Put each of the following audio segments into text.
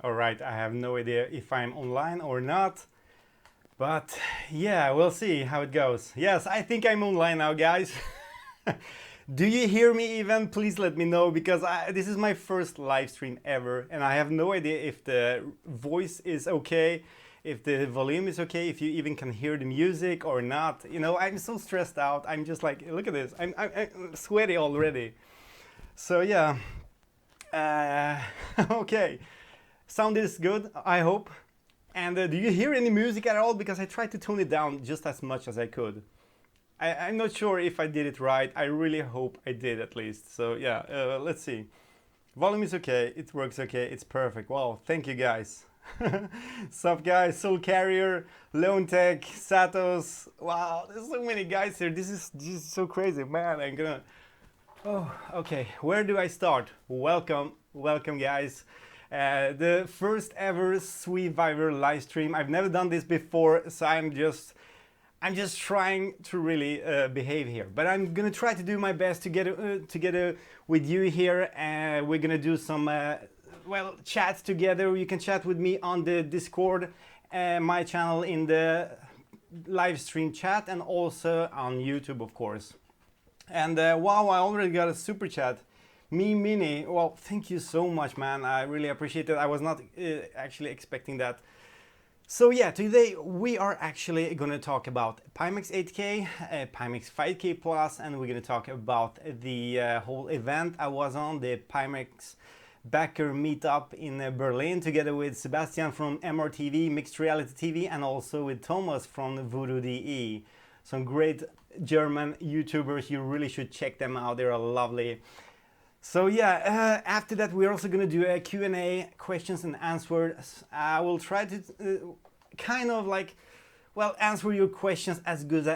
Alright, I have no idea if I'm online or not. But yeah, we'll see how it goes. Yes, I think I'm online now, guys. Do you hear me even? Please let me know, because this is my first live stream ever and I have no idea if the voice is okay, if the volume is okay, if you even can hear the music or not. You know, I'm so stressed out. I'm just like, look at this. I'm sweaty already. So yeah. Okay. Sound is good, I hope. And do you hear any music at all? Because I tried to tone it down just as much as I could. I'm not sure if I did it right. I really hope I did, at least. So yeah, let's see. Volume is okay, it works okay, it's perfect. Wow, thank you guys. Sup guys, Soul Carrier, Lone Tech, Satos. Wow, there's so many guys here. This is so crazy, man. I'm gonna... Oh, okay. Where do I start? Welcome guys. The first ever Survivor live stream. I've never done this before, so I'm just trying to really behave here. But I'm gonna try to do my best to get together with you here. We're gonna do some chats together. You can chat with me on the Discord, my channel in the live stream chat, and also on YouTube, of course. And wow, I already got a super chat. Me Mini, well, thank you so much, man. I really appreciate it. I was not actually expecting that. So yeah, today we are actually going to talk about Pimax 8K, Pimax 5K Plus, and we're going to talk about the whole event I was on, the Pimax Backer Meetup in Berlin, together with Sebastian from MRTV, Mixed Reality TV, and also with Thomas from Voodoo DE. Some great German YouTubers. You really should check them out. They're lovely. So yeah, after that we're also going to do a Q&A, questions and answers. I will try to kind of like, well, answer your questions as good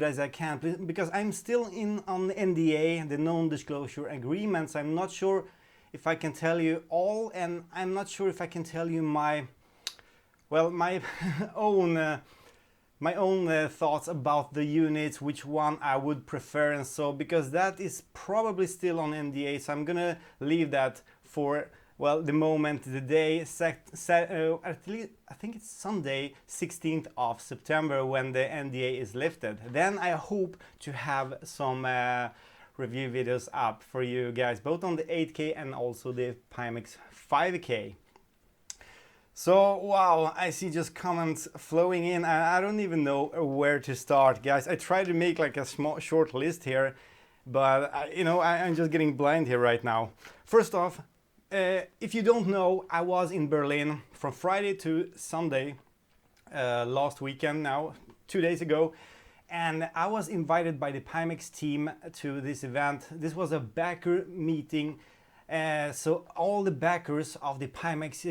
as I can, because I'm still on the NDA, the non-disclosure agreements. I'm not sure if I can tell you all, and I'm not sure if I can tell you my own my own thoughts about the units, which one I would prefer, and so, because that is probably still on NDA, so I'm gonna leave that for, well, the moment, the day, at least, I think it's Sunday, 16th of September, when the NDA is lifted. Then I hope to have some review videos up for you guys, both on the 8K and also the Pimax 5K. So, wow, I see just comments flowing in. I don't even know where to start, guys. I tried to make like a short list here, but I'm just getting blind here right now. First off, if you don't know, I was in Berlin from Friday to Sunday last weekend now, 2 days ago, and I was invited by the Pimax team to this event. This was a backer meeting. So all the backers of the Pimax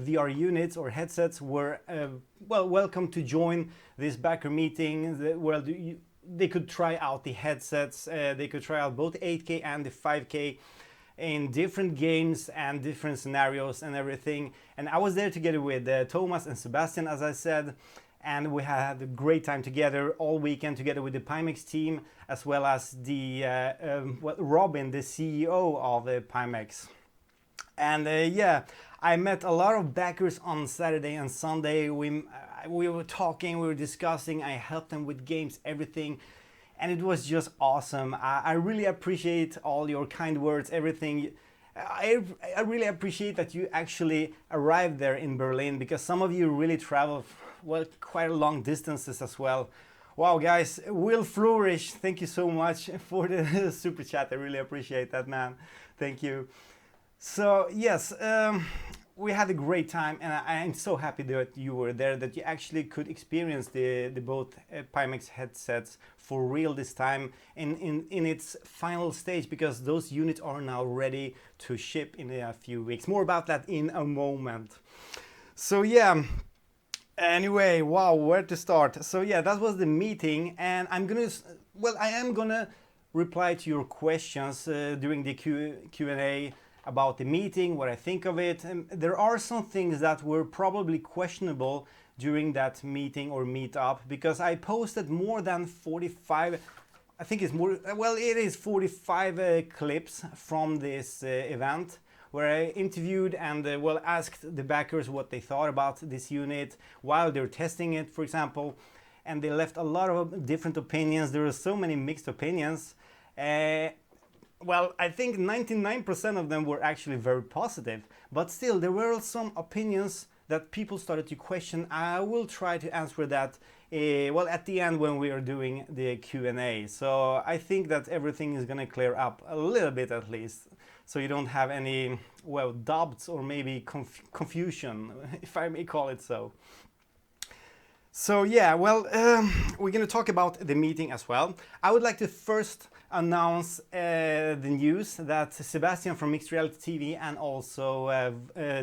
VR units or headsets were welcome to join this backer meeting. They could try out the headsets. They could try out both 8K and the 5K in different games and different scenarios and everything. And I was there together with Thomas and Sebastian, as I said. And we had a great time together all weekend together with the Pimax team, as well as the Robin, the CEO of the Pimax. And yeah, I met a lot of backers on Saturday and Sunday. We were talking, we were discussing, I helped them with games, everything. And it was just awesome. I really appreciate all your kind words, everything. I really appreciate that you actually arrived there in Berlin, because some of you really travel quite long distances as well. Wow, guys, Will Flourish, thank you so much for the super chat. I really appreciate that, man. Thank you. So yes, we had a great time, and I'm so happy that you were there, that you actually could experience the both Pimax headsets for real this time in its final stage, because those units are now ready to ship in a few weeks. More about that in a moment. So yeah. Anyway, wow, where to start? So yeah, that was the meeting, and I am gonna reply to your questions during the Q&A about the meeting, what I think of it. And there are some things that were probably questionable during that meeting or meetup, because I posted more than 45, I think it's more, well, it is 45 clips from this event, where I interviewed and well, asked the backers what they thought about this unit while they're testing it, for example, and they left a lot of different opinions. There were so many mixed opinions. Well, I think 99% of them were actually very positive, but still there were some opinions that people started to question. I will try to answer that well, at the end when we are doing the Q&A. So I think that everything is gonna clear up a little bit at least, so you don't have any, well, doubts or maybe confusion, if I may call it so. So yeah, well, we're gonna talk about the meeting as well. I would like to first announce the news that Sebastian from Mixed Reality TV and also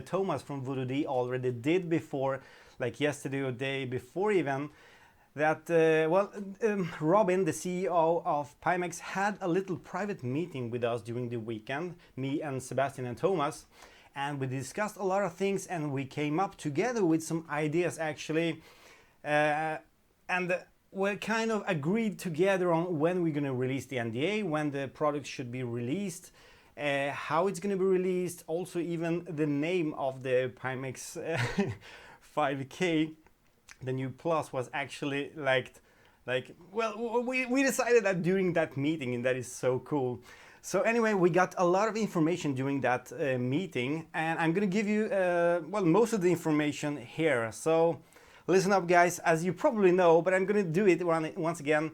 Thomas from Voodoo D already did before, like yesterday or day before even, that Robin, the CEO of Pimax, had a little private meeting with us during the weekend, me and Sebastian and Thomas, and we discussed a lot of things and we came up together with some ideas actually, and we kind of agreed together on when we're going to release the NDA, when the product should be released, how it's going to be released, also even the name of the Pimax 5K, the new Plus, was actually well, we decided that during that meeting, and that is so cool. So anyway, we got a lot of information during that meeting, and I'm going to give you, well, most of the information here. So listen up, guys, as you probably know, but I'm going to do it once again.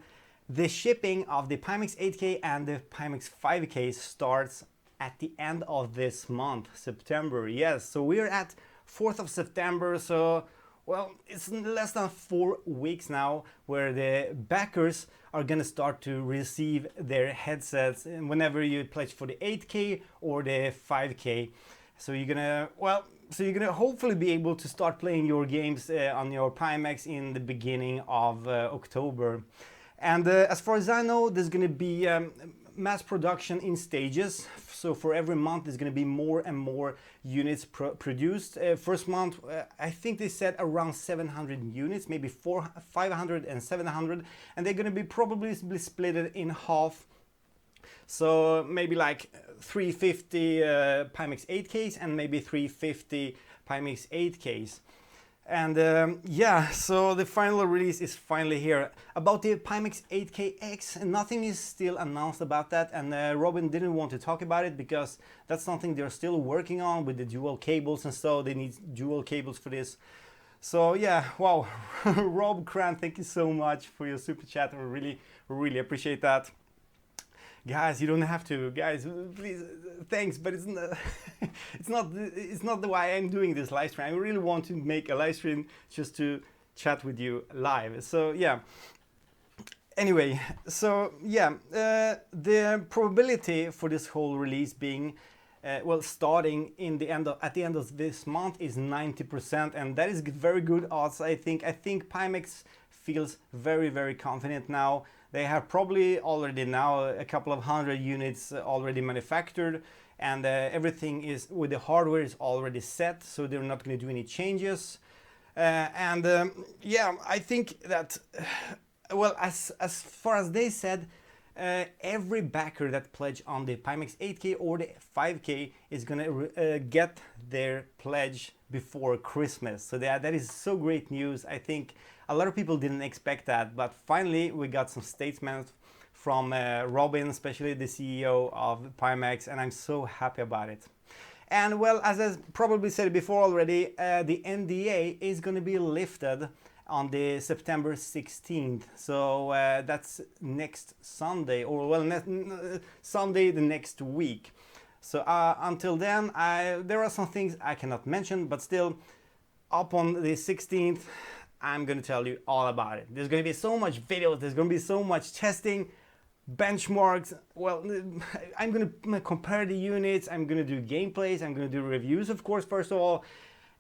The shipping of the Pimax 8K and the Pimax 5K starts at the end of this month, September. Yes, so we're at 4th of September, so well, it's less than 4 weeks now where the backers are going to start to receive their headsets whenever you pledge for the 8K or the 5K. So you're gonna, well, so you're gonna hopefully be able to start playing your games on your Pimax in the beginning of October. And as far as I know, there's gonna be mass production in stages. So for every month, there's gonna be more and more units produced. First month, I think they said around 700 units, maybe 500 and 700, and they're gonna be probably split in half. So maybe like 350 Pimax 8Ks and maybe 350 Pimax 8Ks. And yeah, so the final release is finally here. About the Pimax 8KX, nothing is still announced about that, and Robin didn't want to talk about it because that's something they're still working on with the dual cables, and so they need dual cables for this. So yeah, wow, Rob Cran, thank you so much for your super chat. I really appreciate that. Guys, you don't have to. Guys, please, thanks, but it's not, it's not the why I'm doing this live stream. I really want to make a live stream just to chat with you live. So yeah. Anyway, so yeah, the probability for this whole release being, well, starting at the end of this month is 90%, and that is very good odds. I think Pimax feels very confident now. They have probably already now a couple of hundred units already manufactured, and everything is with the hardware is already set, so they're not going to do any changes. Yeah, I think that, well, as far as they said, every backer that pledge on the Pimax 8K or the 5K is gonna get their pledge before Christmas. So that is so great news. I think a lot of people didn't expect that, but finally we got some statements from Robin, especially the CEO of Pimax, and I'm so happy about it. And well, as I probably said before already, the NDA is going to be lifted on the September 16th. So that's next Sunday, or well, Sunday the next week. So until then, there are some things I cannot mention, but still, up on the 16th, I'm going to tell you all about it. There's going to be so much videos, there's going to be so much testing, benchmarks. Well, I'm going to compare the units, I'm going to do gameplays, I'm going to do reviews, of course, first of all.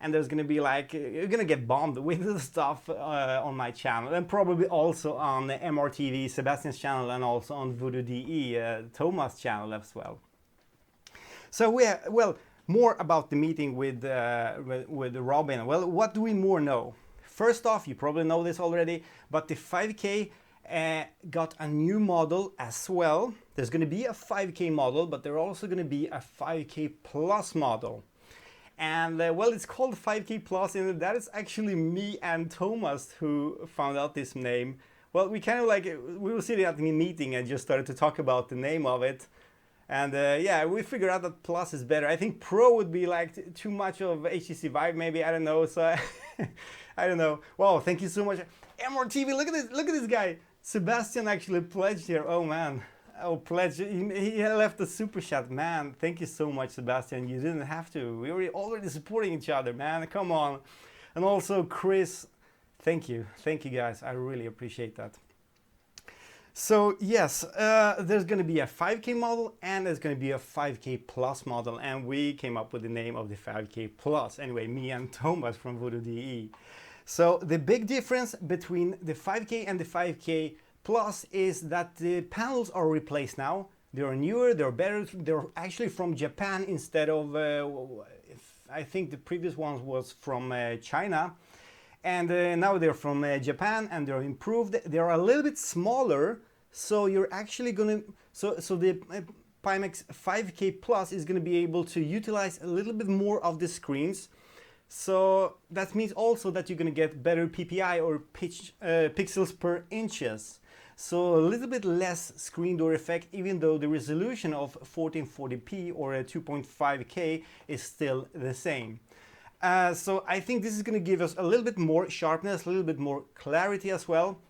And there's going to be like, you're going to get bombed with the stuff on my channel, and probably also on MRTV, Sebastian's channel, and also on Voodoo DE, Thomas' channel as well. So well, more about the meeting with Robin. Well, what do we more know? First off, you probably know this already, but the 5K got a new model as well. There's going to be a 5K model, but there's also going to be a 5K plus model. And well, it's called 5K plus, and that is actually me and Thomas who found out this name. Well, we kind of like, we were sitting at the meeting and just started to talk about the name of it. And yeah, we figured out that plus is better. I think pro would be like too much of HTC Vive, maybe, I don't know. So I don't know. Wow, thank you so much. MRTV, look at this guy. Sebastian actually pledged here. Oh man. Oh, pledge. He left a super chat. Man, thank you so much, Sebastian. You didn't have to. We were already supporting each other, man. Come on. And also Chris, thank you. Thank you guys. I really appreciate that. So yes, there's going to be a 5K model and there's going to be a 5K plus model, and we came up with the name of the 5K plus. Anyway, me and Thomas from Voodoo DE. So the big difference between the 5K and the 5K plus is that the panels are replaced now. They are newer, they're better, they're actually from Japan instead of, I think the previous ones was from China. And now they're from Japan and they're improved. They're a little bit smaller, so you're actually gonna, so the Pimax 5K Plus is gonna be able to utilize a little bit more of the screens. So that means also that you're gonna get better PPI or pixels per inches. So a little bit less screen door effect, even though the resolution of 1440p or a 2.5K is still the same. So I think this is going to give us a little bit more sharpness, a little bit more clarity as well.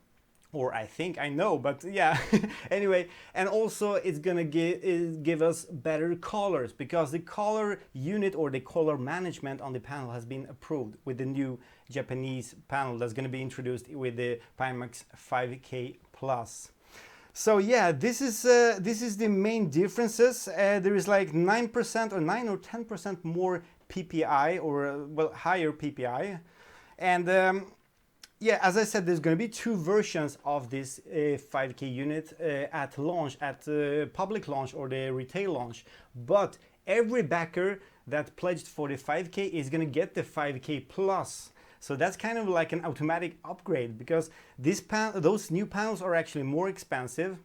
Or I think I know, but yeah. Anyway, and also it's going to give us better colors, because the color unit or the color management on the panel has been approved with the new Japanese panel that's going to be introduced with the Pimax 5K Plus. So yeah, this is the main differences. There is like 9% or 9 or 10% more PPI, or well, higher PPI. And yeah, as I said, there's going to be two versions of this 5K unit at launch, at public launch or the retail launch. But every backer that pledged for the 5K is going to get the 5K Plus. So that's kind of like an automatic upgrade, because those new panels are actually more expensive.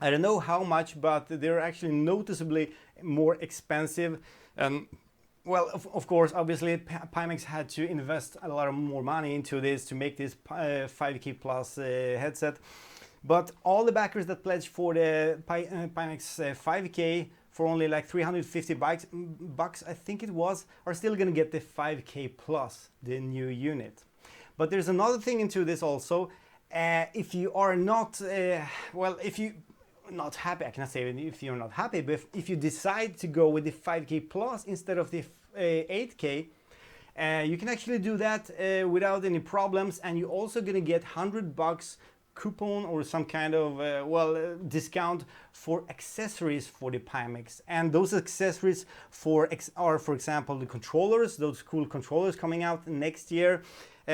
I don't know how much, but they're actually noticeably more expensive. Well, of course, obviously, Pimax had to invest a lot more money into this to make this 5K Plus headset. But all the backers that pledged for the Pimax 5K for only like 350 bucks, I think it was, are still going to get the 5K Plus, the new unit. But there's another thing into this also. If you are not, well, if you not happy, I cannot say if you're not happy, but if you decide to go with the 5K Plus instead of the 8K, you can actually do that without any problems, and you're also going to get $100 coupon or some kind of discount for accessories for the Pimax. And those accessories are, for example, the controllers, those cool controllers coming out next year.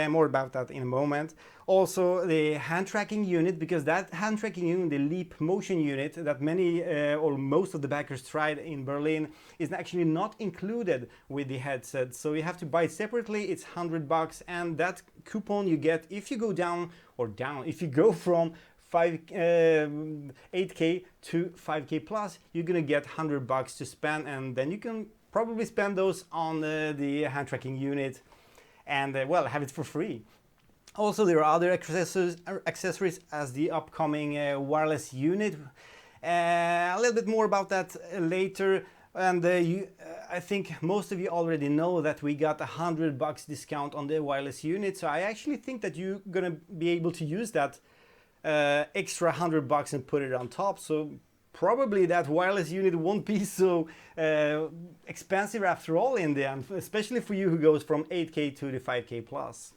More about that in a moment. Also the hand tracking unit, because that hand tracking unit, the Leap motion unit that many or most of the backers tried in Berlin, is actually not included with the headset. So you have to buy it separately. It's $100, and that coupon you get if you go if you go from 8K to 5K Plus, you're gonna get $100 to spend, and then you can probably spend those on the hand tracking unit and well, have it for free. Also, there are other accessories as the upcoming wireless unit. A little bit more about that later. And I think most of you already know that we got $100 discount on the wireless unit. So I actually think that you're gonna be able to use that extra $100 and put it on top. So probably that wireless unit won't be so expensive after all in the end, especially for you who goes from 8K to the 5K Plus.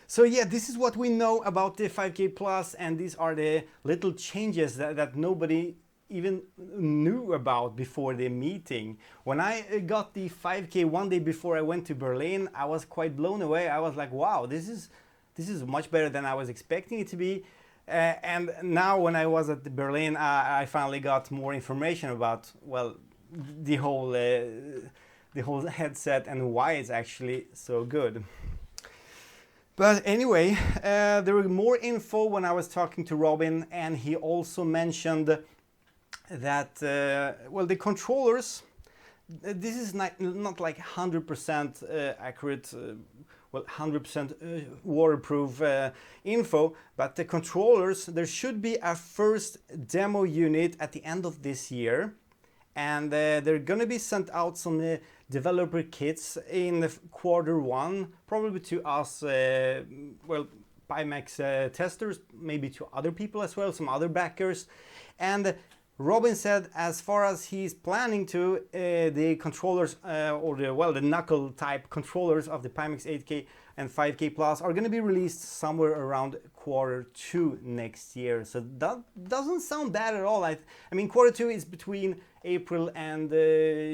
So yeah, this is what we know about the 5K Plus, and these are the little changes that nobody even knew about before the meeting. When I got the 5K one day before I went to Berlin, I was quite blown away. I was like, wow, this is much better than I was expecting it to be. And now when I was at Berlin, I finally got more information about, well, the whole headset and why it's actually so good. But anyway, there was more info when I was talking to Robin, and he also mentioned that well, the controllers, this is not like 100% accurate, well, 100% waterproof info, but the controllers, there should be a first demo unit at the end of this year, and they're gonna be sent out some developer kits in Q1, probably to us, well, Pimax testers, maybe to other people as well, some other backers. And Robin said, as far as he's planning to, the controllers or the knuckle type controllers of the Pimax 8K and 5K Plus are going to be released somewhere around Q2 next year. So that doesn't sound bad at all. I mean, Q2 is between April and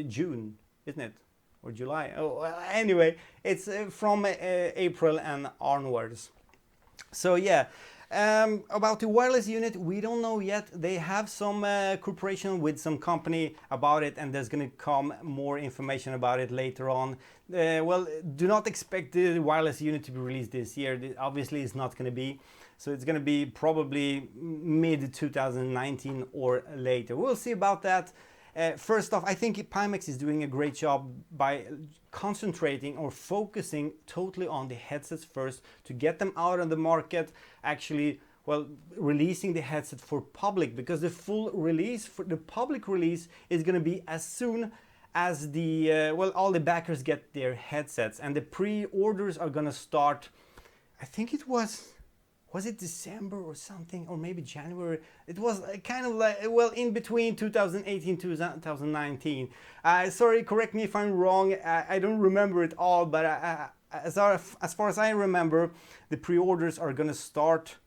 June, isn't it? Or July? Oh, well, anyway, it's from April and onwards. So yeah. About the wireless unit, we don't know yet. They have some cooperation with some company about it, and there's going to come more information about it later on. Well, do not expect the wireless unit to be released this year. Obviously, it's not going to be. So it's going to be probably mid 2019 or later. We'll see about that. First off, I think Pimax is doing a great job by concentrating or focusing totally on the headsets first to get them out on the market, actually, well, releasing the headset for public, because the full release, for the public release, is going to be as soon as the, well, all the backers get their headsets, and the pre-orders are going to start, I think it was it December or something, or maybe January? It was kind of like, well, in between 2018 to 2019. Sorry, correct me if I'm wrong. I don't remember it all, but as far as I remember, the pre-orders are gonna start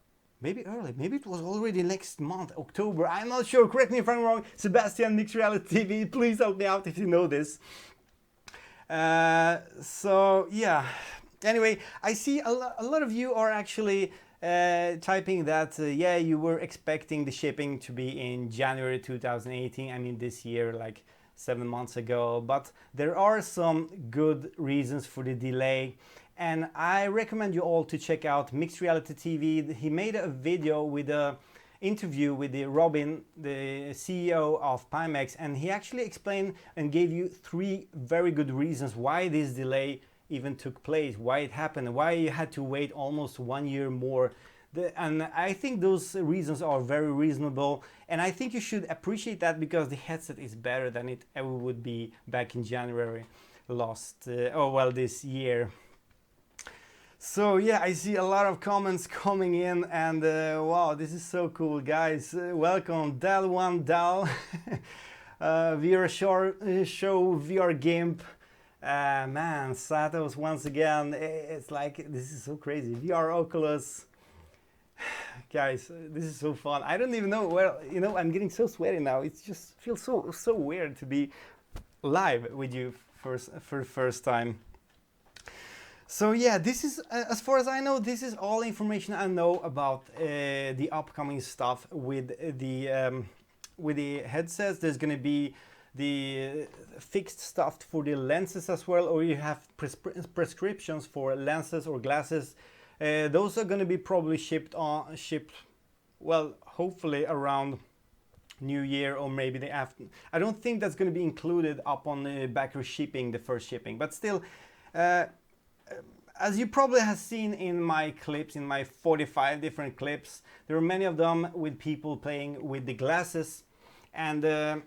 maybe early. Maybe it was already next month, October. I'm not sure. Correct me if I'm wrong. Sebastian, Mixed Reality TV, please help me out if you know this. So yeah. Anyway, I see a lot of you are actually typing that, yeah, you were expecting the shipping to be in January 2018, I mean this year, like 7 months ago, but there are some good reasons for the delay, and I recommend you all to check out Mixed Reality TV. He made a video with a interview with Robin, the CEO of Pimax, and he actually explained and gave you 3 very good reasons why this delay even took place, why it happened, why you had to wait almost 1 year more. And I think those reasons are very reasonable, and I think you should appreciate that, because the headset is better than it ever would be back in January this year. So yeah, I see a lot of comments coming in, and wow, this is so cool, guys. Welcome, Dal1 Dal, VR show VR GIMP. Man, Satos once again. It's like, this is so crazy. VR Oculus. Guys, this is so fun. I don't even know where, you know, I'm getting so sweaty now. It just feels so weird to be live with you for the first time. So yeah, this is, as far as I know, this is all information I know about the upcoming stuff with the headsets. There's going to be the fixed stuff for the lenses as well, or you have prescriptions for lenses or glasses. Those are going to be probably shipped, well, hopefully around New Year, or maybe the after. I don't think that's going to be included up on the backer shipping, the first shipping, but still, as you probably have seen in my clips, in my 45 different clips, there are many of them with people playing with the glasses, and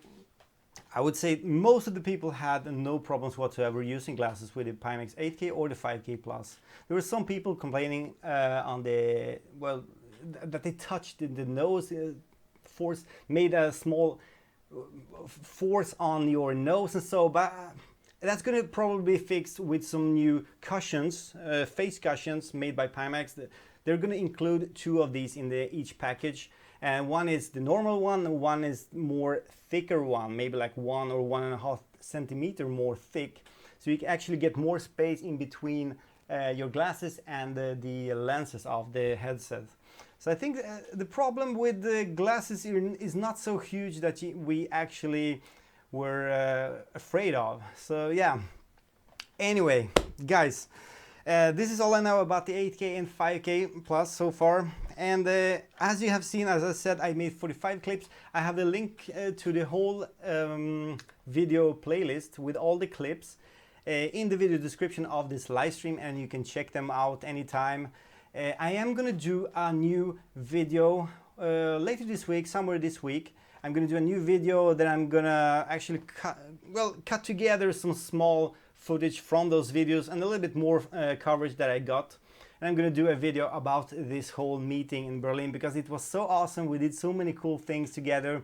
I would say most of the people had no problems whatsoever using glasses with the Pimax 8K or the 5K Plus. There were some people complaining on the, well, that they touched the nose, force, made a small force on your nose and so, but that's going to probably be fixed with some new cushions, face cushions made by Pimax. They're going to include 2 of these in each package. And one is the normal one, and one is more thicker one, maybe like 1 or 1.5 centimeter more thick. So you can actually get more space in between your glasses and the lenses of the headset. So I think the problem with the glasses is not so huge that we actually were afraid of. So yeah, anyway, guys, this is all I know about the 8K and 5K Plus so far. and as you have seen, as I said, I made 45 clips. I have the link to the whole video playlist with all the clips in the video description of this live stream, and you can check them out anytime. I am gonna do a new video later this week, somewhere this week. I'm gonna do a new video that I'm gonna actually cut together some small footage from those videos and a little bit more coverage that I got. And I'm gonna do a video about this whole meeting in Berlin because it was so awesome. We did so many cool things together.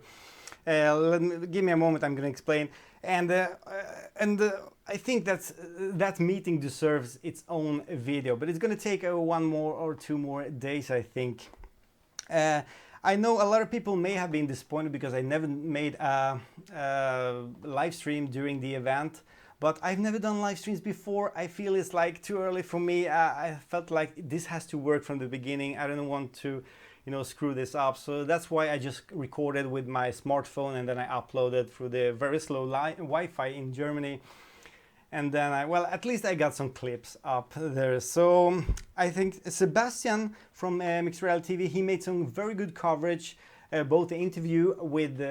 Give me a moment, I'm gonna explain. And I think that meeting deserves its own video, but it's gonna take 1 more or 2 more days, I think. I know a lot of people may have been disappointed because I never made a live stream during the event, but I've never done live streams before. I feel it's like too early for me. I felt like this has to work from the beginning. I don't want to, you know, screw this up. So that's why I just recorded with my smartphone and then I uploaded through the very slow Wi-Fi in Germany. And then at least I got some clips up there. So I think Sebastian from Mixed Reality TV, he made some very good coverage, both the interview with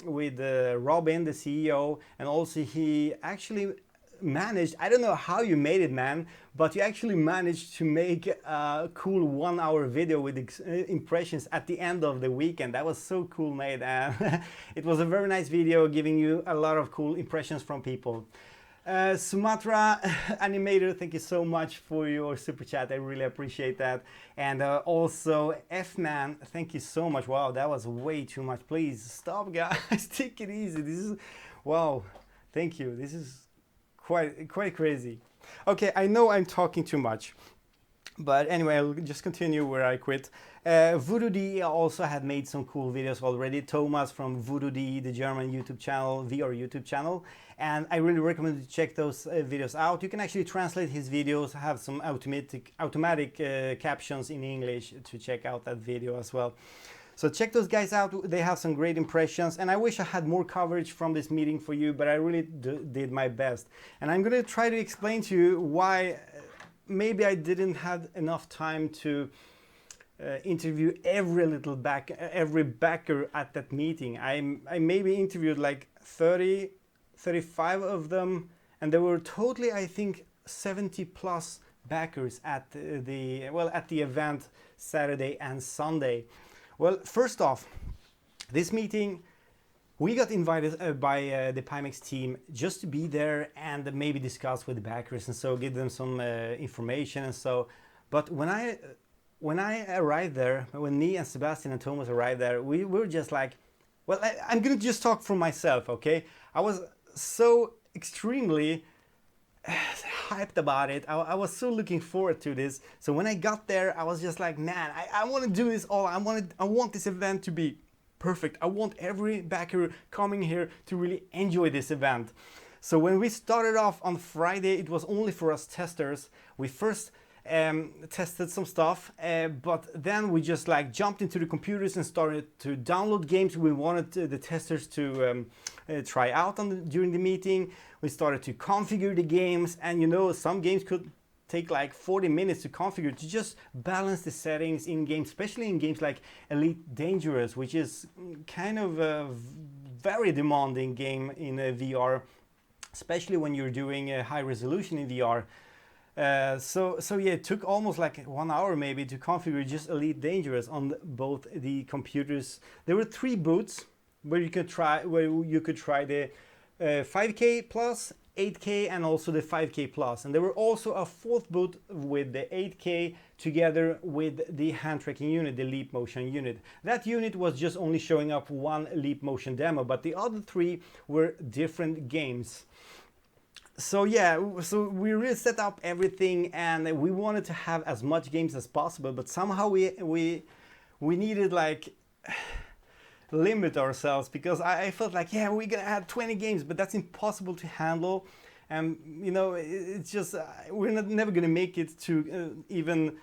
Robin, the CEO, and also he actually managed, I don't know how you made it, man, but you actually managed to make a cool 1-hour video with impressions at the end of the weekend. That was so cool made, and it was a very nice video giving you a lot of cool impressions from people. Sumatra Animator, thank you so much for your super chat. I really appreciate that. And also F-Man, thank you so much. Wow, that was way too much. Please stop, guys. Take it easy. This is, wow, thank you. This is quite crazy. Okay, I know I'm talking too much, but anyway, I'll just continue where I quit. Voodoo D also had made some cool videos already. Thomas from Voodoo D, the German YouTube channel, VR YouTube channel. And I really recommend you to check those videos out. You can actually translate his videos, have some automatic captions in English to check out that video as well. So check those guys out. They have some great impressions. And I wish I had more coverage from this meeting for you, but I really did my best. And I'm going to try to explain to you why maybe I didn't have enough time to interview every backer at that meeting. I maybe interviewed like 35 of them, and there were totally, I think, 70 plus backers at the event Saturday and Sunday. Well, first off, this meeting, we got invited by the Pimax team just to be there and maybe discuss with the backers and so give them some information and so. But when I arrived there, when me and Sebastian and Thomas arrived there, we were just like, well, I'm gonna just talk for myself, okay? I was so extremely hyped about it. I was so looking forward to this. So when I got there, I was just like, man, I want to do this all. I want this event to be perfect. I want every backer coming here to really enjoy this event. So when we started off on Friday, it was only for us testers. We first tested some stuff, but then we just like jumped into the computers and started to download games we wanted the testers to try out during the meeting. We started to configure the games, and you know, some games could take like 40 minutes to configure to just balance the settings in games, especially in games like Elite Dangerous, which is kind of a very demanding game in VR, especially when you're doing a high resolution in VR. So yeah, it took almost like 1 hour maybe to configure just Elite Dangerous on both the computers. There were 3 boots where you could try the 5K plus, 8K, and also the 5K plus. And there were also a 4th boot with the 8K together with the hand tracking unit, the Leap Motion unit. That unit was just only showing up 1 Leap Motion demo, but the other 3 were different games. So yeah, so we really set up everything, and we wanted to have as much games as possible, but somehow we needed like limit ourselves, because I felt like, yeah, we're gonna add 20 games, but that's impossible to handle. And you know, it's just we're never gonna make it to even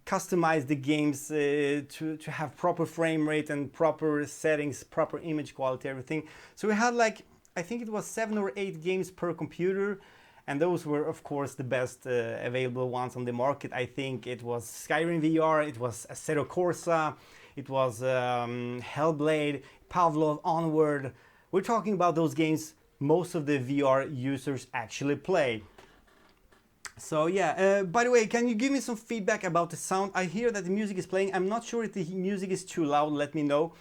customize the games to have proper frame rate and proper settings, proper image quality, everything. So we had like, I think it was 7 or 8 games per computer, and those were of course the best available ones on the market. I think it was Skyrim VR, it was Assetto Corsa, it was Hellblade, Pavlov, Onward. We're talking about those games most of the VR users actually play. So yeah, by the way, can you give me some feedback about the sound? I hear that the music is playing. I'm not sure if the music is too loud. Let me know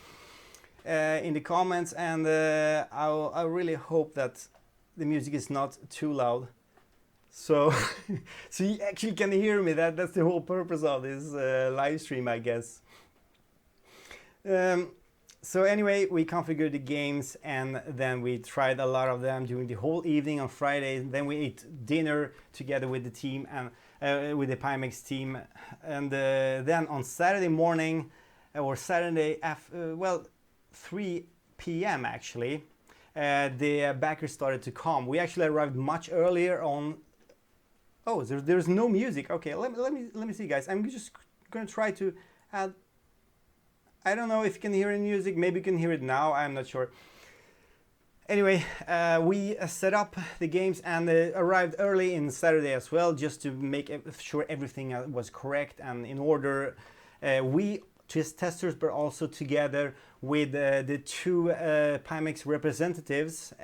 in the comments, and I really hope that the music is not too loud. So, so you actually can hear me. That's the whole purpose of this live stream, I guess. So anyway, we configured the games, and then we tried a lot of them during the whole evening on Friday. Then we ate dinner together with the team and with the Pimax team. And then on Saturday morning, or Saturday, 3 p.m. actually, the backers started to come. We actually arrived much earlier on. Oh, there's no music. Okay, let me see, guys. I'm just gonna try to add. I don't know if you can hear any music. Maybe you can hear it now. I'm not sure. Anyway, we set up the games and arrived early in Saturday as well, just to make sure everything was correct and in order. We testers, but also together with the two Pimax representatives,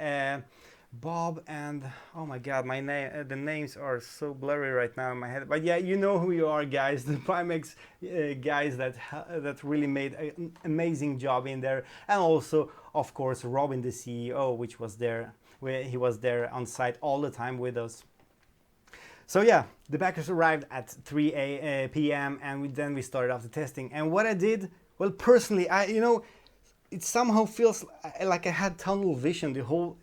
Bob and, oh my god, the names are so blurry right now in my head, but yeah, you know who you are, guys, the Pimax guys that really made an amazing job in there. And also of course Robin, the CEO, which was there, he was there on site all the time with us. So yeah, the backers arrived at 3 p.m. and then we started off the testing. And what I did, well, personally, it somehow feels like I had tunnel vision the whole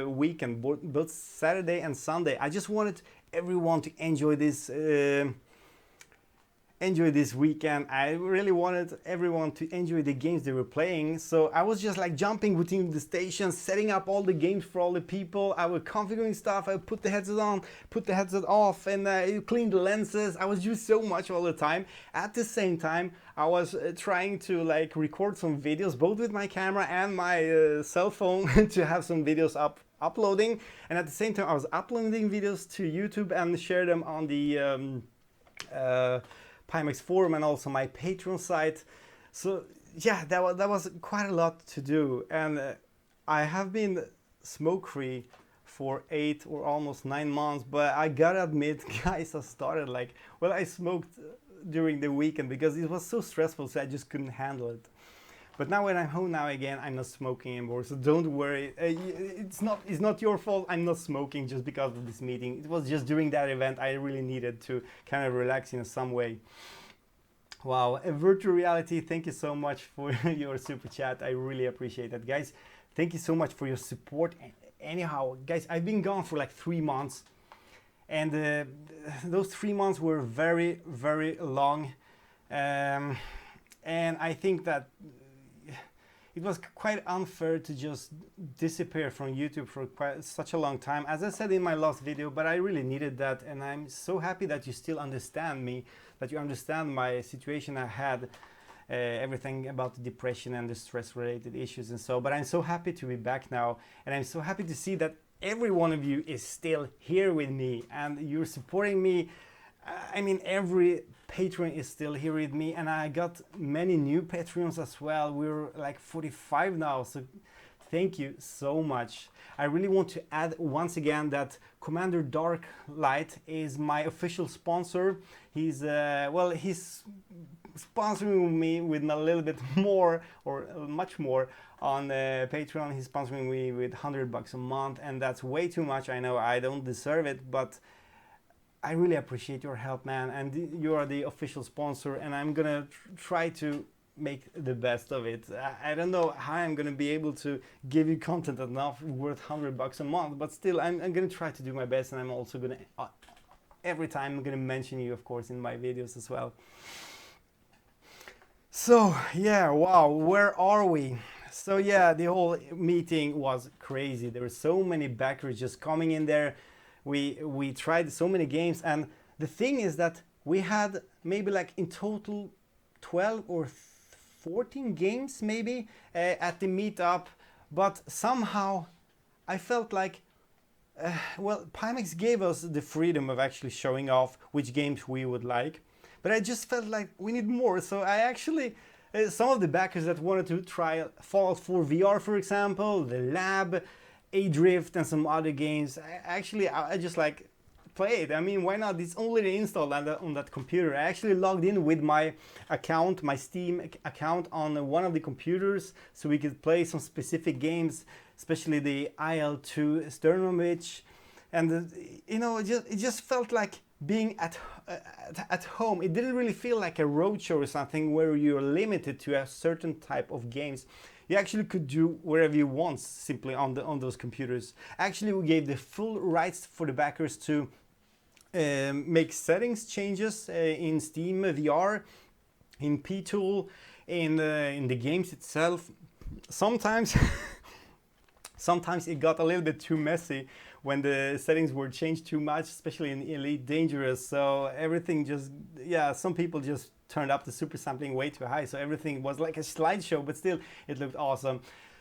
weekend, both Saturday and Sunday. I just wanted everyone to enjoy this weekend. I really wanted everyone to enjoy the games they were playing. So I was just like jumping between the stations, setting up all the games for all the people. I was configuring stuff. I put the headset on, put the headset off, and cleaned the lenses. I was using so much all the time. At the same time, I was trying to like record some videos, both with my camera and my cell phone, to have some videos uploading. And at the same time, I was uploading videos to YouTube and share them on the Pimax forum and also my Patreon site. So yeah, that was quite a lot to do, and I have been smoke free for 8 or almost 9 months, but I gotta admit, guys, I smoked during the weekend because it was so stressful, so I just couldn't handle it. But now when I'm home now again, I'm not smoking anymore, so don't worry. It's not your fault. I'm not smoking just because of this meeting. It was just during that event I really needed to kind of relax in some way. Wow, virtual reality, thank you so much for your super chat. I really appreciate that, guys. Thank you so much for your support. Anyhow, guys, I've been gone for like 3 months, and those 3 months were very, very long. And I think that it was quite unfair to just disappear from YouTube for such a long time, as I said in my last video, but I really needed that, and I'm so happy that you still understand me, that you understand my situation I had, everything about the depression and the stress related issues and so, but I'm so happy to be back now, and I'm so happy to see that every one of you is still here with me and you're supporting me. I mean, every Patreon is still here with me, and I got many new Patreons as well. We're like 45 now, so thank you so much. I really want to add once again that Commander Darklight is my official sponsor. He's he's sponsoring me with a little bit more, or much more, on Patreon. He's sponsoring me with $100 a month, and that's way too much. I know I don't deserve it, but I really appreciate your help, man, and you are the official sponsor, and I'm gonna try to make the best of it. I don't know how I'm gonna be able to give you content enough worth $100 a month, but still I'm gonna try to do my best, and I'm also gonna every time I'm gonna mention you, of course, in my videos as well. So yeah, wow, where are we? So yeah, the whole meeting was crazy. There were so many backers just coming in there. We tried so many games, and the thing is that we had maybe like in total 12 or 14 games maybe at the meetup, but somehow I felt like well, Pimax gave us the freedom of actually showing off which games we would like, but I just felt like we need more. So I actually, some of the backers that wanted to try Fallout 4 VR, for example, The Lab, Adrift, and some other games, I just like play it. I mean, why not? It's already installed on that computer. I actually logged in with my account, my Steam account, on one of the computers, so we could play some specific games, especially the IL-2 Sternovich, and you know, it just felt like being at home. It didn't really feel like a roadshow or something where you're limited to a certain type of games. You actually could do wherever you want simply on those computers. Actually, we gave the full rights for the backers to make settings changes in Steam VR, in P-Tool, in the games itself. Sometimes sometimes it got a little bit too messy when the settings were changed too much, especially in Elite Dangerous. So everything just, yeah, some people just turned up the super sampling way too high, so everything was like a slideshow, but still it looked awesome.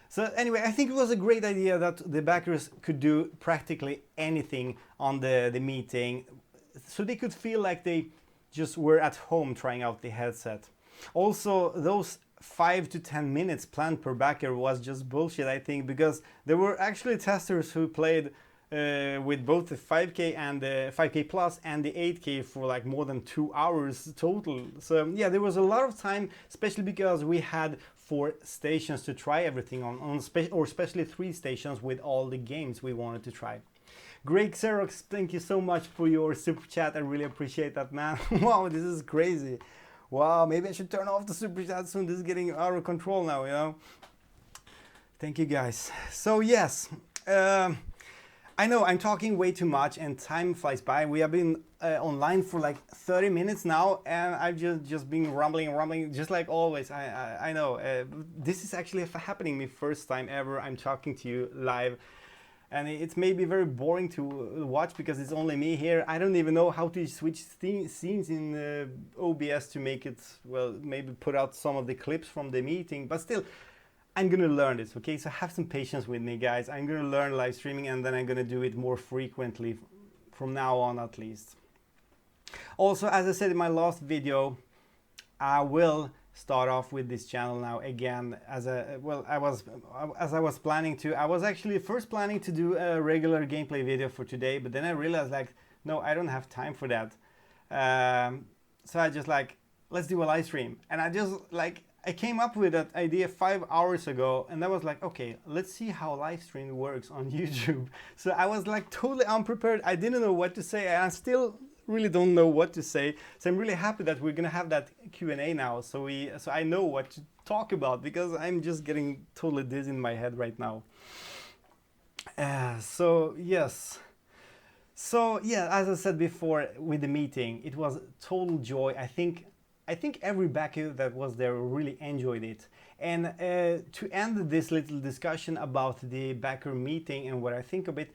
So anyway, I think it was a great idea that the backers could do practically anything on the meeting, so they could feel like they just were at home trying out the headset. Also, those 5 to 10 minutes planned per backer was just bullshit, I think, because there were actually testers who played with both the 5K and the 5K Plus and the 8K for like more than 2 hours total. So yeah, there was a lot of time, especially because we had 4 stations to try everything on or especially 3 stations with all the games we wanted to try. Greg Xerox, thank you so much for your super chat. I really appreciate that, man. Wow, this is crazy. Wow, maybe I should turn off the super chat soon. This is getting out of control now, you know. Thank you, guys. So yes, I know I'm talking way too much and time flies by. We have been online for like 30 minutes now, and I've just been rumbling, just like always. I know this is actually happening me first time ever. I'm talking to you live. And it's maybe very boring to watch because it's only me here. I don't even know how to switch scenes in OBS to make it, well, maybe put out some of the clips from the meeting. But still, I'm gonna learn this, okay? So have some patience with me, guys. I'm gonna learn live streaming, and then I'm gonna do it more frequently from now on at least. Also, as I said in my last video, I will start off with this channel now again as I was planning to. I was actually first planning to do a regular gameplay video for today, but then I realized like, no, I don't have time for that. So I just like, let's do a live stream. And I came up with that idea 5 hours ago, and I was like, okay, let's see how live stream works on YouTube. So I was like totally unprepared. I didn't know what to say, and I still really don't know what to say. So I'm really happy that we're gonna have that Q&A now, so I know what to talk about, because I'm just getting totally dizzy in my head right now. So yeah, as I said before with the meeting, it was total joy. I think every backer that was there really enjoyed it. And to end this little discussion about the backer meeting and what I think of it,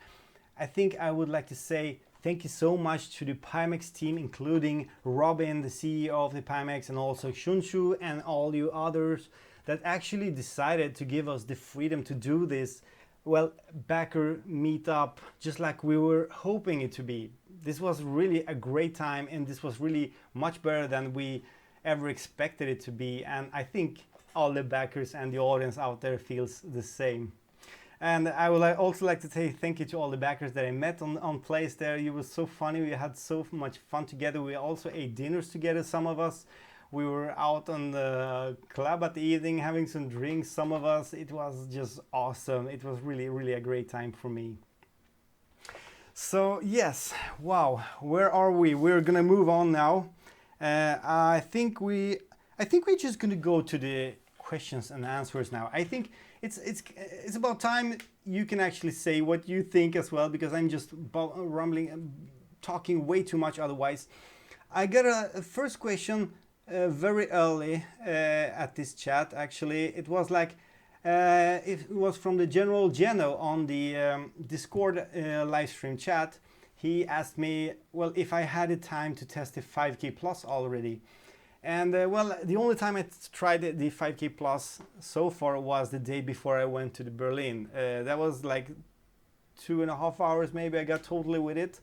I think I would like to say thank you so much to the Pimax team, including Robin, the CEO of the Pimax, and also Shunshu and all you others that actually decided to give us the freedom to do this, well, backer meetup, just like we were hoping it to be. This was really a great time, and this was really much better than we ever expected it to be. And I think all the backers and the audience out there feels the same. And I would also like to say thank you to all the backers that I met on place there. You were so funny. We had so much fun together. We also ate dinners together, some of us. We were out on the club at the evening having some drinks, some of us. It was just awesome. It was really, really a great time for me. So yes, wow, where are we? We're gonna move on now. I think we're just gonna go to the questions and answers now. I think it's about time you can actually say what you think as well, because I'm just rumbling and talking way too much otherwise. I got a first question very early at this chat. Actually, it was like it was from the General Geno on the Discord live stream chat. He asked me, well, if I had the time to test the 5K Plus already. And well, the only time I tried the 5K Plus so far was the day before I went to the Berlin. That was like 2.5 hours maybe I got totally with it.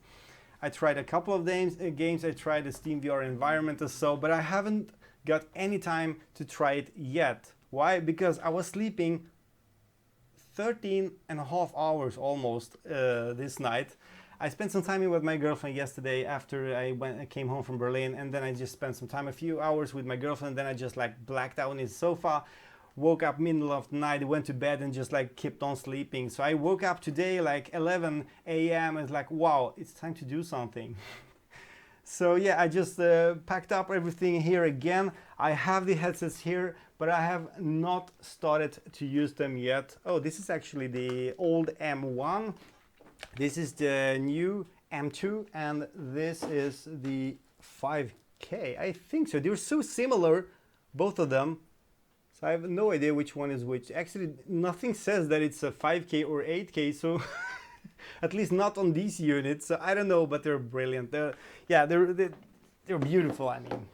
I tried a couple of games. I tried the Steam VR environment or so, but I haven't got any time to try it yet. Why? Because I was sleeping 13.5 hours almost this night. I spent some time with my girlfriend yesterday after I came home from Berlin, and then I just spent some time, a few hours with my girlfriend, and then I just like blacked out on his sofa, woke up middle of the night, went to bed and just like kept on sleeping. So I woke up today like 11 a.m. and it's like, wow, it's time to do something. So yeah, I just packed up everything here again. I have the headsets here, but I have not started to use them yet. Oh, this is actually the old M1. This is the new M2, and this is the 5K. I think so. They're so similar, both of them. So I have no idea which one is which. Actually, nothing says that it's a 5K or 8K, so at least not on these units. So I don't know, but they're brilliant. They're beautiful, I mean.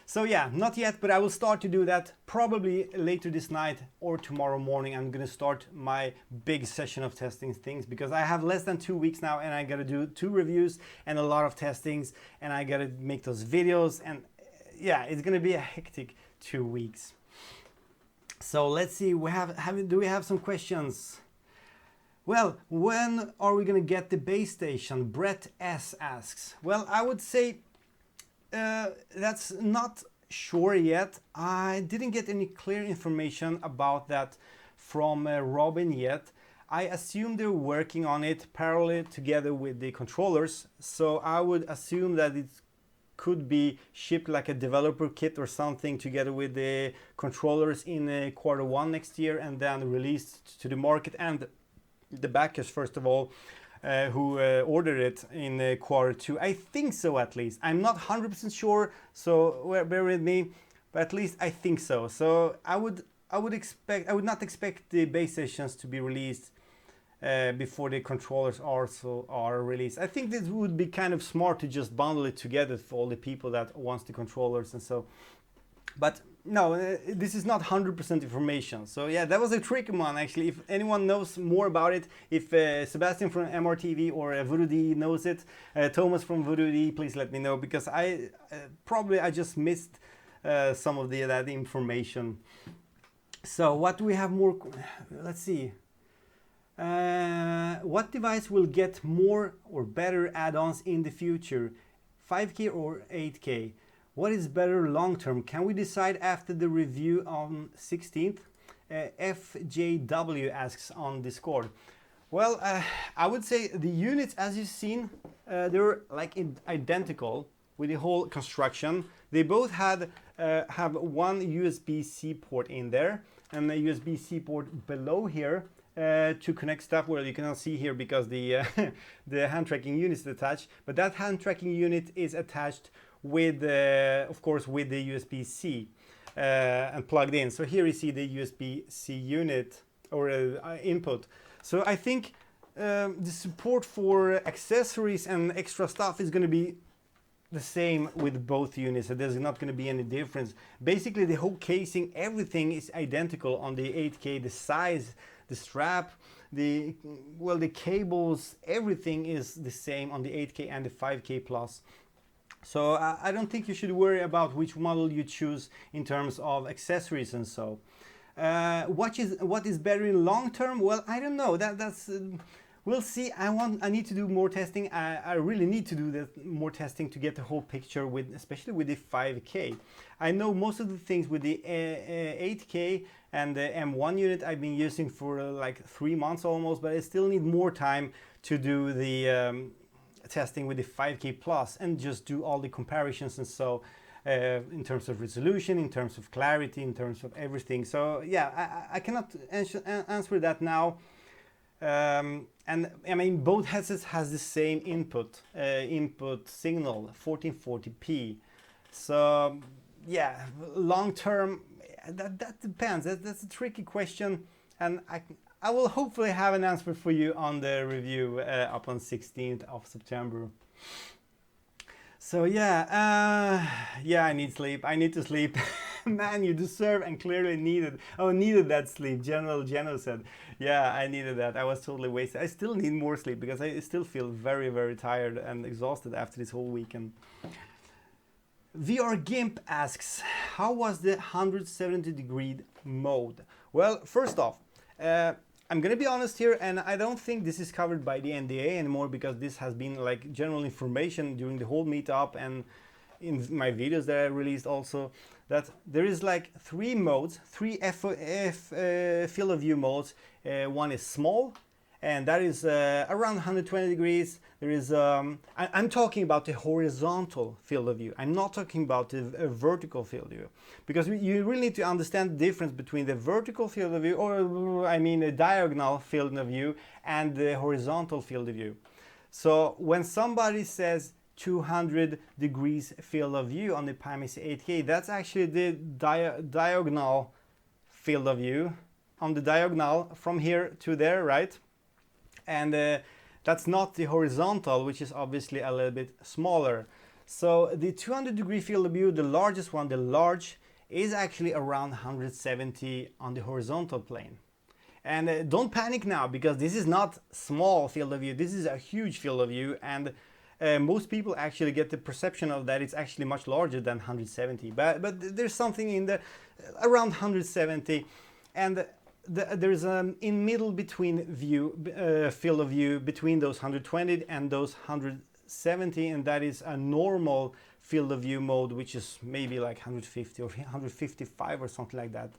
So yeah, not yet, but I will start to do that probably later this night or tomorrow morning. I'm gonna start my big session of testing things because I have less than 2 weeks now, and I gotta do 2 reviews and a lot of testings, and I gotta make those videos, and yeah, it's gonna be a hectic 2 weeks. So let's see, do we have some questions? Well, when are we gonna get the base station? Brett S asks. Well, I would say that's not sure yet. I didn't get any clear information about that from Robin yet. I assume they're working on it parallel together with the controllers, so I would assume that it could be shipped like a developer kit or something together with the controllers in Q1 next year, and then released to the market and the backers first of all, who ordered it in Q2. I think so, at least. I'm not 100% sure, so bear with me, but at least I think so. So I would not expect the base stations to be released before the controllers also are released. I think this would be kind of smart to just bundle it together for all the people that wants the controllers and so. But no, this is not 100% information. So yeah, that was a tricky one actually. If anyone knows more about it, if Sebastian from MRTV or Voodoo D knows it, Thomas from Voodoo D, please let me know, because I just missed some of that information. So what do we have more? Let's see. What device will get more or better add-ons in the future? 5K or 8K? What is better long term? Can we decide after the review on 16th? FJW asks on Discord. Well, I would say the units, as you've seen, they're like identical with the whole construction. They both have one USB-C port in there and a USB-C port below here to connect stuff. Well, you cannot see here because the the hand tracking unit is attached, but that hand tracking unit is attached with, of course, with the USB-C and plugged in. So here you see the USB-C unit or input. So I think the support for accessories and extra stuff is going to be the same with both units. So there's not going to be any difference. Basically, the whole casing, everything is identical on the 8K. The size, the strap, the cables, everything is the same on the 8K and the 5K Plus. So I don't think you should worry about which model you choose in terms of accessories and so. What is better in long term? Well, I don't know. That's we'll see. I need to do more testing. I really need to do more testing to get the whole picture especially with the 5K. I know most of the things with the 8K and the M1 unit I've been using for like 3 months almost, but I still need more time to do the testing with the 5K Plus and just do all the comparisons and so in terms of resolution, in terms of clarity, in terms of everything. So yeah, I cannot answer that now. And I mean, both headsets has the same input signal, 1440p. So yeah, long term, that depends. That's a tricky question, and I will hopefully have an answer for you on the review up on 16th of September. So yeah, I need sleep. I need to sleep. Man, you deserve and clearly needed that sleep. General Geno said, yeah, I needed that. I was totally wasted. I still need more sleep because I still feel very, very tired and exhausted after this whole weekend. VR Gimp asks, how was the 170-degree mode? Well, first off, I'm gonna be honest here, and I don't think this is covered by the NDA anymore because this has been like general information during the whole meetup and in my videos that I released also, that there is like three modes, field of view modes. One is small, and that is around 120 degrees. There is, I'm talking about the horizontal field of view. I'm not talking about the vertical field of view, because you really need to understand the difference between the vertical field of view, or I mean a diagonal field of view, and the horizontal field of view. So when somebody says 200 degrees field of view on the Pimax 8K, that's actually the diagonal field of view, on the diagonal from here to there, right? And that's not the horizontal, which is obviously a little bit smaller. So the 200 degree field of view, the largest one, the large, is actually around 170 on the horizontal plane. And don't panic now, because this is not small field of view, this is a huge field of view, and most people actually get the perception of that it's actually much larger than 170, but there's something in the around 170, and there's in middle between field of view between those 120 and those 170, and that is a normal field of view mode, which is maybe like 150 or 155 or something like that.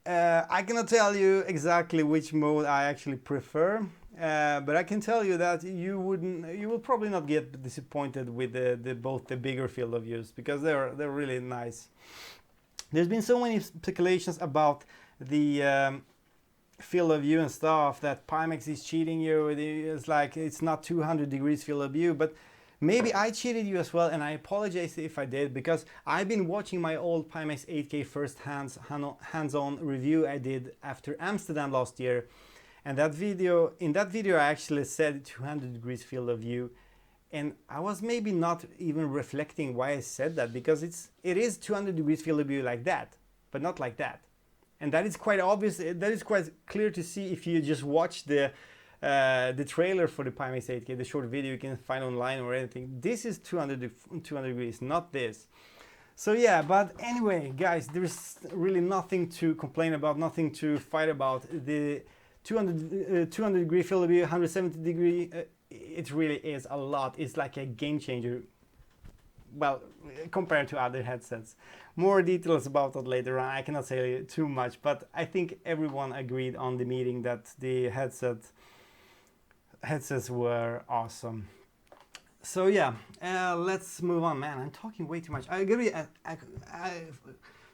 I cannot tell you exactly which mode I actually prefer, but I can tell you that you will probably not get disappointed with both the bigger field of views, because they're really nice. There's been so many speculations about the field of view and stuff, that Pimax is cheating you. It's like it's not 200 degrees field of view, but maybe I cheated you as well, and I apologize if I did, because I've been watching my old Pimax 8K first hands-on review I did after Amsterdam last year, and in that video I actually said 200 degrees field of view, and I was maybe not even reflecting why I said that, because it is 200 degrees field of view like that, but not like that. And that is quite obvious, that is quite clear to see if you just watch the trailer for the Pimax 8K, the short video you can find online or anything. This is 200 degrees, not this. So yeah, but anyway, guys, there's really nothing to complain about, nothing to fight about. The 200 degree field of view, 170 degree, it really is a lot. It's like a game changer, well, compared to other headsets. More details about that later on. I cannot say too much, but I think everyone agreed on the meeting that the headsets were awesome. So yeah, let's move on. Man, I'm talking way too much. I gotta be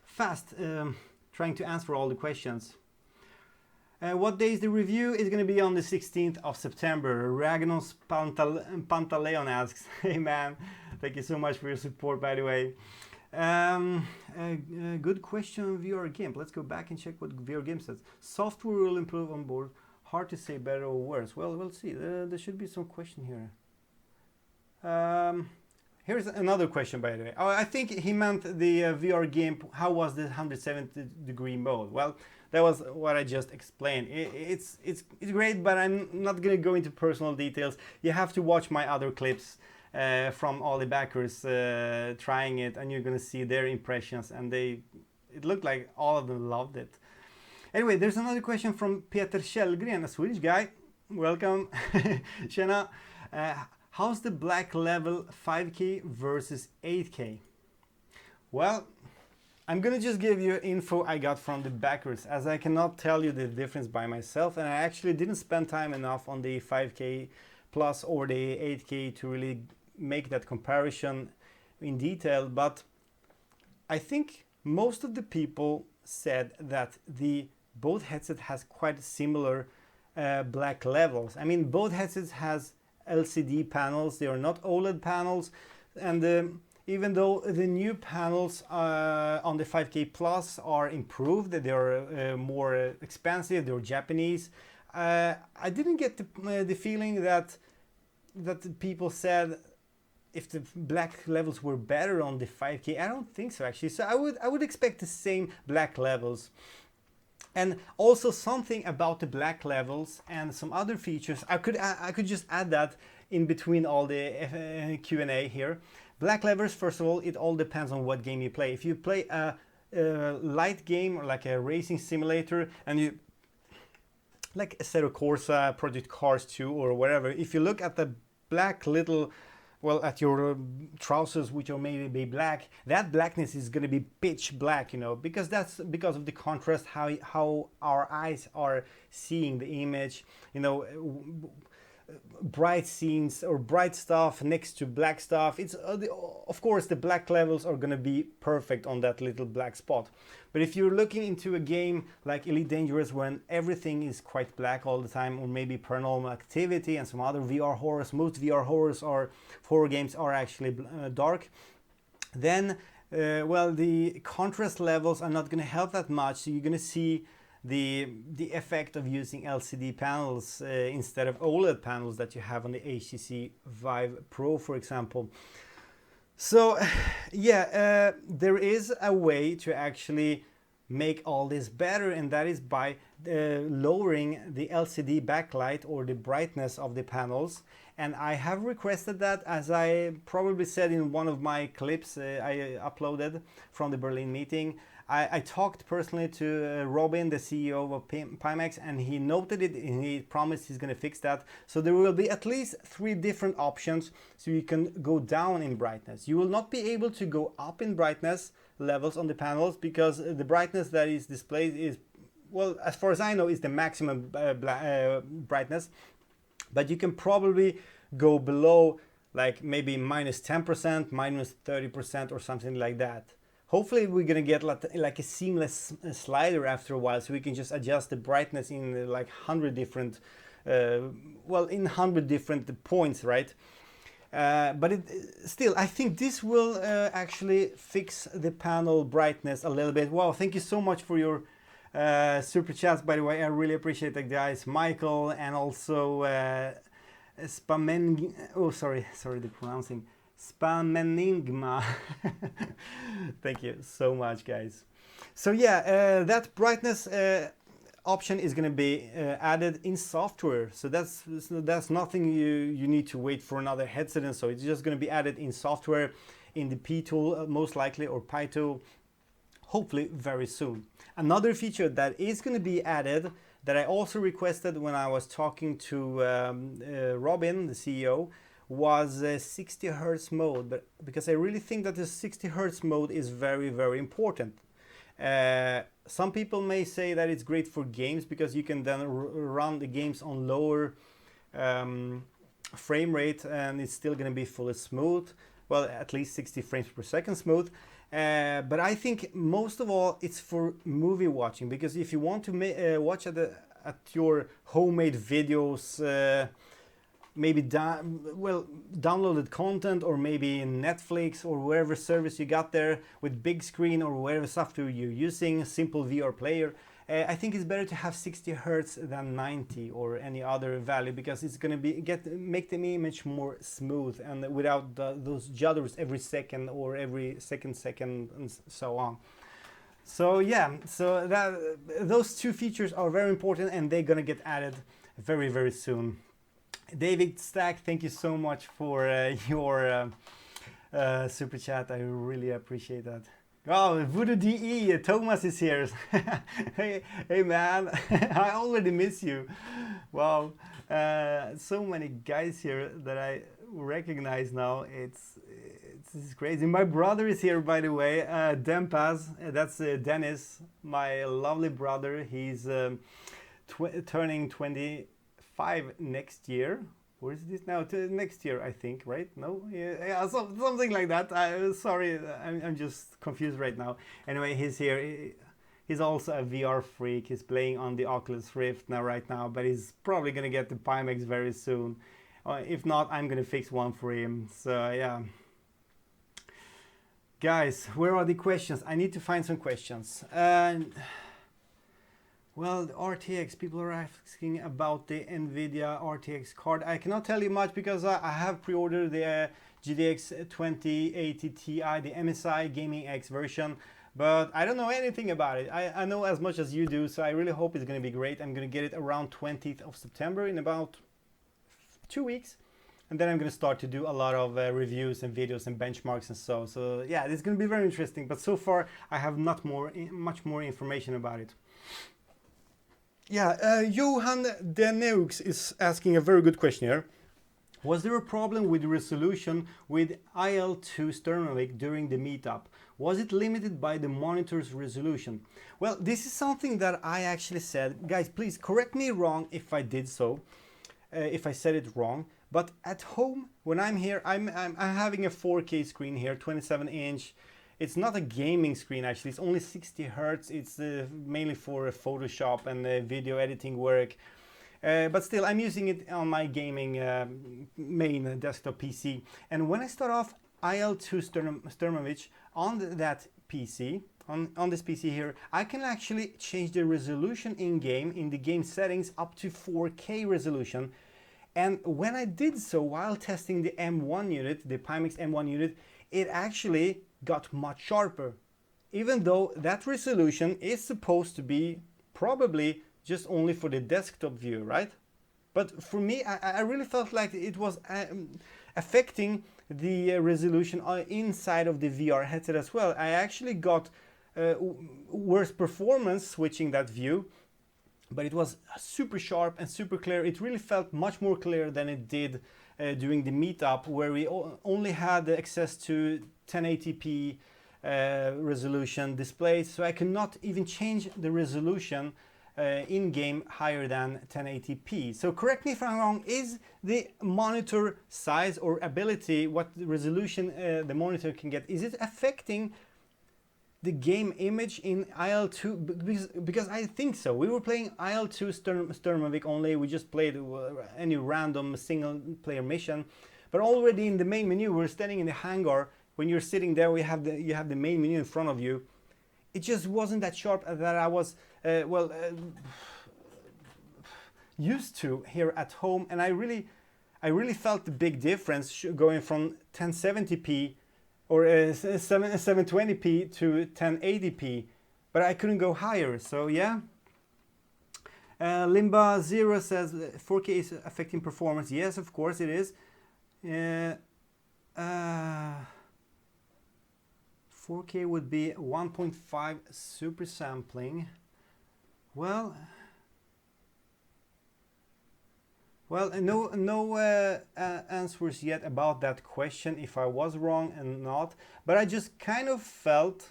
fast trying to answer all the questions. What day is the review? It's going to be on the 16th of September. Ragnos Pantaleon asks, hey man, thank you so much for your support, by the way. Good question, VR Gimp. Let's go back and check what VR Gimp says. Software will improve on board. Hard to say better or worse. Well, we'll see. There should be some question here. Here's another question, by the way. Oh, I think he meant the VR Gimp. How was the 170 degree mode? Well, that was what I just explained. It's great, but I'm not going to go into personal details. You have to watch my other clips from all the backers trying it, and you're going to see their impressions, and it looked like all of them loved it. Anyway, there's another question from Peter Kjellgren, a Swedish guy. Welcome. Tjena. How's the black level 5K versus 8K? Well, I'm gonna just give you info I got from the backers, as I cannot tell you the difference by myself, and I actually didn't spend time enough on the 5K plus or the 8K to really make that comparison in detail, but I think most of the people said that both headsets has quite similar black levels. I mean, both headsets has LCD panels, they are not OLED panels, and even though the new panels on the 5K Plus are improved, they are more expensive, they're Japanese, I didn't get the feeling that people said if the black levels were better on the 5K. I don't think so actually. So I would expect the same black levels. And also something about the black levels and some other features. I could just add that in between all the Q&A here. Black levels, first of all, it all depends on what game you play. If you play a light game or like a racing simulator, and you like Assetto Corsa, Project Cars 2 or whatever, if you look at the black little, well, at your trousers, which are maybe black, that blackness is going to be pitch black, you know, because that's because of the contrast, how our eyes are seeing the image, you know, bright scenes or bright stuff next to black stuff. It's of course the black levels are going to be perfect on that little black spot. But if you're looking into a game like Elite Dangerous, when everything is quite black all the time, or maybe Paranormal Activity and some other VR horrors, most VR horrors or horror games are actually dark, then well, the contrast levels are not going to help that much. So you're going to see the effect of using LCD panels instead of OLED panels that you have on the HTC Vive Pro, for example. So yeah, there is a way to actually make all this better, and that is by lowering the LCD backlight or the brightness of the panels. And I have requested that, as I probably said in one of my clips I uploaded from the Berlin meeting. I talked personally to Robin, the CEO of Pimax, and he noted it and he promised he's going to fix that. So there will be at least 3 different options so you can go down in brightness. You will not be able to go up in brightness levels on the panels, because the brightness that is displayed is, well, as far as I know, is the maximum brightness. But you can probably go below, like maybe minus 10%, minus 30% or something like that. Hopefully we're gonna get like a seamless slider after a while, so we can just adjust the brightness in like 100 different, well, in 100 different points, right? But still, I think this will actually fix the panel brightness a little bit. Wow, thank you so much for your super chats, by the way. I really appreciate that, guys. Michael, and also oh, sorry the pronouncing. Spamenigma. Thank you so much, guys. So yeah, that brightness option is going to be added in software. So that's nothing you need to wait for another headset, and so it's just going to be added in software in the P tool most likely, or Pi tool, hopefully very soon. Another feature that is going to be added, that I also requested when I was talking to Robin, the CEO, was 60 Hertz mode, but because I really think that the 60 Hertz mode is very, very important. Some people may say that it's great for games because you can then run the games on lower frame rate and it's still going to be fully smooth, well, at least 60 frames per second smooth. But I think most of all it's for movie watching, because if you want to watch at your homemade videos, maybe downloaded content, or maybe in Netflix or wherever service you got there with big screen, or whatever software you're using, simple VR player, I think it's better to have 60 Hertz than 90 or any other value, because it's going to make the image more smooth and without those judders every second or every second and so on. So yeah, so those 2 features are very important, and they're going to get added very, very soon. David Stack, thank you so much for your super chat. I really appreciate that. Oh, Voodoo DE, Thomas is here. hey man, I already miss you. Wow, so many guys here that I recognize now. It's crazy. My brother is here, by the way. Dempaz, that's Dennis, my lovely brother. He's turning 25 next year. Or is this now? Next year, I think, right? No? Yeah, something like that. Sorry, I'm just confused right now. Anyway, he's here. He's also a VR freak. He's playing on the Oculus Rift right now, but he's probably going to get the Pimax very soon. If not, I'm going to fix one for him. So, yeah. Guys, where are the questions? I need to find some questions. Well, the RTX, people are asking about the NVIDIA RTX card. I cannot tell you much because I have pre-ordered the GTX 2080 Ti, the MSI Gaming X version. But I don't know anything about it. I know as much as you do, so I really hope it's going to be great. I'm going to get it around 20th of September in about 2 weeks. And then I'm going to start to do a lot of reviews and videos and benchmarks and so. So yeah, it's going to be very interesting. But so far, I have not much more information about it. Yeah, Johan Deneux is asking a very good question here. Was there a problem with the resolution with IL2 Sturmovik during the meetup? Was it limited by the monitor's resolution? Well, this is something that I actually said. Guys, please correct me wrong if I did so, if I said it wrong. But at home, when I'm here, I'm having a 4K screen here, 27-inch. It's not a gaming screen actually, it's only 60 Hertz. It's mainly for Photoshop and video editing work. But still, I'm using it on my gaming main desktop PC. And when I start off IL2 Sturmovik on that PC, on this PC here, I can actually change the resolution in-game, in the game settings, up to 4K resolution. And when I did so while testing the M1 unit, the Pimax M1 unit, it actually got much sharper. Even though that resolution is supposed to be probably just only for the desktop view, right? But for me, I really felt like it was affecting the resolution inside of the VR headset as well. I actually got worse performance switching that view, but it was super sharp and super clear. It really felt much more clear than it did during the meetup, where we only had access to 1080p resolution displays, so I could not even change the resolution in-game higher than 1080p. So correct me if I'm wrong, is the monitor size or ability, what resolution the monitor can get, is it affecting the game image in IL2? Because I think so. We were playing IL2 Sturmovik only, we just played any random single player mission, but already in the main menu, we're standing in the hangar. When you're sitting there, you have the main menu in front of you. It just wasn't that sharp that I was used to here at home, and I really felt the big difference going from 1070p or 720p to 1080p, but I couldn't go higher. So yeah. Limba Zero says 4K is affecting performance. Yes, of course it is. 4K would be 1.5 super sampling. Well, no answers yet about that question, if I was wrong and not. But I just kind of felt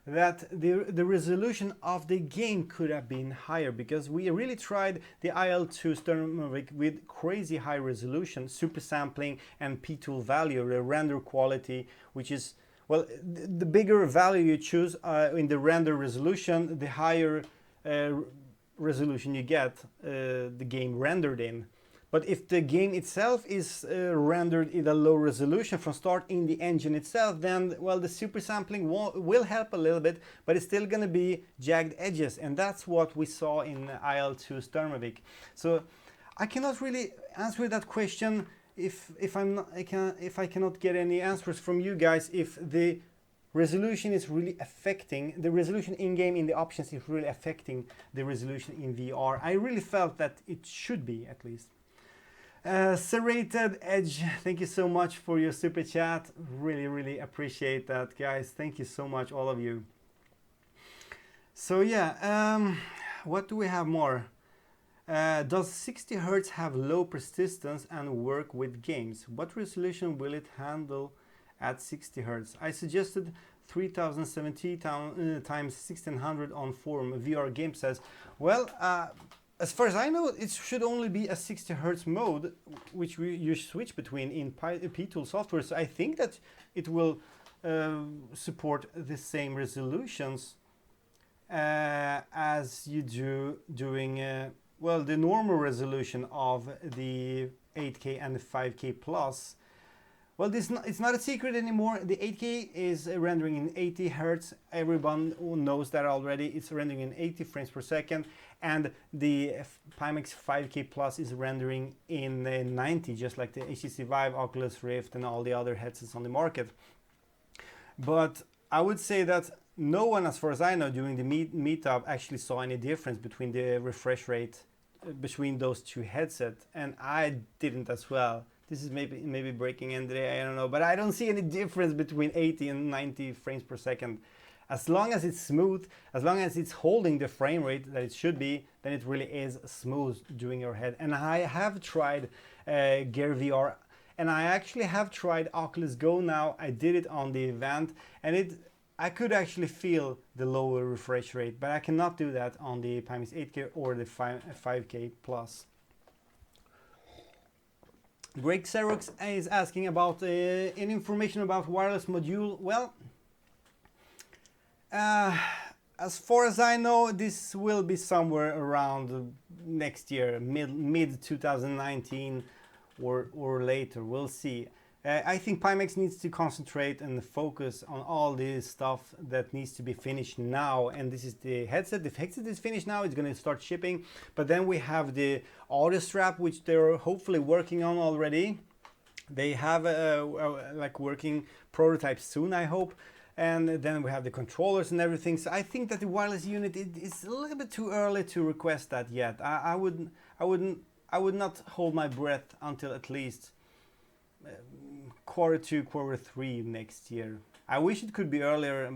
that the resolution of the game could have been higher, because we really tried the IL2 Sturmovik with crazy high resolution, super sampling, and p-tool value, the render quality, which is, well, the bigger value you choose in the render resolution, the higher resolution you get the game rendered in. But if the game itself is rendered in a low resolution from start in the engine itself, then, well, the super sampling will help a little bit, but it's still going to be jagged edges, and that's what we saw in IL2 Sturmovik. So I cannot really answer that question if I cannot get any answers from you guys, if the resolution is really affecting, the resolution in-game in the options is really affecting the resolution in VR. I really felt that it should be, at least. Serrated Edge, thank you so much for your super chat. Really appreciate that, guys. Thank you so much, all of you. So yeah, what do we have more? Does 60 Hz have low persistence and work with games? What resolution will it handle at 60 Hz? I suggested 3070 times 1600 on forum. VR Game says, well, as far as I know, it should only be a 60 Hz mode, which you switch between in p-tool software. So I think that it will support the same resolutions as you do doing well, the normal resolution of the 8K and the 5K plus. Well, it's not a secret anymore. The 8K is rendering in 80 Hertz. Everyone knows that already. It's rendering in 80 frames per second. And the Pimax 5K Plus is rendering in 90, just like the HTC Vive, Oculus Rift, and all the other headsets on the market. But I would say that no one, as far as I know, during the meetup actually saw any difference between the refresh rate between those two headsets, and I didn't as well. This is maybe breaking in today, I don't know, but I don't see any difference between 80 and 90 frames per second. As long as it's smooth, as long as it's holding the frame rate that it should be, then it really is smooth during your head. And I have tried Gear VR, and I actually have tried Oculus Go now. I did it on the event, and I could actually feel the lower refresh rate, but I cannot do that on the Pimax 8K or the 5K Plus. Greg Xerox is asking about any information about wireless module. Well, as far as I know, this will be somewhere around next year, mid 2019 or later. We'll see. I think Pimax needs to concentrate and focus on all this stuff that needs to be finished now. And this is the headset. The headset is finished now. It's going to start shipping. But then we have the audio strap, which they're hopefully working on already. They have like working prototypes soon, I hope. And then we have the controllers and everything. So I think that the wireless unit is a little bit too early to request that yet. I would not hold my breath until at least Q2, Q3 next year. I wish it could be earlier,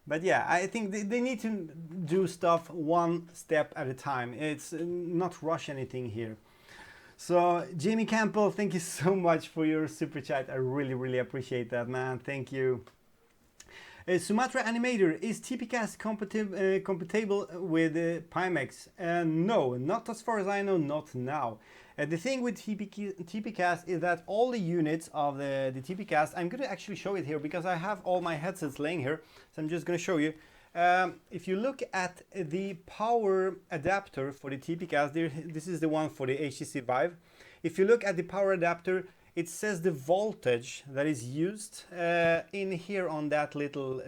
but yeah, I think they need to do stuff one step at a time. It's not rush anything here. So Jamie Campbell, thank you so much for your super chat. I really appreciate that, man. Thank you. Sumatra Animator, is TPCast compatible with Pimax? No, not as far as I know, not now. The thing with TPCast is that all the units of the TPCast, I'm going to actually show it here because I have all my headsets laying here, so I'm just going to show you. If you look at the power adapter for the TPCast, this is the one for the HTC Vive. If you look at the power adapter, it says the voltage that is used in here on that little,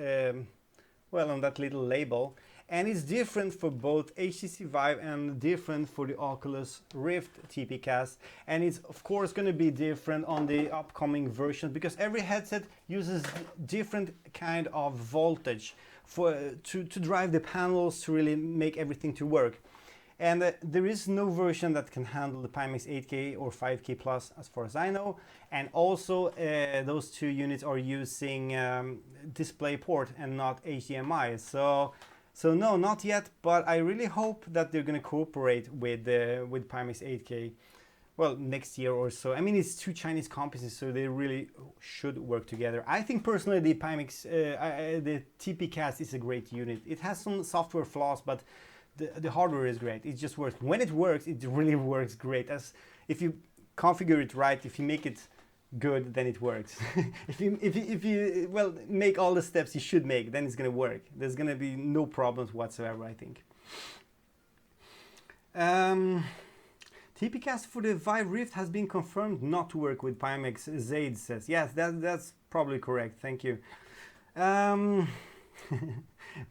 on that little label. And it's different for both HTC Vive and different for the Oculus Rift TPCast. And it's of course going to be different on the upcoming versions because every headset uses different kind of voltage to drive the panels to really make everything to work. And there is no version that can handle the Pimax 8K or 5K Plus as far as I know. And also those two units are using DisplayPort and not HDMI. So no, not yet, but I really hope that they're going to cooperate with Pimax 8K, well, next year or so. I mean, it's two Chinese companies, so they really should work together. I think personally the Pimax, the TPCast is a great unit. It has some software flaws, but the hardware is great. It just works. When it works, it really works great. As if you configure it right, if you make it good, then it works. if you well make all the steps you should make, then it's gonna work. There's gonna be no problems whatsoever, I think. TPCast for the Vive Rift has been confirmed not to work with Pimax. Zaid says yes, that's probably correct. Thank you.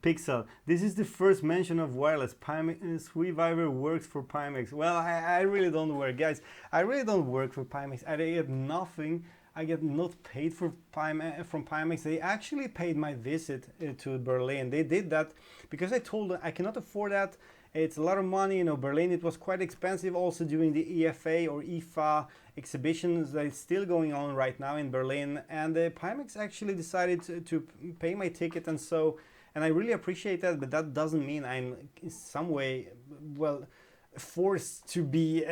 Pixel, this is the first mention of wireless. Pimax Reviver works for Pimax. Well, I really don't work, guys. I really don't work for Pimax. I get nothing. I get not paid from Pimax. They actually paid my visit to Berlin. They did that because I told them I cannot afford that. It's a lot of money, you know. Berlin, it was quite expensive. Also doing the EFA or IFA exhibitions that is still going on right now in Berlin. And Pimax actually decided to pay my ticket and so. And I really appreciate that, but that doesn't mean I'm in some way, well, forced to be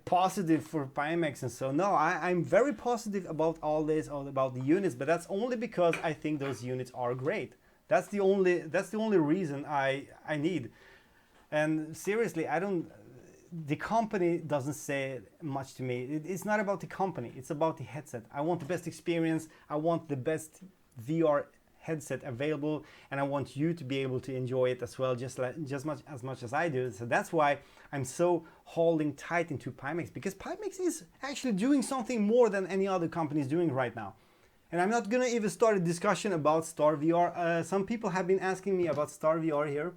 positive for Pimax and so. No, I'm very positive about all this, all about the units, but that's only because I think those units are great. That's the only reason I need. And seriously, the company doesn't say much to me. It's not about the company, it's about the headset. I want the best experience. I want the best VR headset available, and I want you to be able to enjoy it as well, just as much as I do. So that's why I'm so holding tight into Pimax, because Pimax is actually doing something more than any other company is doing right now. And I'm not gonna even start a discussion about Star VR. Some people have been asking me about Star VR here.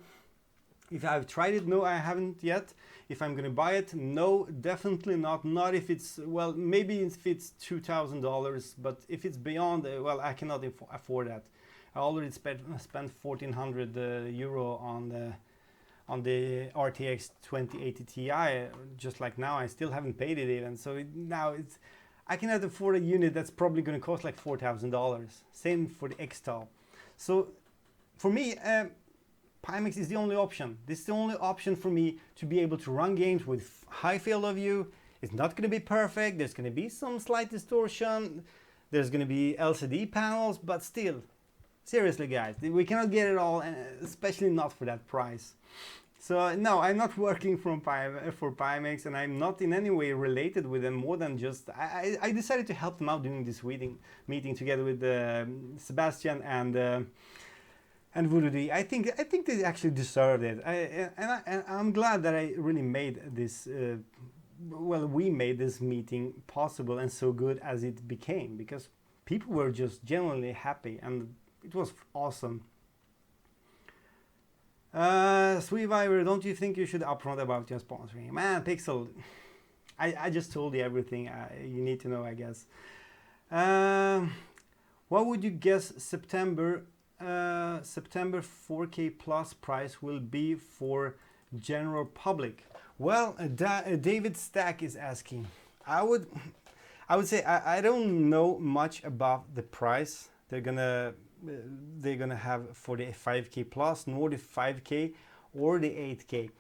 If I've tried it, no, I haven't yet. If I'm gonna buy it, no, definitely not. Not if it's, well, maybe if it's $2,000, but if it's beyond, well, I cannot afford that. I already spent 1,400 euro on the RTX 2080 Ti. Just like now, I still haven't paid it even. So now I cannot afford a unit that's probably gonna cost like $4,000. Same for the X-Tal. So for me, Pimax is the only option. This is the only option for me to be able to run games with high field of view. It's not going to be perfect. There's going to be some slight distortion. There's going to be LCD panels, but still, seriously guys, we cannot get it all, especially not for that price. So no, I'm not working for Pimax, and I'm not in any way related with them more than just, I decided to help them out during this meeting together with Sebastian and Voodoo D. I think they actually deserved it. I'm glad that I really made this, well, we made this meeting possible and so good as it became, because people were just genuinely happy and it was awesome. Sweet Viver, don't you think you should upfront about your sponsoring? Man, Pixel, I just told you everything you need to know, I guess. What would you guess September 4K Plus price will be for general public? Well, David Stack is asking. I would say I don't know much about the price they're gonna have for the 5K Plus, nor the 5K or the 8K.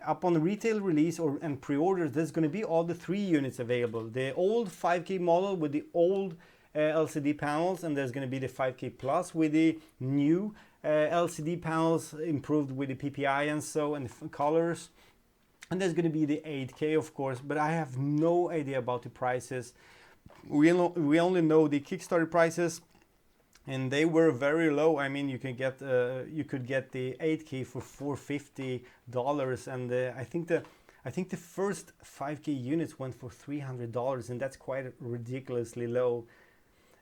Upon the retail release and pre-orders, there's going to be all the 3 units available. The old 5K model with the old LCD panels, and there's going to be the 5K Plus with the new LCD panels improved with the PPI and the colors, and there's going to be the 8K, of course, but I have no idea about the prices. We only know the Kickstarter prices, and they were very low. I mean, you could get the 8K for $450, and I think the first 5K units went for $300, and that's quite ridiculously low.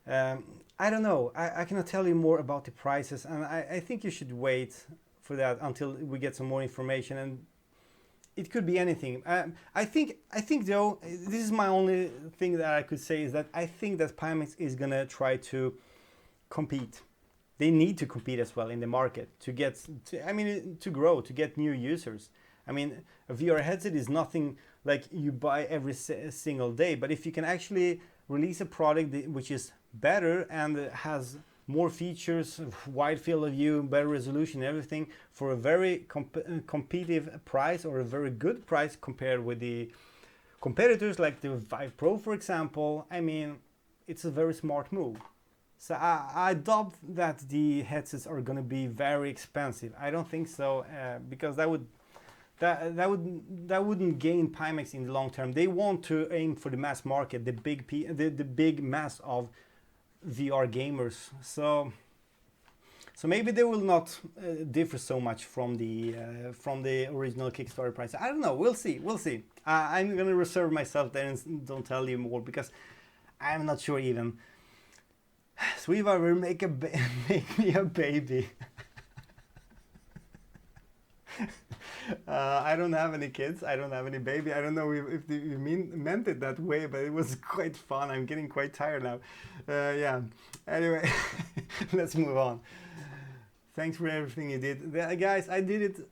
I don't know. I cannot tell you more about the prices, and I think you should wait for that until we get some more information. And it could be anything. I think though, this is my only thing that I could say, is that I think that Pimax is gonna try to compete. They need to compete as well in the market to grow, to get new users. I mean, a VR headset is nothing like you buy every single day, but if you can actually release a product which is better and has more features, wide field of view, better resolution, everything, for a very competitive price, or a very good price compared with the competitors like the Vive Pro, for example, I mean, it's a very smart move. So I doubt that the headsets are going to be very expensive. I don't think so, because that wouldn't gain Pimax in the long term. They want to aim for the mass market, the big mass of VR gamers. So maybe they will not differ so much from the original Kickstarter price. I don't know. We'll see. I'm gonna reserve myself there and don't tell you more, because I'm not sure even. Sweevar will make me a baby. I don't have any kids. I don't have any baby. I don't know if you meant it that way, but it was quite fun. I'm getting quite tired now. Yeah. Anyway, let's move on. Thanks for everything you did, guys. I did it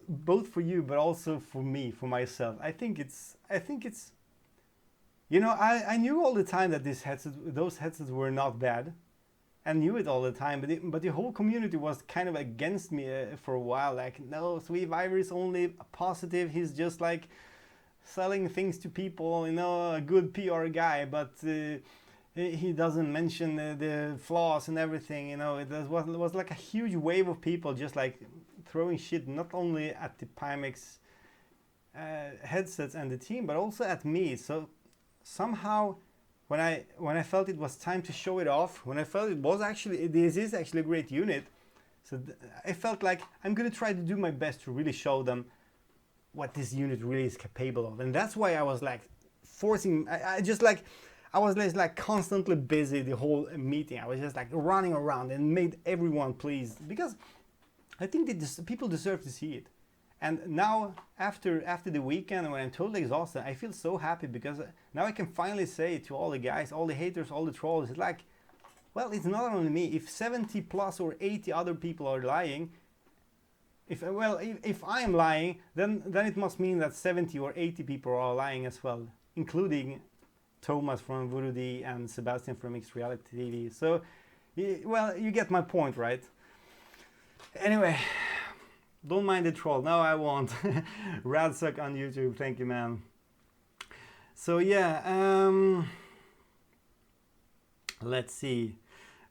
both for you, but also for me, for myself. I think it's. You know, I knew all the time that those headsets were not bad. I knew it all the time, but the whole community was kind of against me for a while. Like, no, Sweet Viver is only positive. He's just like selling things to people, you know, a good PR guy, but he doesn't mention the flaws and everything. You know, it was like a huge wave of people just like throwing shit not only at the Pimax headsets and the team, but also at me. So somehow when I felt it was time to show it off, when I felt this is actually a great unit, so I felt like I'm gonna try to do my best to really show them what this unit really is capable of. And that's why I was like forcing, I was just like constantly busy the whole meeting. I was just like running around and made everyone pleased, because I think that people deserve to see it. And now, after the weekend, when I'm totally exhausted, I feel so happy, because now I can finally say to all the guys, all the haters, all the trolls, it's like, well, it's not only me. If 70 plus or 80 other people are lying, if I am lying, then it must mean that 70 or 80 people are lying as well, including Thomas from Voodoo D and Sebastian from Mixed Reality TV. So, well, you get my point, right? Anyway, don't mind the troll. Now I want Radsuck on YouTube. Thank you, man. So yeah, let's see.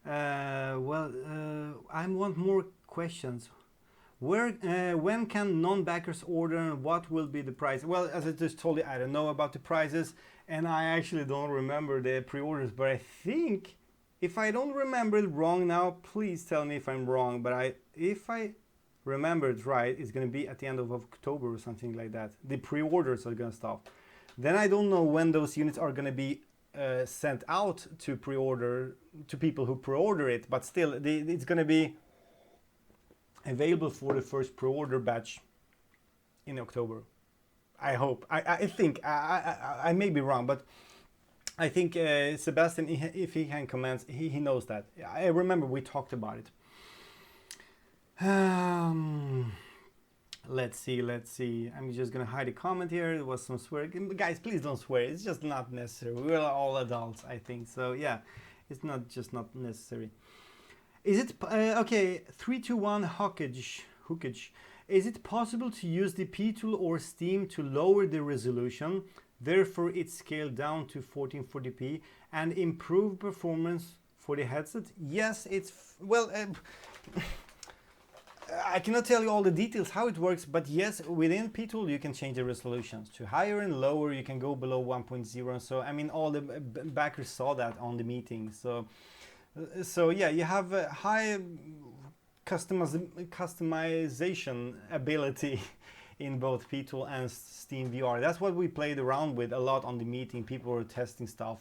I want more questions. When can non-backers order, and what will be the price? Well, as I just told you, I don't know about the prices, and I actually don't remember the pre-orders, but I think, if I don't remember it wrong now, please tell me if I'm wrong, but if I remember it right, it's going to be at the end of October or something like that. The pre-orders are going to stop. Then I don't know when those units are going to be sent out to pre-order, to people who pre-order it, but still, it's going to be available for the first pre-order batch in October. I hope. I think. I may be wrong, but I think Sebastian, if he can comment, he knows that. I remember we talked about it. Let's see. I'm just gonna hide a comment here. There was some swearing. Guys, please don't swear. It's just not necessary. We're all adults, I think. So yeah, it's not necessary. Is it okay? 321 hookage. Is it possible to use the P tool or Steam to lower the resolution, therefore it's scaled down to 1440p, and improve performance for the headset? Yes, it's well. I cannot tell you all the details how it works, but yes, within P tool you can change the resolutions to higher and lower. You can go below 1.0. So I mean, all the backers saw that on the meeting. So yeah, you have a high customization ability in both P tool and Steam VR. That's what we played around with a lot on the meeting. People were testing stuff,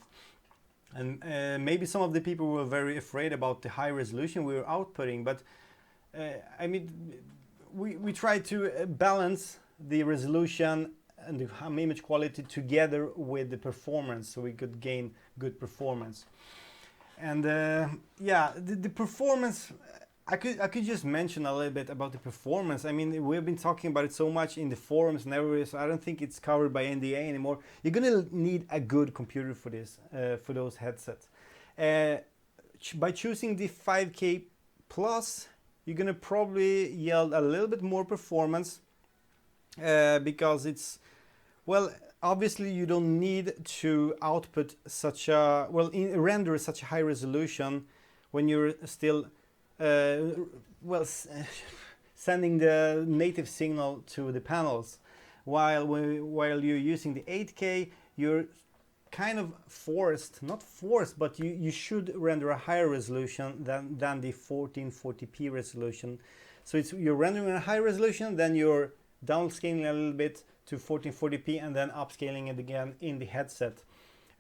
and maybe some of the people were very afraid about the high resolution we were outputting, but I mean, we try to balance the resolution and the image quality together with the performance, so we could gain good performance. And yeah, the performance, I could just mention a little bit about the performance. I mean, we've been talking about it so much in the forums and everywhere, so I don't think it's covered by NDA anymore. You're gonna need a good computer for this, for those headsets. By choosing the 5K Plus, you're gonna probably yield a little bit more performance, because it's, well, obviously you don't need to output such a, render such a high resolution when you're still sending the native signal to the panels. While you're using the 8K, you're kind of not forced, but you should render a higher resolution than the 1440p resolution. So you're rendering a high resolution, then you're downscaling a little bit to 1440p, and then upscaling it again in the headset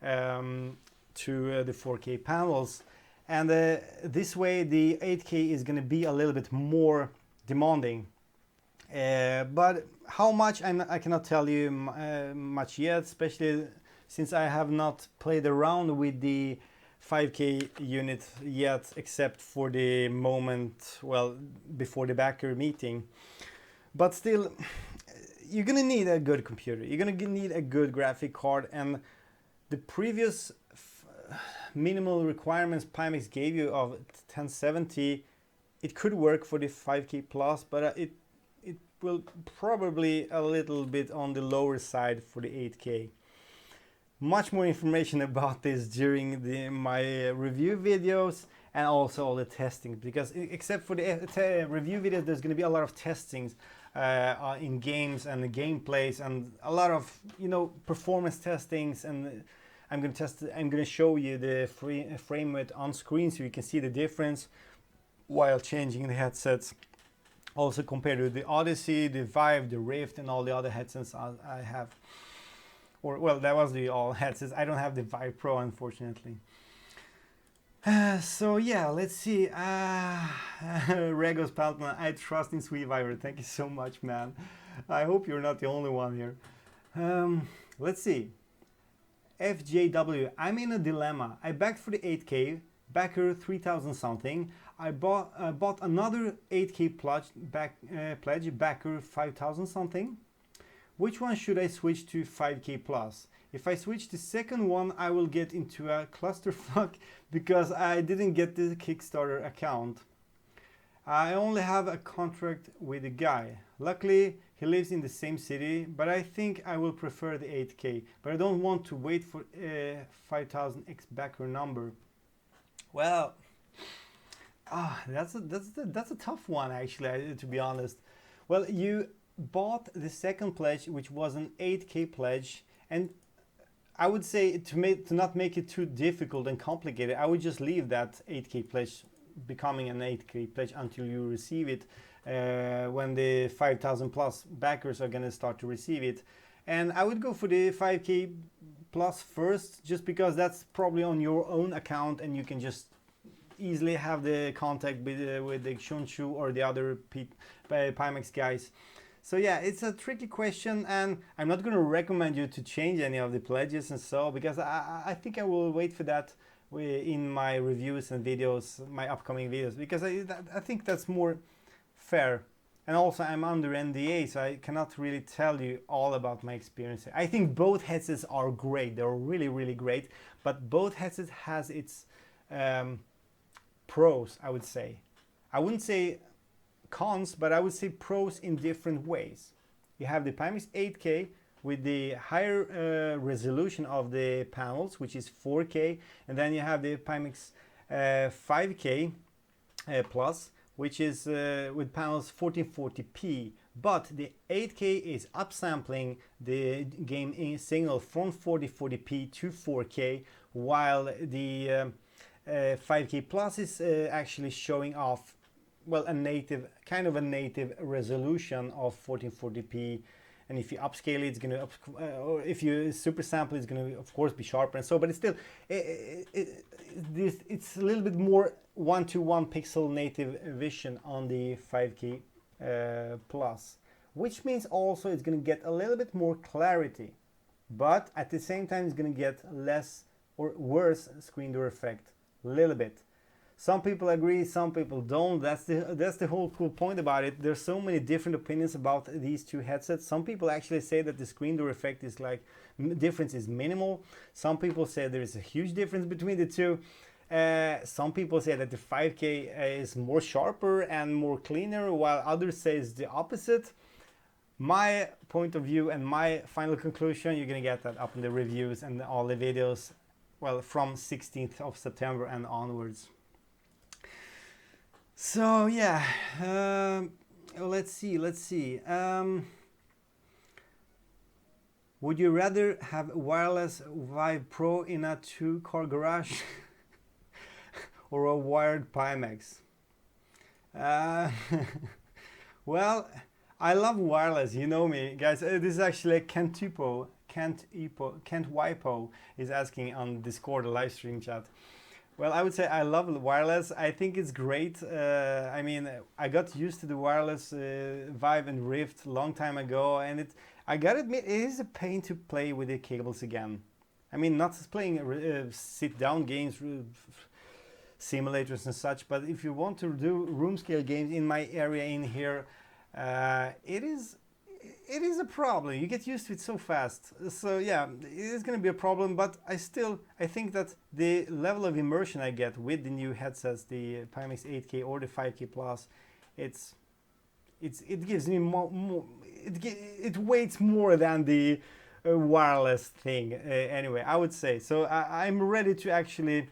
to the 4K panels. And this way the 8K is going to be a little bit more demanding. But how much, I cannot tell you much yet, especially since I have not played around with the 5K unit yet, except for the moment, well, before the backer meeting. But still, you're gonna need a good computer. You're gonna need a good graphic card, and the previous minimal requirements Pimax gave you of 1070, it could work for the 5K Plus, but it will probably a little bit on the lower side for the 8K. Much more information about this during my review videos and also all the testing, because except for the review videos, there's going to be a lot of testings in games and the gameplays, and a lot of performance testings, and I'm gonna test it. I'm gonna show you the frame rate on screen so you can see the difference while changing the headsets. Also compared to the Odyssey, the Vive, the Rift, and all the other headsets I have. Or, well, that was the all headsets. I don't have the Vive Pro, unfortunately. So yeah, let's see. Regos Paltman, I trust in SweetViver. Thank you so much, man. I hope you're not the only one here. Let's see. FJW, I'm in a dilemma. I backed for the 8K, Backer 3000 something. I bought another 8K pledge, Backer 5000 something. Which one should I switch to 5K plus? If I switch the second one, I will get into a clusterfuck because I didn't get the Kickstarter account. I only have a contract with a guy. Luckily, he lives in the same city, but I think I will prefer the 8K. But I don't want to wait for 5000X Backer number. Well, that's a tough one actually, to be honest. Well, you bought the second pledge, which was an 8K pledge, and I would say to not make it too difficult and complicated, I would just leave that 8K pledge becoming an 8K pledge until you receive it when the 5000 plus backers are going to start to receive it. And I would go for the 5K plus first, just because that's probably on your own account and you can just easily have the contact with the Shunshu or the other Pimax guys. So yeah, it's a tricky question, and I'm not going to recommend you to change any of the pledges and so, because I think I will wait for that in my reviews and videos, my upcoming videos, because I think that's more fair. And also I'm under NDA, so I cannot really tell you all about my experience. I think both headsets are great. They're really, really great, but both headsets has its pros, I would say. I wouldn't say cons, but I would say pros in different ways. You have the Pimax 8K with the higher resolution of the panels, which is 4K, and then you have the Pimax 5K plus, which is with panels 1440p. But the 8K is upsampling the game signal from 1440p to 4K, while the 5K plus is actually showing off, well, a native resolution of 1440p, and if you upscale it, it's going to or if you super sample, it's going to of course be sharper and so, but it's still it's a little bit more 1-to-1 pixel native vision on the 5K plus, which means also it's going to get a little bit more clarity, but at the same time it's going to get less or worse screen door effect, a little bit. Some people agree, some people don't. That's the whole cool point about it. There's so many different opinions about these two headsets. Some people actually say that the screen door effect is like, difference is minimal. Some people say there is a huge difference between the two. Some people say that the 5K is more sharper and more cleaner, while others say it's the opposite. My point of view and my final conclusion, you're gonna get that up in the reviews and all the videos, well, from 16th of September and onwards. So yeah, let's see. Would you rather have wireless Vive Pro in a 2-car garage or a wired Pimax? Well, I love wireless, you know me, guys. This is actually Kent Wipo is asking on Discord, a live stream chat. Well, I would say I love wireless. I think it's great. I mean, I got used to the wireless Vive and Rift a long time ago, and I gotta admit, it is a pain to play with the cables again. I mean, not playing sit-down games, simulators and such, but if you want to do room scale games in my area in here, it is a problem. You get used to it so fast. So yeah, it is going to be a problem, but I think that the level of immersion I get with the new headsets, the Pimax 8K or the 5K plus, it gives me more it weighs more than the wireless thing. Anyway, I would say so. I'm ready to actually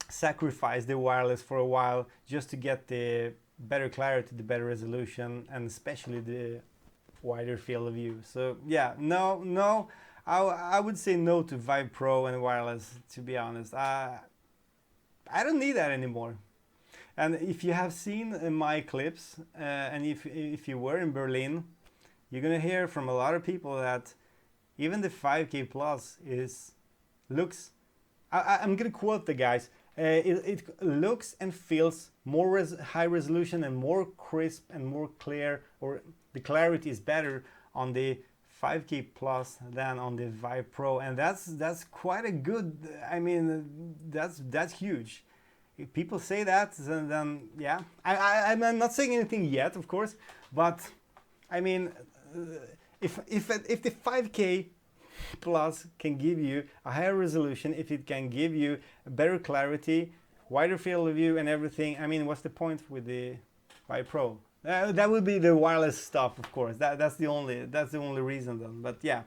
sacrifice the wireless for a while just to get the better clarity, the better resolution, and especially the wider field of view. So yeah, no, I would say no to Vive Pro and wireless, to be honest. I don't need that anymore. And if you have seen my clips, and if you were in Berlin, you're gonna hear from a lot of people that even the 5K Plus looks. I'm gonna quote the guys. It looks and feels more high resolution and more crisp and more clear, or the clarity is better on the 5K Plus than on the Vive Pro, and that's quite a good. I mean, that's huge. If people say that, then yeah, I'm not saying anything yet, of course, but I mean, if the 5K Plus can give you a higher resolution, if it can give you better clarity, wider field of view and everything, I mean, what's the point with the Vive Pro? That would be the wireless stuff, of course. That's the only reason then. But yeah,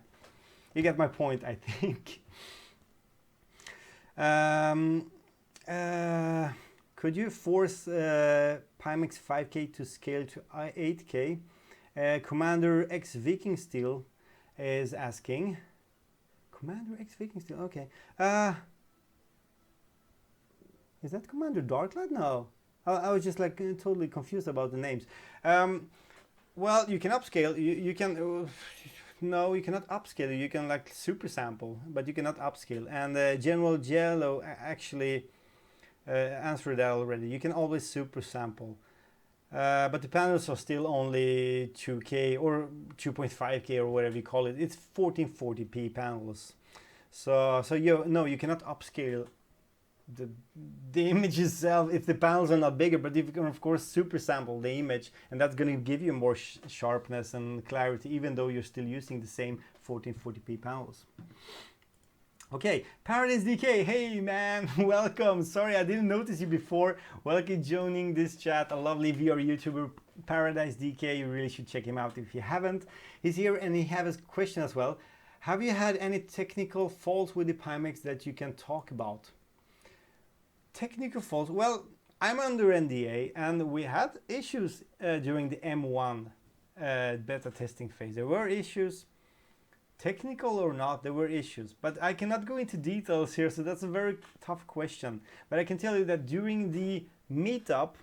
you get my point, I think. Could you force Pimax 5K to scale to 8K? Commander X Viking Steel is asking. Commander X Viking Steel, okay. Is that Commander Darklight? No. I was just like totally confused about the names. Well, you can upscale. You can. No, you cannot upscale. You can like super sample, but you cannot upscale. And General Jello actually answered that already. You can always super sample. But the panels are still only 2K or 2.5K or whatever you call it. It's 1440p panels. So you cannot upscale the image itself if the panels are not bigger, but you can of course super sample the image, and that's going to give you more sharpness and clarity, even though you're still using the same 1440p panels. Okay, Paradise DK, hey man, welcome. Sorry I didn't notice you before. Welcome joining this chat, a lovely VR YouTuber, Paradise DK. You really should check him out if you haven't. He's here and he has a question as well. Have you had any technical faults with the Pimax that you can talk about? Technical faults? Well, I'm under NDA and we had issues during the M1 beta testing phase. There were issues. Technical or not, there were issues, but I cannot go into details here, so that's a very tough question. But I can tell you that during the meetup,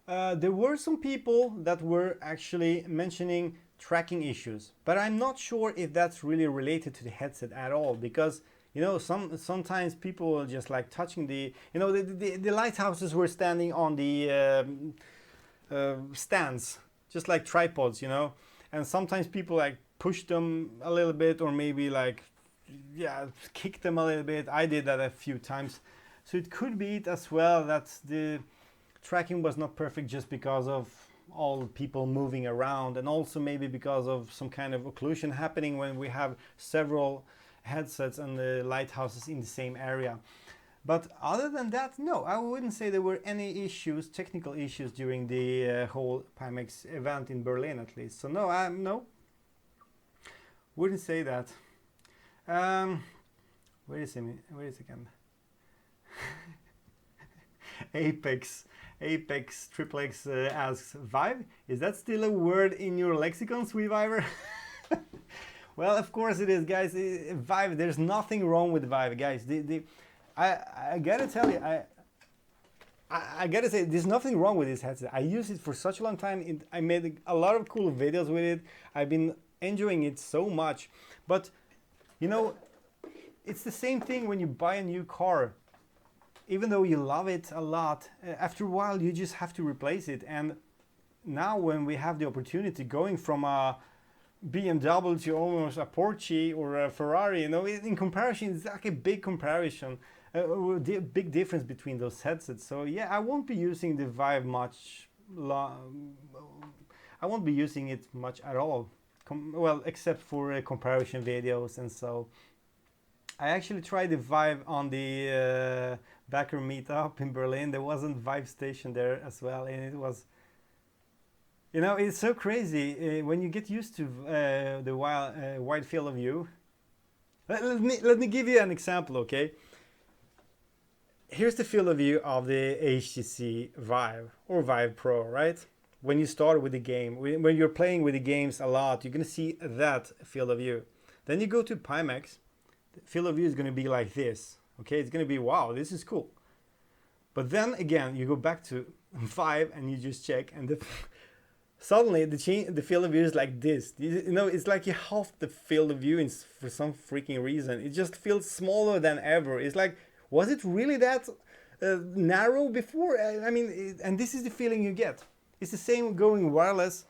there were some people that were actually mentioning tracking issues, but I'm not sure if that's really related to the headset at all, because you know, sometimes people are just like touching the, you know, the lighthouses were standing on the stands, just like tripods, you know, and sometimes people like push them a little bit, or maybe like, yeah, kick them a little bit. I did that a few times. So it could be it as well that the tracking was not perfect just because of all people moving around, and also maybe because of some kind of occlusion happening when we have several headsets and the lighthouses in the same area. But other than that, no, I wouldn't say there were any issues, technical issues during the whole Pimax event in Berlin, at least. So no, no, wouldn't say that. Wait a second. Apex Triple X asks, Vive, is that still a word in your lexicon, Sweetviver? Well, of course it is, guys. Vive, there's nothing wrong with Vive, guys. I gotta tell you, I gotta say, there's nothing wrong with this headset. I used it for such a long time. I made a lot of cool videos with it. I've been enjoying it so much. But, you know, it's the same thing when you buy a new car. Even though you love it a lot, after a while you just have to replace it. And now when we have the opportunity going from a BMW to almost a Porsche or a Ferrari, you know, in comparison, it's like a big comparison, big difference between those headsets. So yeah, I won't be using the Vive much. I won't be using it much at all. Well, except for comparison videos, and so I actually tried the Vive on the Backer Meetup in Berlin. There wasn't Vive station there as well, and it was, you know, it's so crazy when you get used to the wide field of view. Let me give you an example, okay? Here's the field of view of the HTC Vive or Vive Pro, right? when you start with the game, when you're playing with the games a lot, you're gonna see that field of view. Then you go to Pimax, the field of view is gonna be like this. Okay, it's gonna be, wow, this is cool. But then again, you go back to 5 and you just check, and suddenly the field of view is like this. You know, it's like you half the field of view for some freaking reason. It just feels smaller than ever. It's like, was it really that narrow before? I mean, and this is the feeling you get. It's the same going wireless.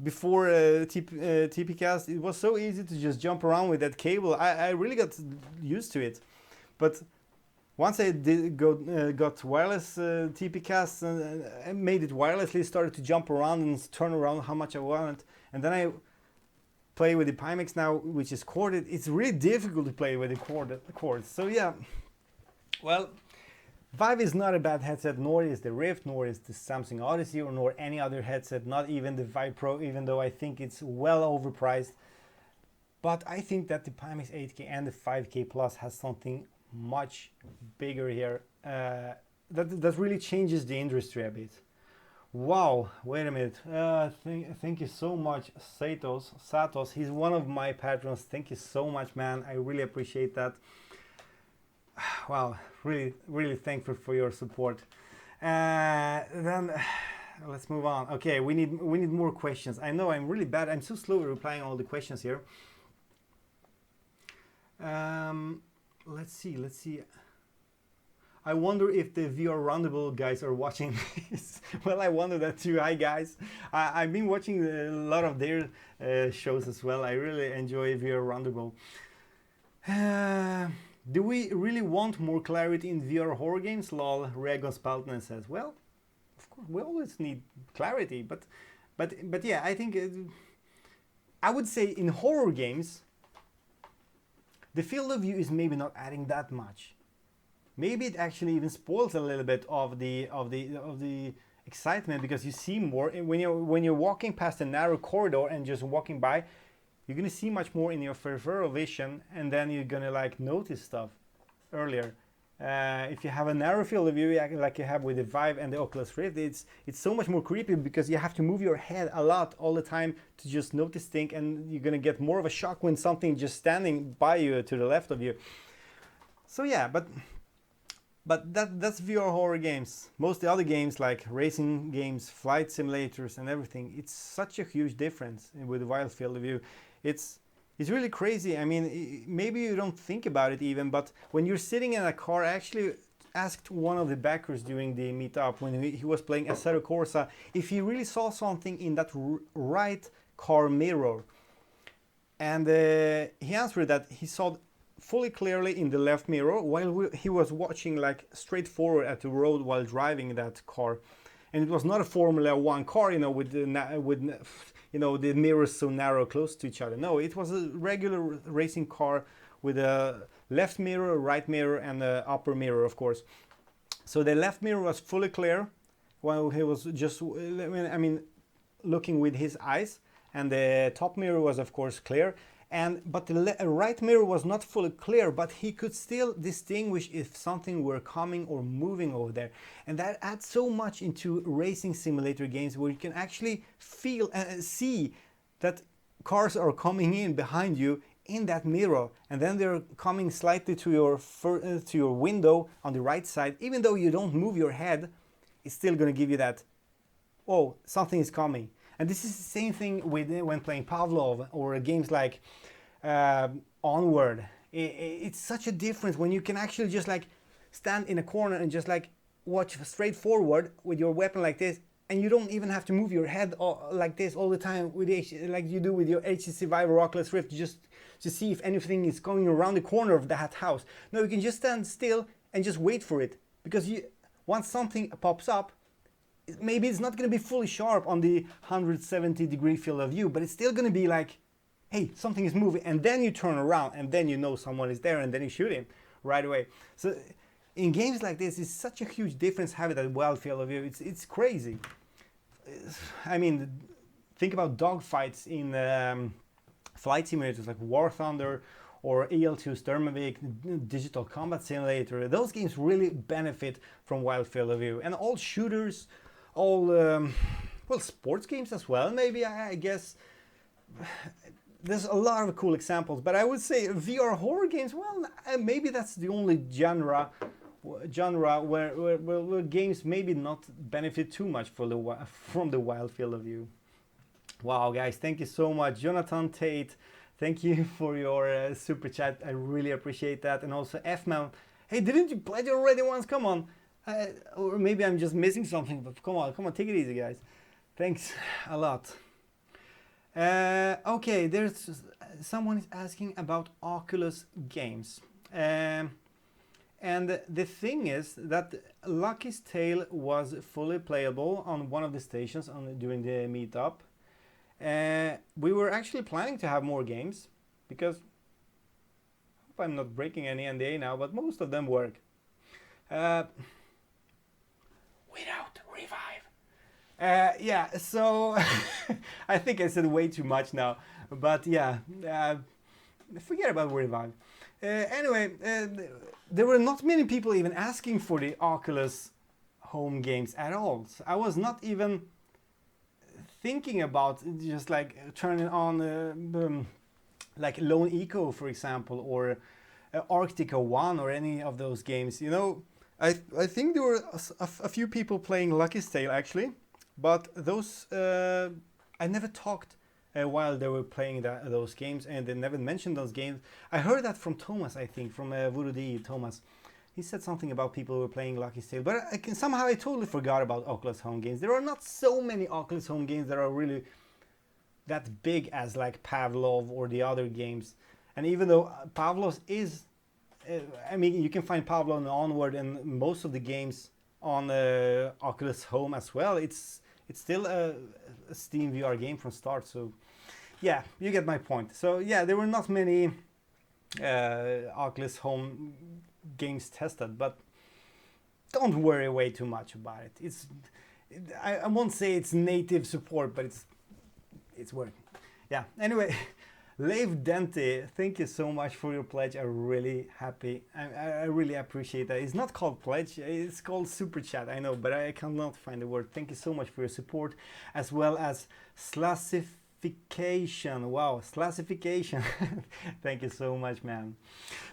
Before TPcast, it was so easy to just jump around with that cable. I really got used to it. But once I got wireless TPcast and made it wirelessly, started to jump around and turn around how much I want. And then I play with the Pimax now, which is corded. It's really difficult to play with the cords. So yeah, well, Vive is not a bad headset, nor is the Rift, nor is the Samsung Odyssey, or nor any other headset, not even the Vive Pro, even though I think it's well overpriced. But I think that the Pimax 8K and the 5K Plus has something much bigger here that really changes the industry a bit. Wow, wait a minute. Thank you so much, Satos. He's one of my patrons. Thank you so much, man. I really appreciate that. Wow, really thankful for your support. Then let's move on. Okay, we need more questions. I know I'm really bad. I'm so slow at replying all the questions here. Let's see. I wonder if the VR Roundable guys are watching this. Well, I wonder that too. Hi guys. I've been watching a lot of their shows as well. I really enjoy VR Roundable. Do we really want more clarity in VR horror games? Lol, Regon Spaltman says. Well, of course, we always need clarity, but yeah, I think I would say in horror games, the field of view is maybe not adding that much. Maybe it actually even spoils a little bit of the excitement, because you see more when you're walking past a narrow corridor and just walking by. You're gonna see much more in your peripheral vision, and then you're gonna like notice stuff earlier. If you have a narrow field of view like you have with the Vive and the Oculus Rift, it's so much more creepy, because you have to move your head a lot all the time to just notice things, and you're gonna get more of a shock when something just standing by you to the left of you. So yeah, but that's VR horror games. Most of the other games like racing games, flight simulators and everything, it's such a huge difference with the wild field of view. It's really crazy. I mean, maybe you don't think about it even, but when you're sitting in a car, I actually asked one of the backers during the meetup when he was playing Assetto Corsa if he really saw something in that right car mirror. And he answered that he saw fully clearly in the left mirror while he was watching like straight forward at the road while driving that car. And it was not a Formula 1 car, you know, with you know, the mirrors so narrow close to each other. No, it was a regular racing car with a left mirror, right mirror, and an upper mirror, of course. So the left mirror was fully clear while he was just, I mean, looking with his eyes, and the top mirror was, of course, clear. But the right mirror was not fully clear, but he could still distinguish if something were coming or moving over there. And that adds so much into racing simulator games, where you can actually feel and see that cars are coming in behind you in that mirror, and then they're coming slightly to your window on the right side. Even though you don't move your head, it's still going to give you that, oh, something is coming. And this is the same thing when playing Pavlov or games like Onward. It's such a difference when you can actually just like stand in a corner and just like watch straight forward with your weapon like this, and you don't even have to move your head like this all the time with like you do with your HTC Vive or Oculus Rift, just to see if anything is going around the corner of that house. No, you can just stand still and just wait for it, because once something pops up, maybe it's not going to be fully sharp on the 170-degree field of view, but it's still going to be like, hey, something is moving, and then you turn around, and then you know someone is there, and then you shoot him right away. So in games like this, it's such a huge difference having that wild field of view. It's crazy. I mean, think about dogfights in flight simulators like War Thunder or EL2 Sturmovik, Digital Combat Simulator. Those games really benefit from wild field of view. And all shooters, all well, sports games as well, maybe, I guess. There's a lot of cool examples, but I would say VR horror games, well, maybe that's the only genre where games maybe not benefit too much from the wild field of view. Wow, guys, thank you so much. Jonathan Tate, thank you for your super chat. I really appreciate that. And also F-Man, hey, didn't you pledge already once? Come on. Or maybe I'm just missing something, but come on, take it easy, guys. Thanks a lot. Okay, there's someone is asking about Oculus games. And the thing is that Lucky's Tale was fully playable on one of the stations during the meetup. We were actually planning to have more games because I hope I'm not breaking any NDA now, but most of them work. Without revive. Yeah, so I think I said way too much now, but yeah, forget about revive. Anyway, there were not many people even asking for the Oculus home games at all. So I was not even thinking about just like turning on like Lone Eco, for example, or Arctica 1 or any of those games. You know, I think there were a few people playing Lucky's Tale actually, but those I never talked while they were playing those games, and they never mentioned those games. I heard that from Thomas, I think, from Voodoo Thomas. He said something about people who were playing Lucky's Tale, but somehow I totally forgot about Oculus home games. There are not so many Oculus home games that are really that big as like Pavlov or the other games. And even though Pavlov is, I mean, you can find Pavlov and Onward and most of the games on Oculus Home as well. It's still a Steam VR game from start. So yeah, you get my point. So yeah, there were not many Oculus Home games tested, but don't worry way too much about it. I won't say it's native support, but it's working. Yeah, anyway, Leif Dente, thank you so much for your pledge. I'm really happy. I really appreciate that. It's not called pledge, it's called super chat, I know, but I cannot find the word. Thank you so much for your support, as well as Slassification. Wow, Slassification. Thank you so much, man.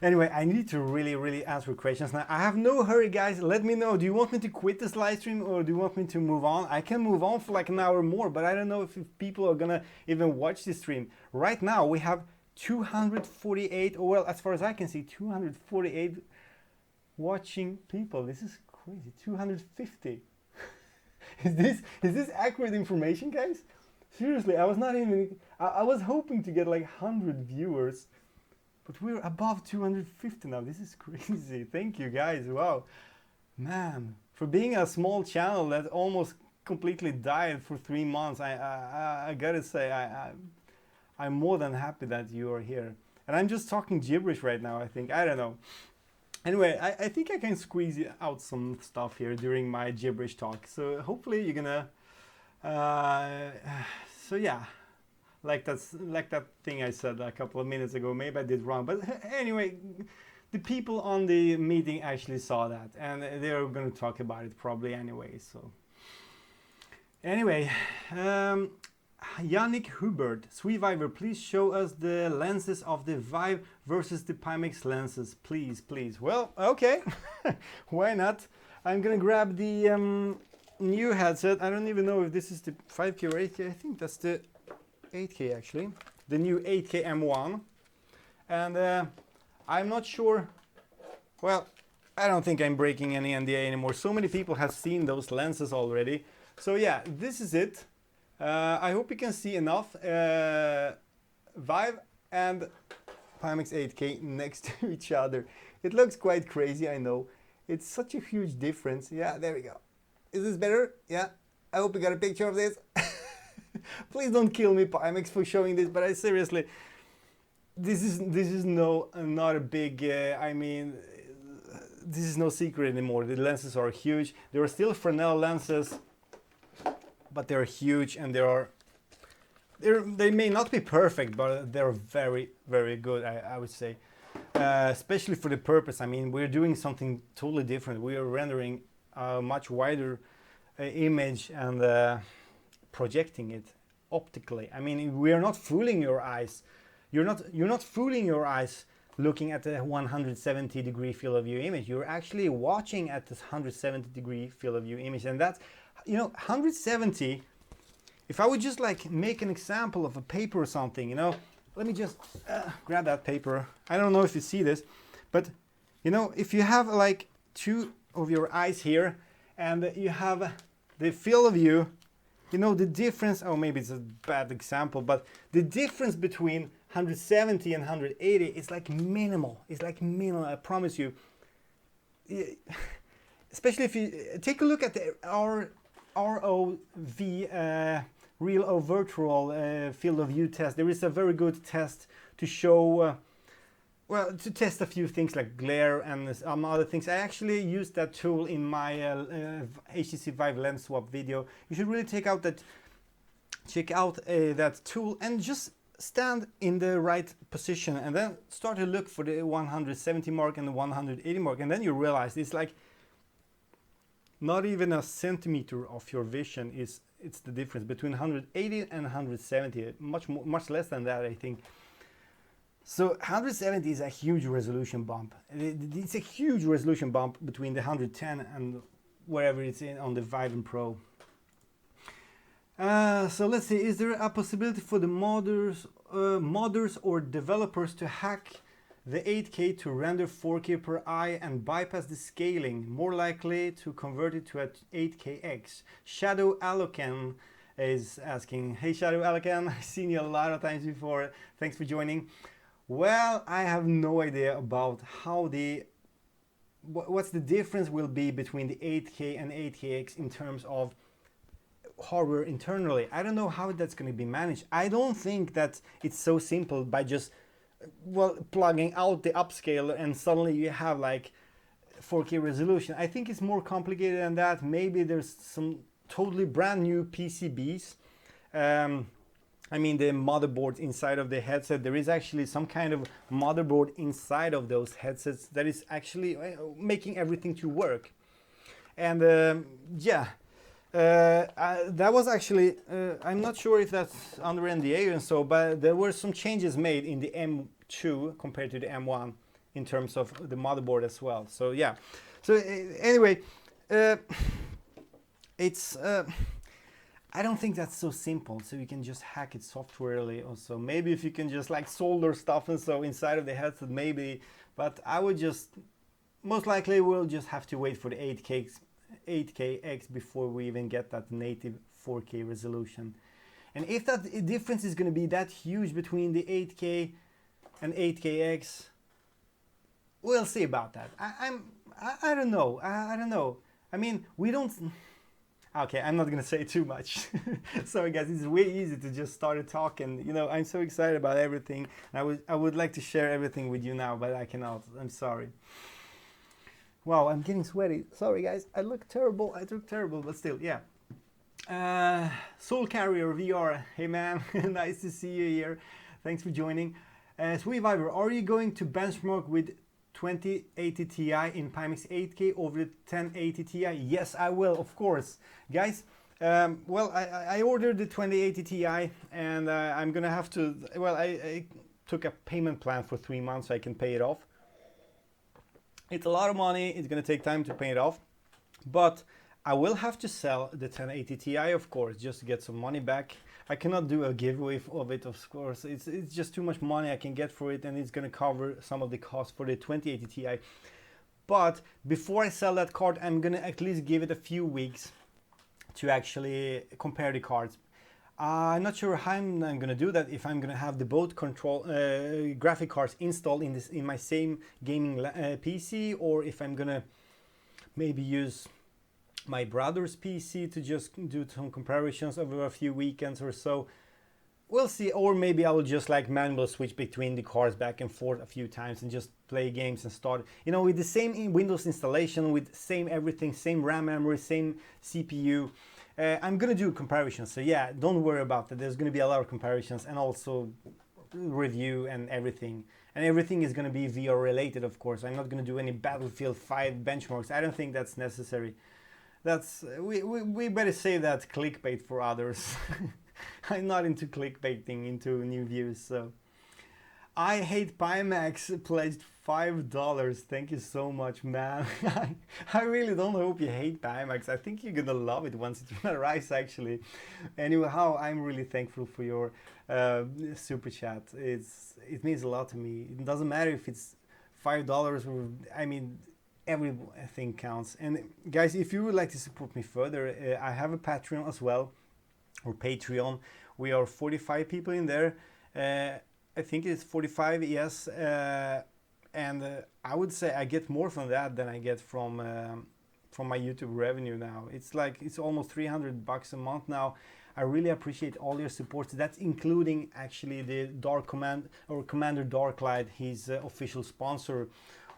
Anyway, I need to really answer questions now. I have no hurry, guys. Let me know. Do you want me to quit this live stream or do you want me to move on? I can move on for like an hour more, but I don't know if people are gonna even watch this stream. Right now we have 248, or well, as far as I can see, 248 watching people. This is crazy. 250. Is this accurate information, guys? Seriously, I was hoping to get like 100 viewers, but we're above 250 now. This is crazy. Thank you, guys. Wow, man, for being a small channel that almost completely died for 3 months, I gotta say I'm more than happy that you are here. And I'm just talking gibberish right now, I think. I don't know. Anyway, I think I can squeeze out some stuff here during my gibberish talk. So hopefully you're gonna so yeah, like that thing I said a couple of minutes ago. Maybe I did wrong, but anyway, the people on the meeting actually saw that, and they're going to talk about it probably anyway. So anyway, Yannick Hubert, Sweeviver, please show us the lenses of the Vive versus the Pimax lenses, please. Well, okay, why not? I'm gonna grab the new headset. I don't even know if this is the 5K or 8K. I think that's the 8K actually. The new 8K M1. And I'm not sure. Well, I don't think I'm breaking any NDA anymore. So many people have seen those lenses already. So yeah, this is it. I hope you can see enough. Vive and Pimax 8K next to each other. It looks quite crazy, I know. It's such a huge difference. Yeah, there we go. Is this better? Yeah. I hope you got a picture of this. Please don't kill me, Pimax, for showing this, but I seriously, this is not a big. I mean, this is no secret anymore. The lenses are huge. There are still Fresnel lenses, but they're huge, and they may not be perfect, but they're very, very good. I would say, especially for the purpose. I mean, we're doing something totally different. We are rendering a much wider image, and projecting it optically. I mean, we are not fooling your eyes. You're not fooling your eyes looking at a 170 degree field of view image. You're actually watching at this 170 degree field of view image, and that's, you know, 170. If I would just like make an example of a paper or something, you know, let me just grab that paper. I don't know if you see this, but you know, if you have like two of your eyes here and you have the field of view, you know, the difference, oh, maybe it's a bad example, but the difference between 170 and 180 is like minimal. It's like minimal, I promise you. Especially if you take a look at the ROV, real or virtual field of view test. There is a very good test to show, well, to test a few things like glare and some other things. I actually used that tool in my HTC Vive lens swap video. You should really check out that tool and just stand in the right position and then start to look for the 170 mark and the 180 mark, and then you realize it's like not even a centimeter of your vision it's the difference between 180 and 170, much less than that, I think. So 170 is a huge resolution bump. It's a huge resolution bump between the 110 and wherever it's in on the Vive and Pro. So let's see, is there a possibility for the modders or developers to hack the 8K to render 4K per eye and bypass the scaling, more likely to convert it to an 8KX? Shadow Alocan is asking. Hey Shadow Alocan, I've seen you a lot of times before. Thanks for joining. Well, I have no idea about how what's the difference will be between the 8K and 8KX in terms of hardware internally. I don't know how that's going to be managed. I don't think that it's so simple by just, well, plugging out the upscaler and suddenly you have like 4K resolution. I think it's more complicated than that. Maybe there's some totally brand new PCBs. I mean, the motherboard inside of the headset, there is actually some kind of motherboard inside of those headsets that is actually making everything to work. And yeah, that was actually, I'm not sure if that's under NDA and so, but there were some changes made in the M2 compared to the M1 in terms of the motherboard as well. So yeah, so anyway, it's I don't think that's so simple, so you can just hack it softwarely also. Maybe if you can just like solder stuff and so inside of the headset, maybe, but I would just, most likely we'll just have to wait for the 8KX before we even get that native 4K resolution. And if that difference is going to be that huge between the 8K and 8KX, we'll see about that. I don't know. I don't know. I mean, we don't. Okay, I'm not gonna say too much. Sorry guys, it's way easy to just start talking. You know, I'm so excited about everything. I would like to share everything with you now, but I cannot. I'm sorry. Wow, I'm getting sweaty. Sorry guys, I look terrible. I look terrible, but still, yeah. Soul Carrier VR. Hey man, nice to see you here. Thanks for joining. Sweetviver, are you going to benchmark with 2080 Ti in Pimax 8K over the 1080 Ti? Yes, I will, of course. Guys, well, I ordered the 2080 Ti and I'm gonna have to, well, I took a payment plan for 3 months so I can pay it off. It's a lot of money, it's gonna take time to pay it off, but I will have to sell the 1080 Ti, of course, just to get some money back. I cannot do a giveaway of it, of course. It's just too much money I can get for it, and it's gonna cover some of the cost for the 2080 Ti. But before I sell that card, I'm gonna at least give it a few weeks to actually compare the cards. I'm not sure how I'm gonna do that, if I'm gonna have the both control graphic cards installed in my same gaming PC, or if I'm gonna maybe use my brother's PC to just do some comparisons over a few weekends or so. We'll see, or maybe I will just like manual switch between the cards back and forth a few times and just play games and start, you know, with the same Windows installation, with same everything, same RAM memory, same CPU. I'm gonna do comparisons, so yeah, don't worry about that. There's gonna be a lot of comparisons and also review and everything. And everything is gonna be VR related, of course. I'm not gonna do any Battlefield 5 benchmarks. I don't think that's necessary. that's we better save that clickbait for others. I'm not into clickbaiting into new views. So I hate Pimax pledged $5. Thank you so much, man. I really don't hope you hate Pimax. I think you're gonna love it once it arrives, actually. Anyhow, I'm really thankful for your super chat. It means a lot to me. It doesn't matter if it's $5 or, I mean, everything counts. And guys, if you would like to support me further, I have a Patreon as well, or Patreon. We are 45 people in there. I think it's 45, yes. And I would say I get more from that than I get from my YouTube revenue now. It's almost $300 a month now. I really appreciate all your support. That's including actually the Commander Darklight, his official sponsor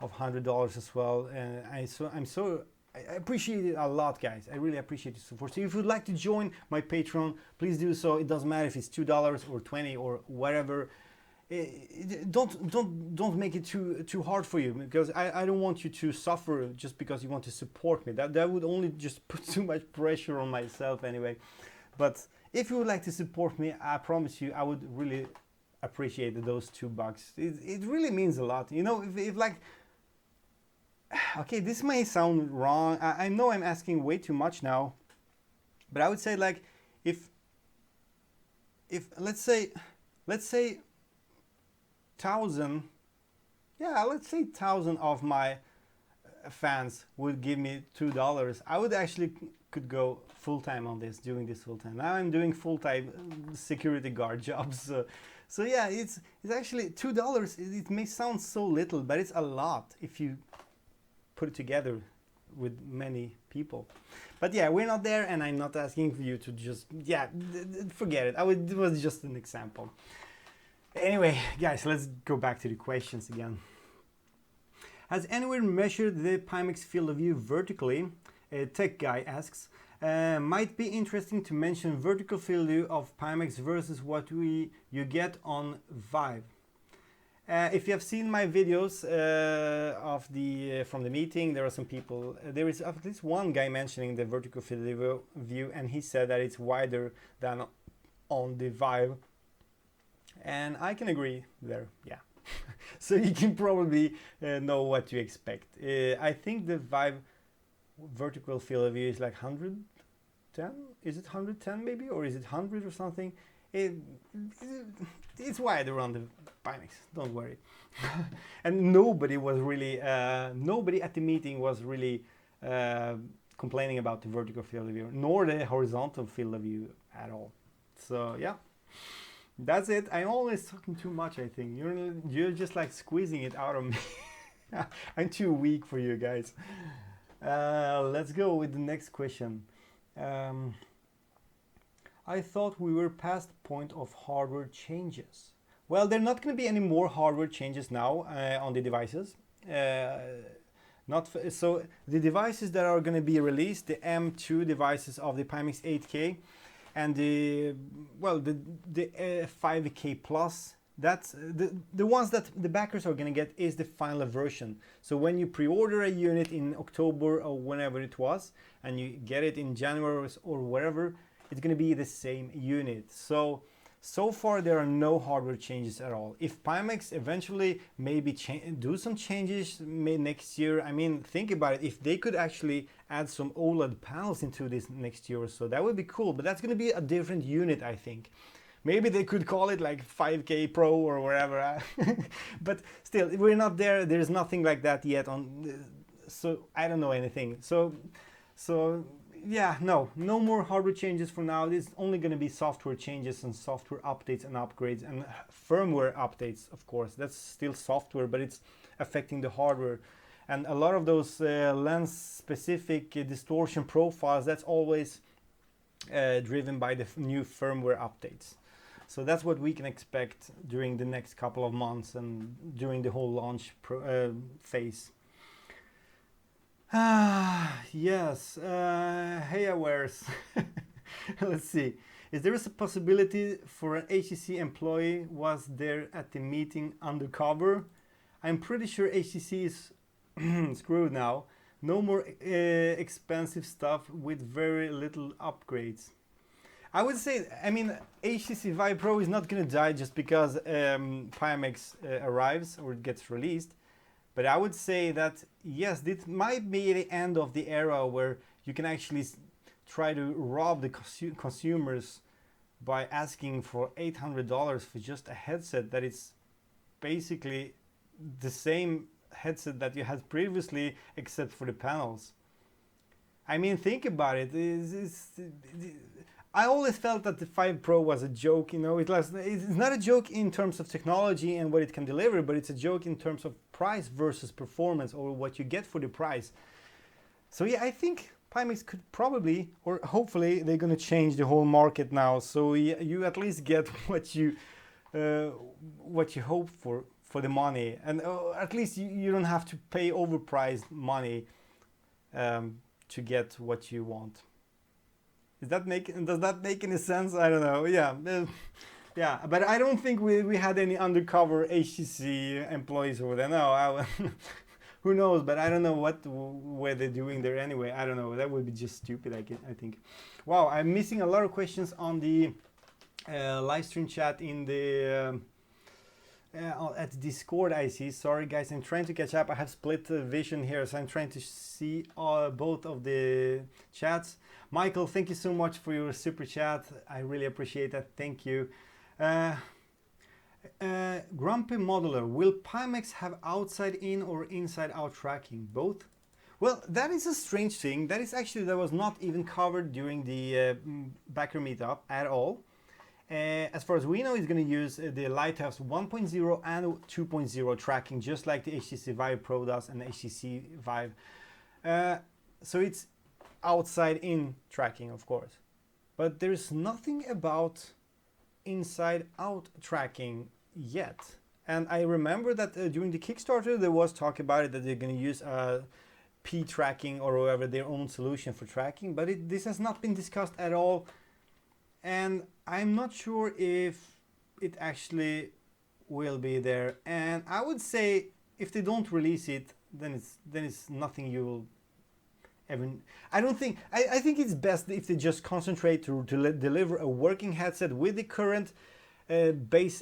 of $100 as well. I appreciate it a lot, guys. I really appreciate your support. So if you'd like to join my Patreon, please do so. It doesn't matter if it's $2 or 20 or whatever. Don't make it too hard for you, because I don't want you to suffer just because you want to support me. That would only just put too much pressure on myself anyway. But if you would like to support me, I promise you I would really appreciate those $2. It really means a lot. You know, if like, okay, this may sound wrong. I know I'm asking way too much now, but I would say, like, if let's say 1,000, yeah, let's say 1,000 of my fans would give me $2, I would actually could go full-time on this, doing this full-time. Now I'm doing full-time security guard jobs. So yeah, it's actually $2. It may sound so little, but it's a lot if you put it together with many people. But yeah, we're not there, and I'm not asking for you to just, yeah, forget it. It was just an example. Anyway, guys, let's go back to the questions again. Has anyone measured the Pimax field of view vertically? A tech guy asks. Might be interesting to mention vertical field of view of Pimax versus what you get on Vive. If you have seen my videos from the meeting, there are some people. There is at least one guy mentioning the vertical field of view, and he said that it's wider than on the Vive. And I can agree there, yeah. So you can probably know what to expect. I think the Vive vertical field of view is like 110. Is it 110 maybe, or is it 100 or something? It's wider on the Pimax. Don't worry. And nobody at the meeting was really complaining about the vertical field of view, nor the horizontal field of view at all. So yeah. That's it. I'm always talking too much, I think. You're just like squeezing it out of me. I'm too weak for you guys. Let's go with the next question. I thought we were past the point of hardware changes. Well, there are not going to be any more hardware changes now on the devices. So the devices that are going to be released, the M2 devices of the Pimax 8K, and the 5K Plus, that's the ones that the backers are going to get is the final version. So when you pre-order a unit in October or whenever it was, and you get it in January or wherever, it's going to be the same unit. So far there are no hardware changes at all. If Pimax eventually maybe do some changes next year, I mean, think about it. If they could actually add some OLED panels into this next year or so, that would be cool. But that's going to be a different unit, I think. Maybe they could call it like 5K Pro or wherever. But still, we're not there. There's nothing like that yet so I don't know anything. So yeah, no more hardware changes for now. There's only going to be software changes and software updates and upgrades and firmware updates, of course. That's still software, but it's affecting the hardware. And a lot of those lens-specific distortion profiles, that's always driven by the new firmware updates. So that's what we can expect during the next couple of months and during the whole launch phase. Yes. Hey, awares. Let's see. Is there a possibility for an HTC employee was there at the meeting undercover? I'm pretty sure HTC is screwed now. No more expensive stuff with very little upgrades. I would say, I mean, HTC Vive Pro is not going to die just because Pimax arrives or it gets released. But I would say that, yes, this might be the end of the era where you can actually try to rob the consumers by asking for $800 for just a headset that is basically the same headset that you had previously except for the panels. I mean, think about it. I always felt that the 5 Pro was a joke, you know. It's not a joke in terms of technology and what it can deliver, but it's a joke in terms of price versus performance, or what you get for the price. So yeah, I think Pimax could probably, or hopefully, they're going to change the whole market now. So you at least get what you hope for the money, and at least you don't have to pay overpriced money to get what you want. Does that make any sense? I don't know. Yeah, yeah. But I don't think we had any undercover HTC employees over there. No, who knows? But I don't know what were they doing there anyway. I don't know. That would be just stupid. I think. Wow, I'm missing a lot of questions on the live stream chat in the at Discord. I see. Sorry guys, I'm trying to catch up. I have split vision here, so I'm trying to see both of the chats. Michael, thank you so much for your super chat. I really appreciate that. Thank you. Grumpy Modeler, will Pimax have outside in or inside out tracking? Both? Well, that is a strange thing. That was not even covered during the Backer meetup at all. As far as we know, it's going to use the Lighthouse 1.0 and 2.0 tracking, just like the HTC Vive Pro does and the HTC Vive. So it's outside in tracking, of course, but there's nothing about inside out tracking yet. And I remember that during the Kickstarter there was talk about it, that they're going to use P tracking or whatever, their own solution for tracking, but this has not been discussed at all, and I'm not sure if it actually will be there. And I would say if they don't release it, then it's nothing you will. I think it's best if they just concentrate to deliver a working headset with the current base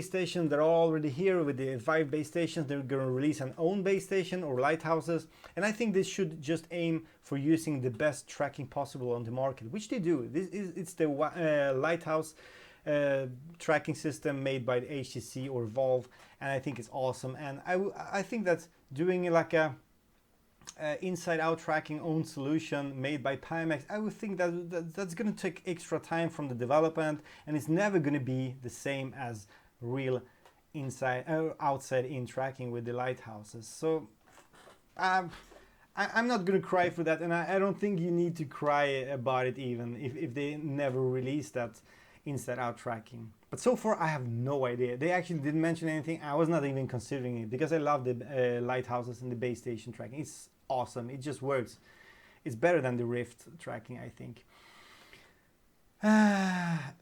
station. They're already here with the Vive base stations. They're going to release an own base station or lighthouses, and I think they should just aim for using the best tracking possible on the market, which they do. It's the Lighthouse tracking system made by the HTC or Valve, and I think it's awesome. And I think that doing like a inside-out tracking own solution made by Pimax, I would think that's going to take extra time from the development, and it's never going to be the same as real outside-in tracking with the lighthouses. So I'm not going to cry for that, and I don't think you need to cry about it even if they never release that inside-out tracking. But so far I have no idea. They actually didn't mention anything. I was not even considering it because I love the lighthouses and the base station tracking. It's awesome. It just works. It's better than the Rift tracking, I think.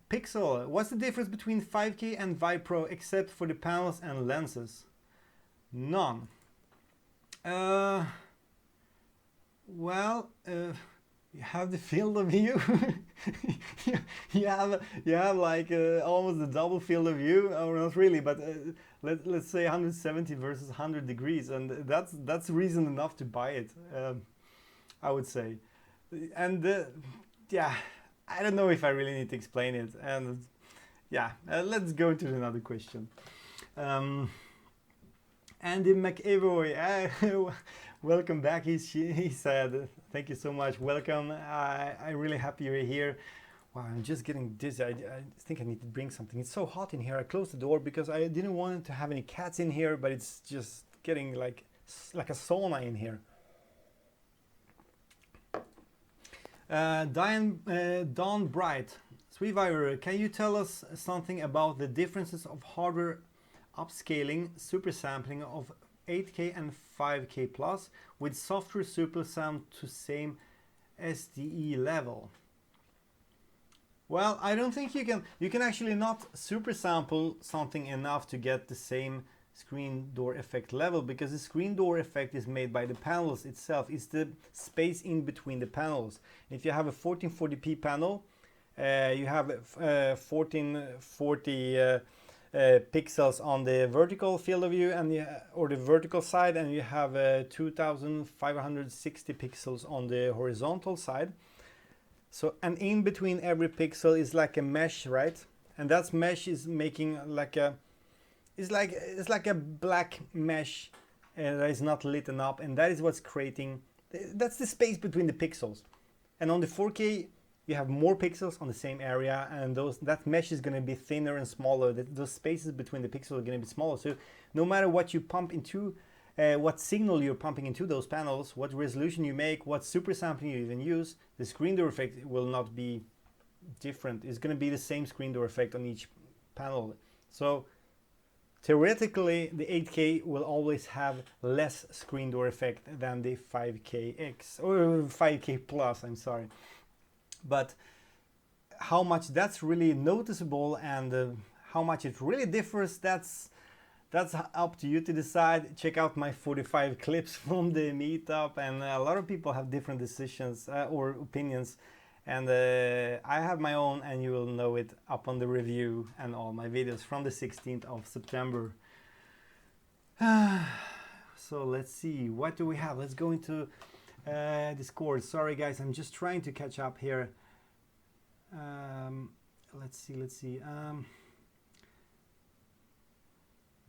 Pixel, what's the difference between 5K and Vive Pro except for the panels and lenses? None. Well, you have the field of view. you have like almost the double field of view, or not really, but let's say 170 versus 100 degrees, and that's reason enough to buy it, I would say. And yeah, I don't know if I really need to explain it. And yeah, let's go to another question. Andy McAvoy, welcome back. He said, thank you so much. Welcome. I'm really happy you're here. Wow, I'm just getting dizzy. I think I need to bring something. It's so hot in here. I closed the door because I didn't want to have any cats in here, but it's just getting like a sauna in here. Dawn Bright, Sweeviver, can you tell us something about the differences of hardware upscaling, super sampling of 8K and 5K plus with software super sam to same SDE level? Well, I don't think you can actually not super sample something enough to get the same screen door effect level, because the screen door effect is made by the panels itself. It's the space in between the panels. If you have a 1440p panel, you have 1440 pixels on the vertical field of view and or the vertical side, and you have 2560 pixels on the horizontal side. So, and in between every pixel is like a mesh, right? And that mesh is making like a, it's like a black mesh that is not lit up, and that is what's creating, that's the space between the pixels. And on the 4K, you have more pixels on the same area, and that mesh is going to be thinner and smaller. Those spaces between the pixels are going to be smaller. So no matter what you pump into, what signal you're pumping into those panels, what resolution you make, what super sampling you even use, the screen door effect will not be different. It's going to be the same screen door effect on each panel. So theoretically, the 8K will always have less screen door effect than the 5KX or 5K plus, I'm sorry. But how much that's really noticeable and how much it really differs, that's up to you to decide. Check out my 45 clips from the meetup, and a lot of people have different decisions or opinions, and I have my own, and you will know it up on the review and all my videos from the 16th of September. So let's see, what do we have? Let's go into Discord. Sorry guys, I'm just trying to catch up here. Let's see.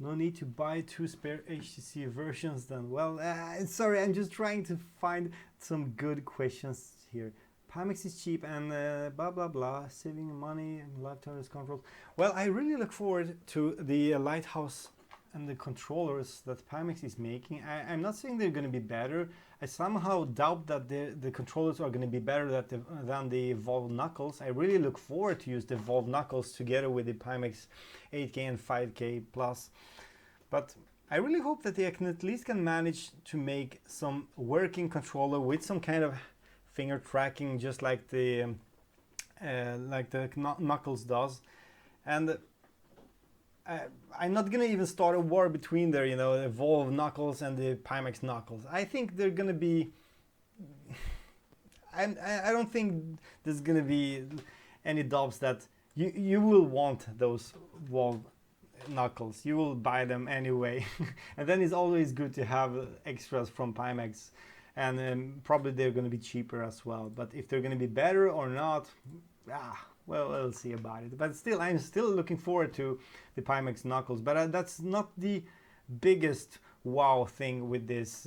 No need to buy 2 spare HTC versions then. Well, sorry, I'm just trying to find some good questions here. Pimax is cheap and blah blah blah, saving money and lifetime controls. Well, I really look forward to the Lighthouse and the controllers that Pimax is making. I'm not saying they're going to be better. I somehow doubt that the controllers are going to be better than the Valve Knuckles. I really look forward to use the Valve Knuckles together with the Pimax 8K and 5K plus. But I really hope that they can at least manage to make some working controller with some kind of finger tracking, just like the Knuckles does. And I'm not gonna even start a war between their, the Valve Knuckles and the Pimax Knuckles. I think they're gonna be. I don't think there's gonna be any doubts that you will want those Valve Knuckles. You will buy them anyway, and then it's always good to have extras from Pimax, and probably they're gonna be cheaper as well. But if they're gonna be better or not, well, we'll see about it. But still, I'm still looking forward to the Pimax Knuckles. But that's not the biggest wow thing with this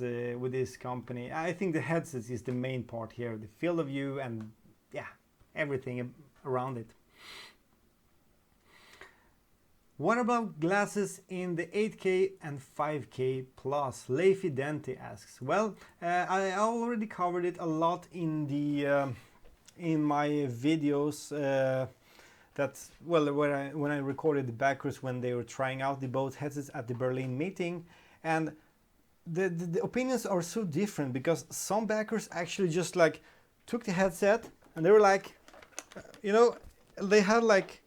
company. I think the headset is the main part here, the field of view and everything around it. What about glasses in the 8K and 5K plus? Leify Denti asks. Well, I already covered it a lot in the in my videos. That's when I recorded the backers when they were trying out the both headsets at the Berlin meeting, and the opinions are so different, because some backers actually just like took the headset and they were like, they had like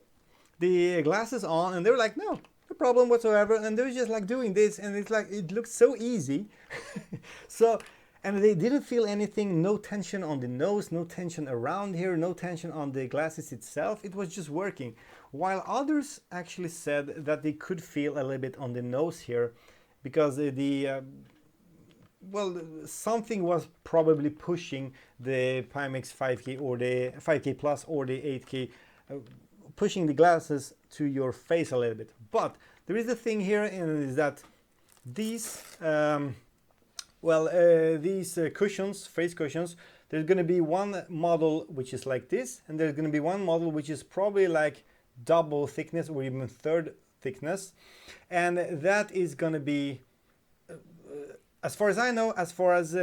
the glasses on and they were like, no problem whatsoever, and they were just like doing this, and it's like it looked so easy. So, and they didn't feel anything, no tension on the nose, no tension around here, no tension on the glasses itself. It was just working. While others actually said that they could feel a little bit on the nose here, because something was probably pushing the Pimax 5K or the 5K plus or the 8K, pushing the glasses to your face a little bit. But there is a thing here, and is that these cushions, face cushions, there's going to be one model which is like this, and there's going to be one model which is probably like double thickness or even third thickness, and that is going to be, as far as I know, as far as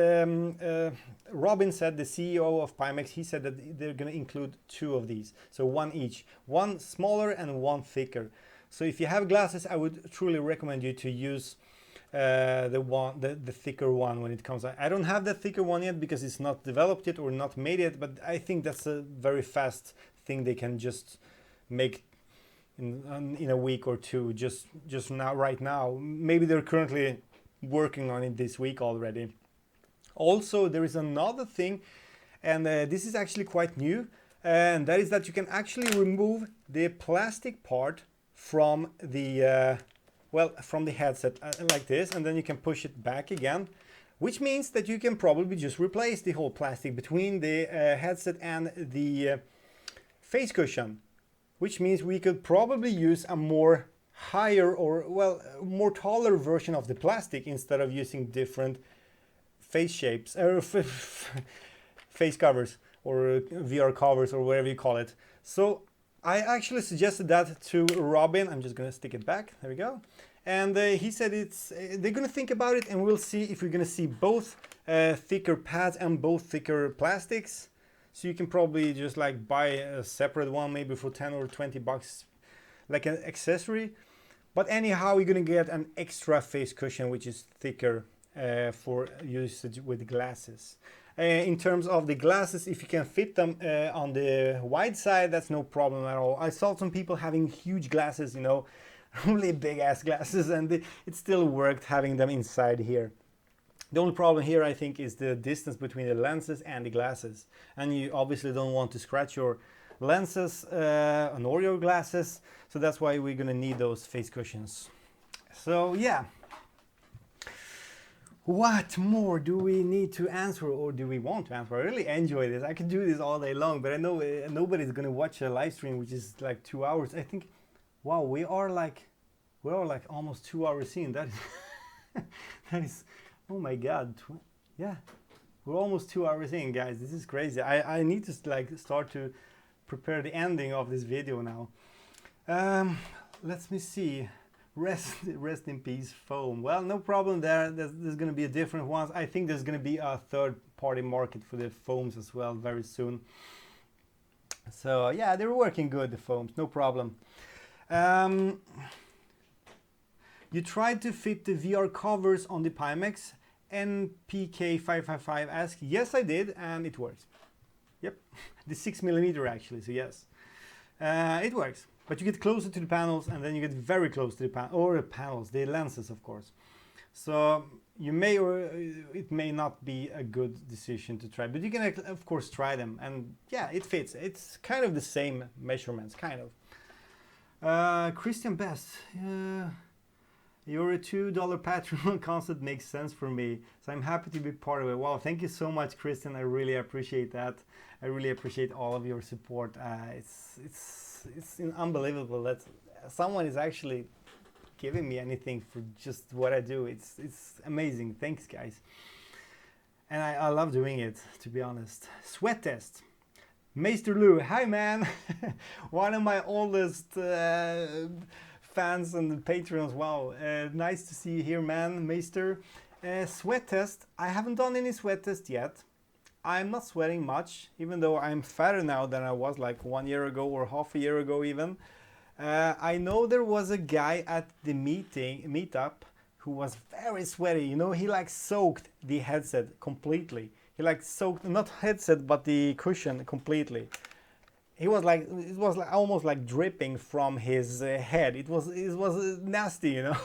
Robin said, the CEO of Pimax, he said that they're going to include 2 of these, so one each, one smaller and one thicker. So if you have glasses, I would truly recommend you to use the thicker one when it comes out. I don't have the thicker one yet because it's not developed yet or not made yet, but I think that's a very fast thing they can just make in a week or two, just now, right now. Maybe they're currently working on it this week already. Also, there is another thing, and this is actually quite new, and that is that you can actually remove the plastic part from the from the headset like this, and then you can push it back again, which means that you can probably just replace the whole plastic between the headset and the face cushion, which means we could probably use a more higher or more taller version of the plastic instead of using different face shapes or face covers or VR covers or whatever you call it. So I actually suggested that to Robin. I'm just gonna stick it back, there we go. And he said they're gonna think about it, and we'll see if we're gonna see both thicker pads and both thicker plastics. So you can probably just like buy a separate one, maybe for 10 or 20 bucks, like an accessory. But anyhow, you're gonna get an extra face cushion, which is thicker for usage with glasses. In terms of the glasses, if you can fit them on the wide side, that's no problem at all. I saw some people having huge glasses, you know, really big ass glasses, and it still worked having them inside here. The only problem here, I think, is the distance between the lenses and the glasses. And you obviously don't want to scratch your lenses nor your glasses, so that's why we're gonna need those face cushions. So yeah. What more do we need to answer, or do we want to answer? I really enjoy this. I could do this all day long, but I know nobody's gonna watch a live stream, which is like 2 hours. I think, wow, we're like almost 2 hours in. That is, that is, oh my God, yeah, we're almost 2 hours in, guys. This is crazy. I need to like start to prepare the ending of this video now. Let me see. Rest in peace, foam. Well, no problem there. There's going to be a different one. I think there's going to be a third-party market for the foams as well very soon. So yeah, they're working good, the foams, no problem. You tried to fit the VR covers on the Pimax. NPK555 asked, yes, I did, and it works. Yep, the 6mm actually. So yes, it works. But you get closer to the panels, and then you get very close to the lenses, of course. So you may or it may not be a good decision to try, but you can of course try them, and yeah, it fits. It's kind of the same measurements, kind of. Christian Best, your $2 Patreon concept makes sense for me, so I'm happy to be part of it. Wow, thank you so much, Christian. I really appreciate that. I really appreciate all of your support. It's unbelievable that someone is actually giving me anything for just what I do. It's amazing. Thanks, guys. And I love doing it, to be honest. Sweat test. Meister Lou, hi man. One of my oldest fans and patrons. Wow, nice to see you here, man. Meister. Sweat test. I haven't done any sweat test yet. I'm not sweating much, even though I'm fatter now than I was like 1 year ago or half a year ago even. I know there was a guy at the Meetup who was very sweaty. You know, he like soaked the headset completely. He like soaked, not headset, but the cushion completely. He was like, it was like almost like dripping from his head. It was nasty, you know.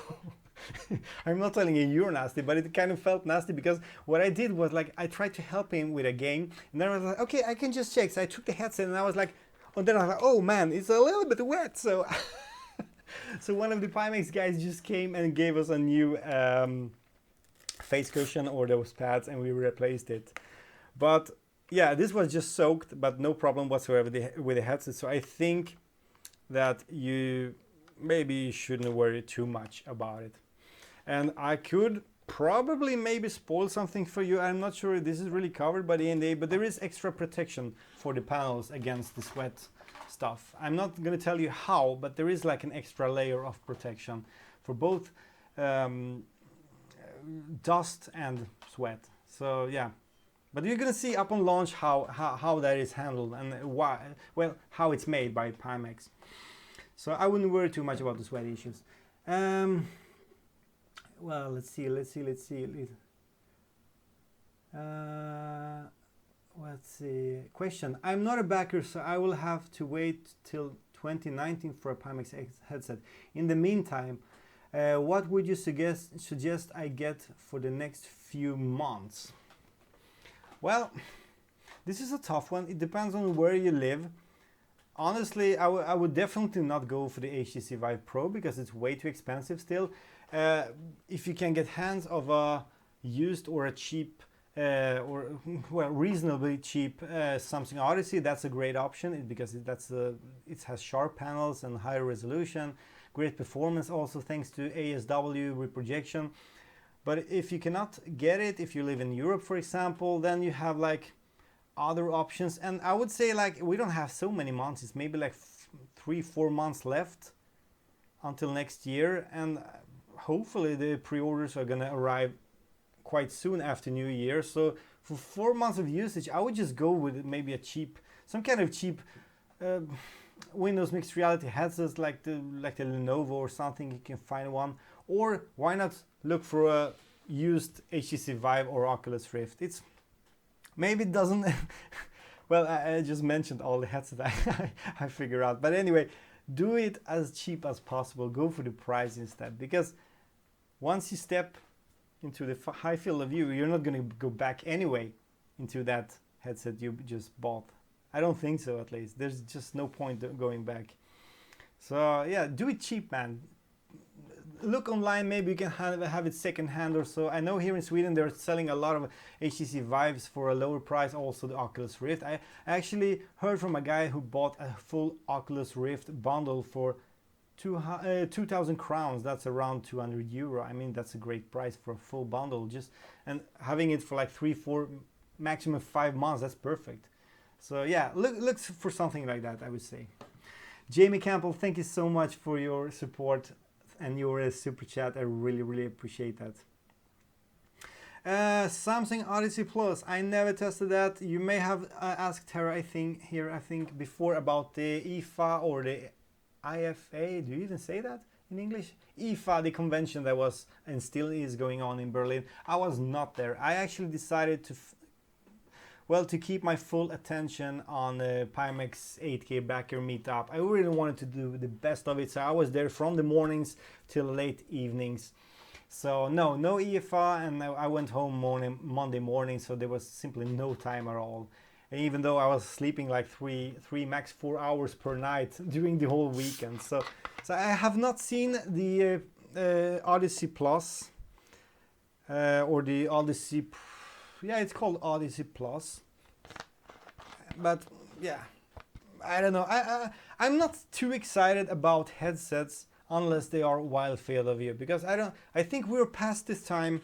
I'm not telling you you're nasty, but it kind of felt nasty because what I did was like I tried to help him with a game, and then I was like, okay, I can just check. So I took the headset and I was like, and then I was like, oh man, it's a little bit wet. So, so one of the Pimax guys just came and gave us a new face cushion or those pads, and we replaced it. But yeah, this was just soaked, but no problem whatsoever with the headset. So I think that you maybe shouldn't worry too much about it. And I could probably maybe spoil something for you. I'm not sure if this is really covered by the NDA, but there is extra protection for the panels against the sweat stuff. I'm not going to tell you how, but there is like an extra layer of protection for both dust and sweat. So yeah, but you're going to see up on launch how that is handled and why, well, how it's made by Pimax. So I wouldn't worry too much about the sweat issues. Well, let's see. Let's see. Question. I'm not a backer, so I will have to wait till 2019 for a Pimax headset. In the meantime, what would you suggest I get for the next few months? Well, this is a tough one. It depends on where you live. Honestly, I would definitely not go for the HTC Vive Pro because it's way too expensive still. If you can get hands of a used or a cheap reasonably cheap Samsung Odyssey, that's a great option because it has sharp panels and higher resolution, great performance also thanks to ASW reprojection. But if you cannot get it, if you live in Europe for example, then you have like other options, and I would say like we don't have so many months. It's maybe like 3-4 months left until next year, and hopefully the pre-orders are gonna arrive quite soon after New Year. So for 4 months of usage, I would just go with maybe some kind of cheap Windows mixed reality headsets like the Lenovo or something. You can find one, or why not look for a used HTC Vive or Oculus Rift. Maybe it doesn't well, I just mentioned all the headsets I figure out, but anyway, do it as cheap as possible. Go for the price instead, because once you step into the high field of view, you're not going to go back anyway into that headset you just bought. I don't think so, at least. There's just no point going back. So yeah, do it cheap, man. Look online, maybe you can have it second hand or so. I know here in Sweden they're selling a lot of HTC Vives for a lower price, also the Oculus Rift. I actually heard from a guy who bought a full Oculus Rift bundle for 2,000 crowns. That's around 200 euro. I mean, that's a great price for a full bundle. And having it for like 3-4, maximum 5 months, that's perfect. So yeah, look for something like that, I would say. Jamie Campbell, thank you so much for your support and your super chat. I really appreciate that. Samsung Odyssey Plus, I never tested that. You may have asked Tara, I think before about the IFA or the IFA. Do you even say that in English? IFA, the convention that was and still is going on in Berlin. I was not there. I actually decided to keep my full attention on Pimax 8K Backer Meetup. I really wanted to do the best of it, so I was there from the mornings till late evenings. So no IFA, and I went home Monday morning, so there was simply no time at all. And even though I was sleeping like 3 max 4 hours per night during the whole weekend. So I have not seen the Odyssey Plus or the Odyssey. Yeah, it's called Odyssey Plus. But yeah, I don't know. I'm not too excited about headsets unless they are wild field of view, because I think we're past this time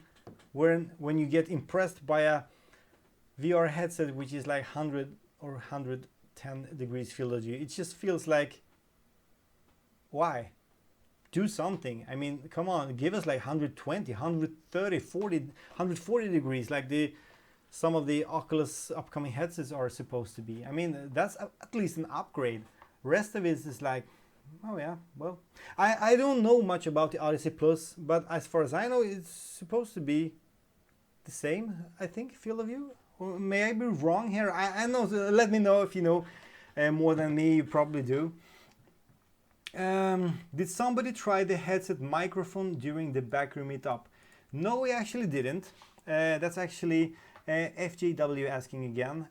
when you get impressed by a VR headset which is like 100 or 110 degrees field of view. It just feels like, why? Do something. I mean, come on, give us like 120, 130, 40, 140 degrees like some of the Oculus upcoming headsets are supposed to be. I mean, that's at least an upgrade. Rest of it is like, oh yeah, well, I don't know much about the Odyssey Plus, but as far as I know, it's supposed to be the same, I think, field of view. Or may I be wrong here? I know, so let me know if you know more than me. You probably do. Did somebody try the headset microphone during the Backer Meetup? No, we actually didn't. That's actually FJW asking again.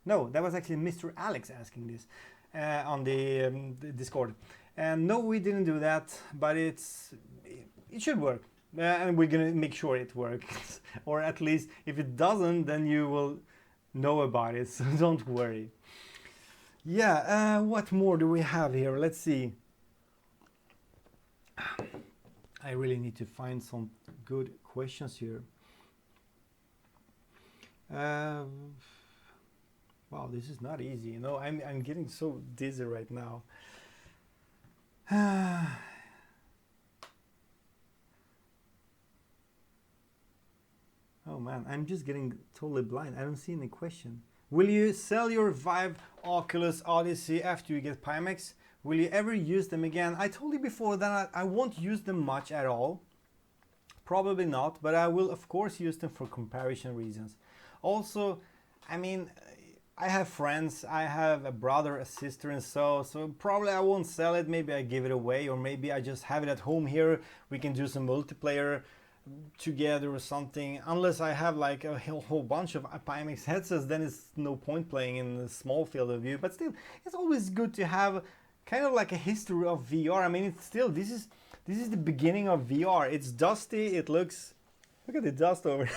No, that was actually Mr. Alex asking this on the Discord. And no, we didn't do that, but it should work. And we're gonna make sure it works. Or at least if it doesn't, then you will know about it, so don't worry. Yeah, what more do we have here? Let's see. I really need to find some good questions here. Wow, this is not easy. You know, I'm getting so dizzy right now. Oh man, I'm just getting totally blind. I don't see any question. Will you sell your Vive, Oculus, Odyssey after you get Pimax? Will you ever use them again? I told you before that I won't use them much at all. Probably not, but I will of course use them for comparison reasons. Also, I mean, I have friends, I have a brother, a sister, and so probably I won't sell it. Maybe I give it away, or maybe I just have it at home here. We can do some multiplayer together or something. Unless I have like a whole bunch of Pimax headsets, then it's no point playing in a small field of view. But still, it's always good to have kind of like a history of VR. I mean, it's still, this is the beginning of VR. It's dusty. It looks, look at the dust over.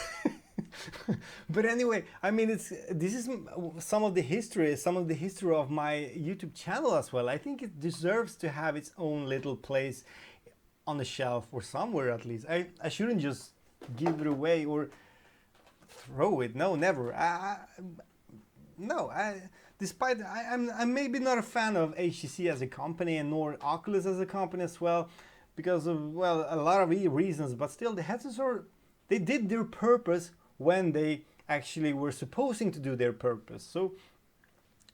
But anyway, I mean, this is some of the history of my YouTube channel as well. I think it deserves to have its own little place on the shelf or somewhere at least. I shouldn't just give it away or throw it. No, never. Despite I'm maybe not a fan of HTC as a company, and nor Oculus as a company as well, because of, well, a lot of reasons. But still, the headsets they did their purpose when they actually were supposing to do their purpose. So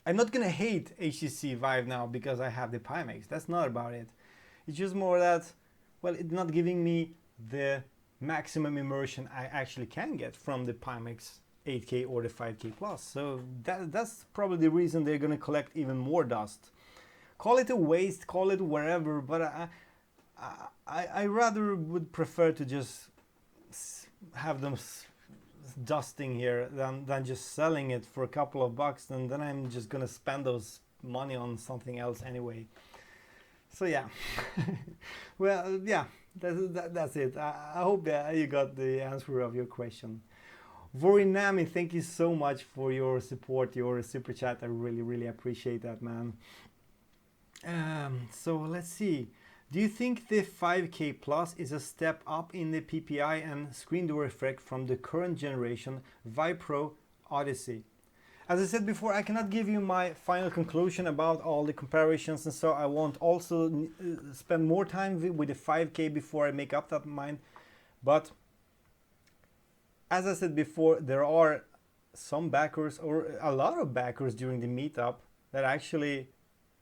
I'm not gonna hate HTC Vive now because I have the Pimax. That's not about it. It's just more that, well, it's not giving me the maximum immersion I actually can get from the Pimax 8K or the 5K Plus. So that's probably the reason they're gonna collect even more dust. Call it a waste, call it wherever, but I rather would prefer to just have them dusting here than just selling it for a couple of bucks, and then I'm just gonna spend those money on something else anyway. So yeah. Well, yeah, that's it. I hope that you got the answer of your question. Vorinami, thank you so much for your support, your super chat. I really appreciate that, man. So let's see. Do you think the 5K Plus is a step up in the PPI and screen door effect from the current generation Vive Pro Odyssey? As I said before, I cannot give you my final conclusion about all the comparisons, and so I won't also spend more time with the 5K before I make up that mind. But as I said before, there are some backers, or a lot of backers during the meetup, that actually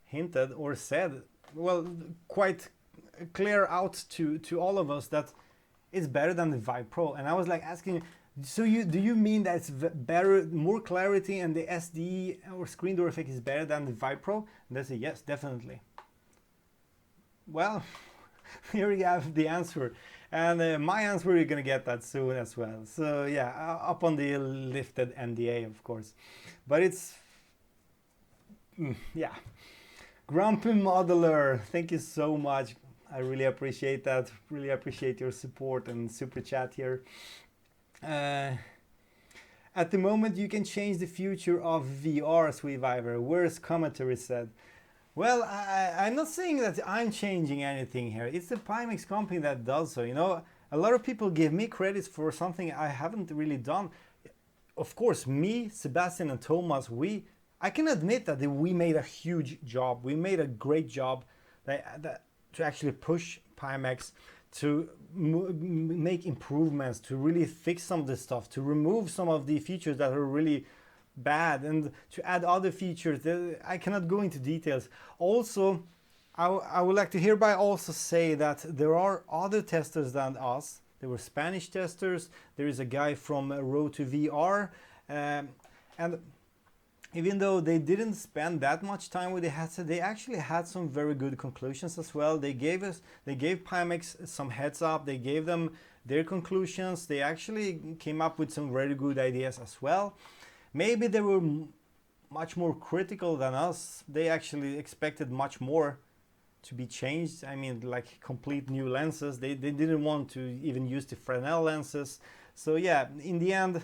hinted or said, well, quite clear out to all of us that it's better than the Vive Pro. And I was like asking, so do you mean that it's better, more clarity, and the SDE or screen door effect is better than the Vive Pro? And they say yes, definitely. Well, here you have the answer, and my answer, you're gonna get that soon as well. So yeah, up on the lifted NDA, of course. But it's yeah. Grumpy Modeler, thank you so much. I really appreciate that. Really appreciate your support and super chat here. At the moment, you can change the future of VR, Sweeviver. Where's commentary said? Well, I'm not saying that I'm changing anything here. It's the Pimax company that does so. You know, a lot of people give me credits for something I haven't really done. Of course, me, Sebastian, and Thomas, I can admit that we made a huge job. We made a great job to actually push Pimax to make improvements, to really fix some of this stuff, to remove some of the features that are really bad, and to add other features. I cannot go into details. Also, I would like to hereby also say that there are other testers than us. There were Spanish testers. There is a guy from Road to VR, and even though they didn't spend that much time with the headset, they actually had some very good conclusions as well. They gave Pimax some heads up. They gave them their conclusions. They actually came up with some very good ideas as well. Maybe they were much more critical than us. They actually expected much more to be changed. I mean, like complete new lenses. They didn't want to even use the Fresnel lenses. So yeah, in the end,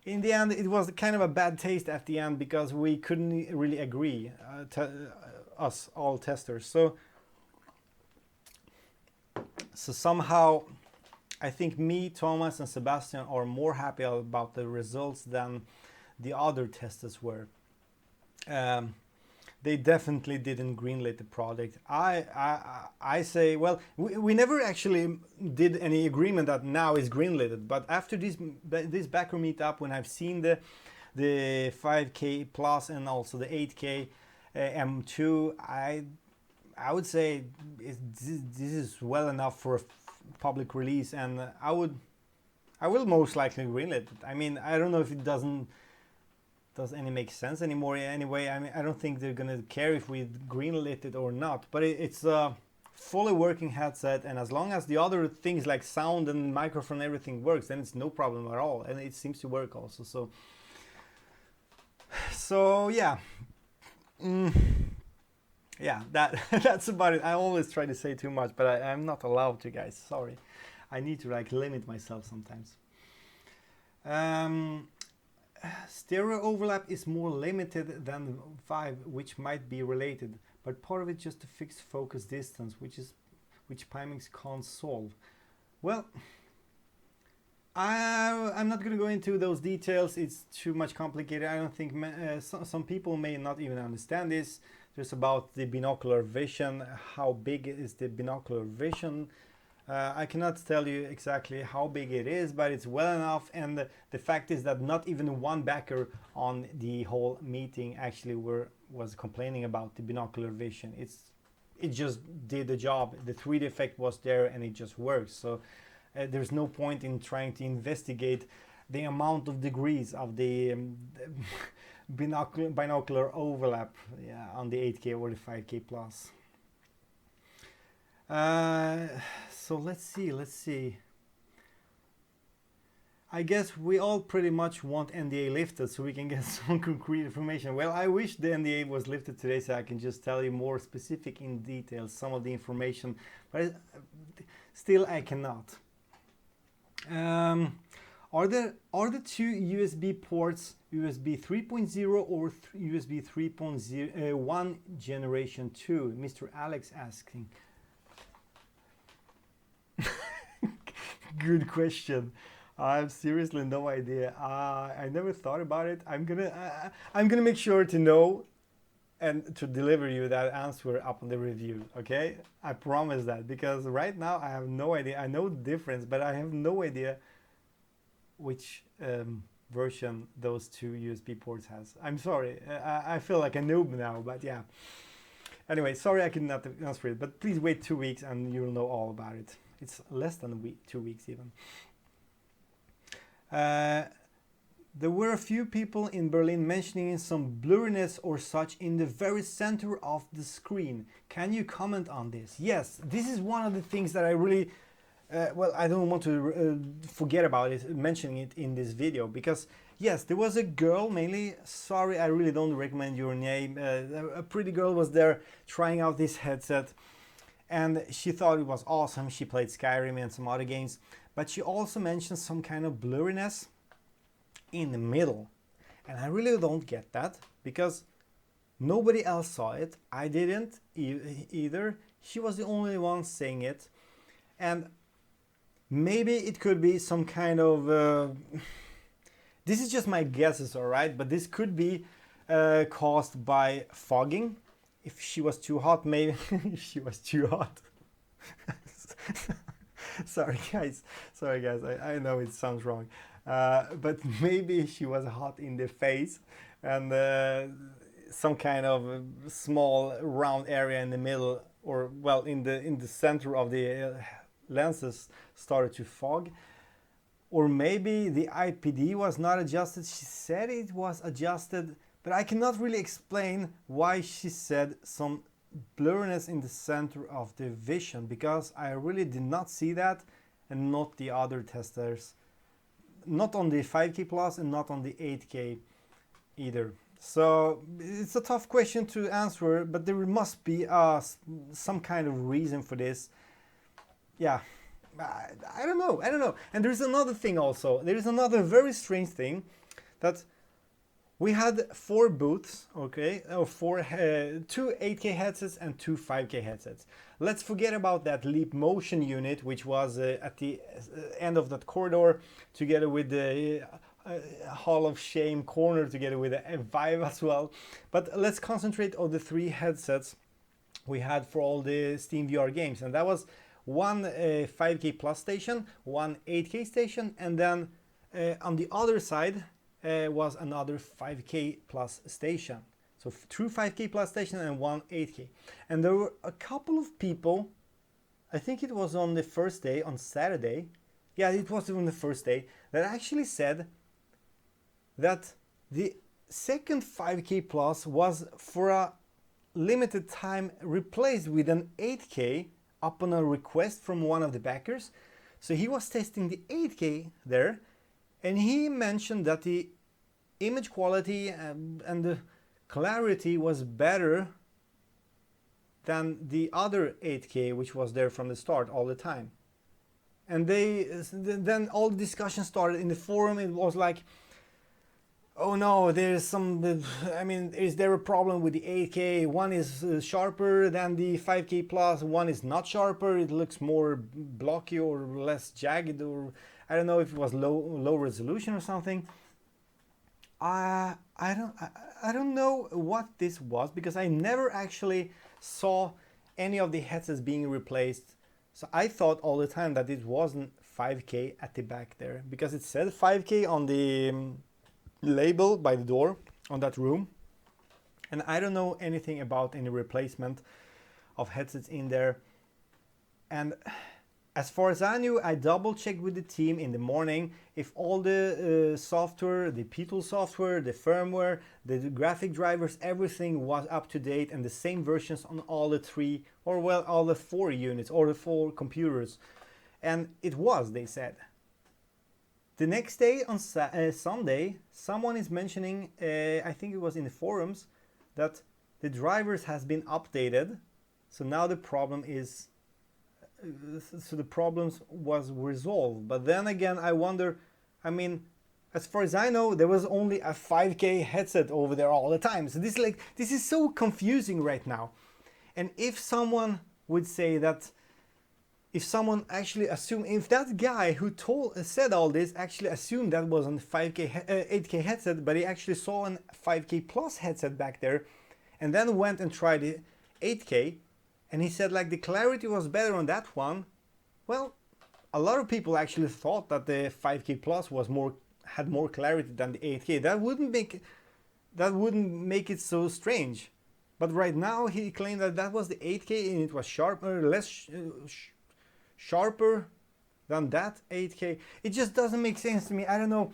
it was kind of a bad taste at the end, because we couldn't really agree, us all testers. So somehow, I think me, Thomas, and Sebastian are more happy about the results than the other testers were. They definitely didn't greenlight the product. I say, well, we never actually did any agreement that now is greenlighted, but after this backer meetup, when I've seen the 5K Plus and also the 8K M2, I would say this is well enough for a public release, and I would I will most likely greenlit it. I mean, I don't know if it does any make sense anymore anyway. I mean, I don't think they're gonna care if we greenlit it or not, but it's a fully working headset, and as long as the other things like sound and microphone, everything works, then it's no problem at all, and it seems to work also. So yeah. Yeah, that's about it. I always try to say too much, but I'm not allowed to, guys. Sorry. I need to like limit myself sometimes. Stereo overlap is more limited than Vive, which might be related, but part of it just a fixed focus distance, which Pimax can't solve. Well, I'm not going to go into those details. It's too much complicated. I don't think some people may not even understand this. Just about the binocular vision. How big is the binocular vision? I cannot tell you exactly how big it is, but it's well enough. And the fact is that not even one backer on the whole meeting actually was complaining about the binocular vision. It just did the job. The 3D effect was there and it just works. So there's no point in trying to investigate the amount of degrees of the binocular overlap, yeah, on the 8K or the 5K plus. So let's see. I guess we all pretty much want NDA lifted so we can get some concrete information. Well, I wish the NDA was lifted today so I can just tell you more specific in detail some of the information, but still I cannot. Are the two USB ports USB 3.0 or USB 3.1 generation 2? Mr. Alex asking. Good question. I have seriously no idea. I never thought about it. I'm gonna make sure to know and to deliver you that answer up on the review. Okay, I promise that, because right now I have no idea. I know the difference, but I have no idea which version those two USB ports has. I'm sorry. I feel like a noob now, but yeah. Anyway, sorry I could not answer it, but please wait 2 weeks and you'll know all about it. It's less than a week, 2 weeks even. There were a few people in Berlin mentioning some blurriness or such in the very center of the screen. Can you comment on this? Yes, this is one of the things that I really, well, I don't want to forget about it, mentioning it in this video, because yes, there was a girl, mainly, sorry, I really don't recommend your name, a pretty girl was there trying out this headset, and she thought it was awesome. She played Skyrim and some other games, but she also mentioned some kind of blurriness in the middle, and I really don't get that, because nobody else saw it. I didn't either. She was the only one saying it, and maybe it could be some kind of this is just my guesses, all right, but this could be caused by fogging. If she was too hot, maybe. If she was too hot. Sorry guys, I know it sounds wrong, but maybe she was hot in the face, and some kind of small round area in the middle, or well, in the center of the lenses started to fog. Or maybe the IPD was not adjusted. She said it was adjusted, but I cannot really explain why she said some blurriness in the center of the vision, because I really did not see that, and not the other testers, not on the 5K plus and not on the 8K either. So it's a tough question to answer, but there must be some kind of reason for this. Yeah, I don't know. And there's another thing also. There is another very strange thing, that we had 4 booths, okay, or 2 8K headsets and 2 5K headsets. Let's forget about that Leap Motion unit, which was at the end of that corridor, together with the Hall of Shame corner, together with the Vive as well. But let's concentrate on the 3 headsets we had for all the Steam VR games, and that was one 5K plus station, one 8K station, and then on the other side was another 5K plus station. So 2 5K plus station and 1 8K. And there were a couple of people, I think it was on the first day, on Saturday, yeah, it was on the first day, that actually said that the second 5K Plus was for a limited time replaced with an 8K upon a request from one of the backers. So he was testing the 8K there, and he mentioned that the image quality and the clarity was better than the other 8K, which was there from the start all the time. And then all the discussion started in the forum. It was like, oh no, there's some, I mean, is there a problem with the 8K? One is sharper than the 5K Plus, one is not sharper, it looks more blocky or less jagged, or I don't know if it was low resolution or something. I don't know what this was, because I never actually saw any of the headsets being replaced. So I thought all the time that it wasn't 5K at the back there, because it said 5K on the label by the door on that room, and I don't know anything about any replacement of headsets in there. And as far as I knew, I double checked with the team in the morning if all the software, the P-Tool software, the firmware, the graphic drivers, everything was up to date and the same versions on all the three, or well, all the 4 units or the 4 computers. And it was, they said. The next day on Sunday, someone is mentioning, I think it was in the forums, that the drivers has been updated. So now the problem is, so the problems was resolved. But then again, I wonder, I mean, as far as I know, there was only a 5K headset over there all the time. So this is so confusing right now. And if someone would say that, if someone actually assumed, if that guy who said all this actually assumed that was on 8K headset, but he actually saw an 5K Plus headset back there, and then went and tried the 8K, and he said like the clarity was better on that one. Well, a lot of people actually thought that the 5K Plus had more clarity than the 8K. That wouldn't make it so strange. But right now he claimed that was the 8K and it was sharper, sharper than that 8K. It just doesn't make sense to me. I don't know.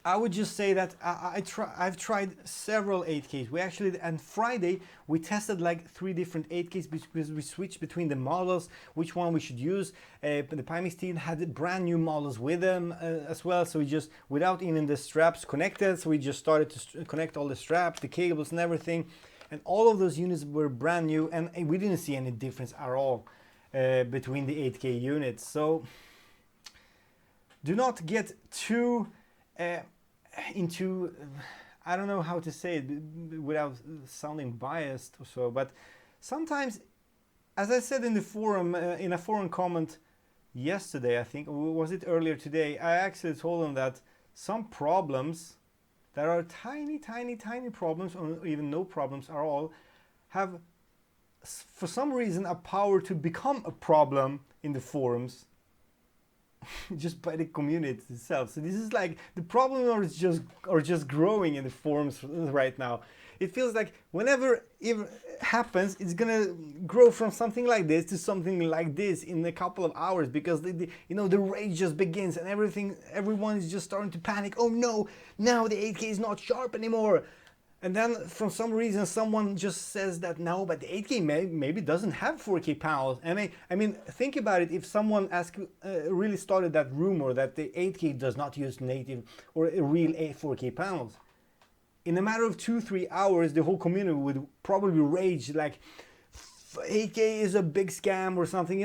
I would just say that I've tried several 8Ks. We actually, on Friday, we tested like 3 different 8Ks because we switched between the models, which one we should use. The Pimax team had brand new models with them as well. So we just, without even the straps connected, so we just started to connect all the straps, the cables and everything. And all of those units were brand new, and we didn't see any difference at all between the 8K units. So do not get too into, I don't know how to say it without sounding biased or so, but sometimes, as I said in the forum, in a forum comment yesterday, I think, or was it earlier today, I actually told them that some problems that are tiny problems, or even no problems at all, have for some reason a power to become a problem in the forums just by the community itself. So this is like the problem are just growing in the forums right now. It feels like whenever it happens, it's gonna grow from something like this to something like this in a couple of hours, because the rage just begins and everyone is just starting to panic. Oh no, now the 8K is not sharp anymore. And then from some reason someone just says that no, but the 8K maybe doesn't have 4K panels. And I mean, think about it. If someone really started that rumor that the 8K does not use native or real 4K panels, in a matter of 2-3 hours, the whole community would probably rage like 8K is a big scam or something.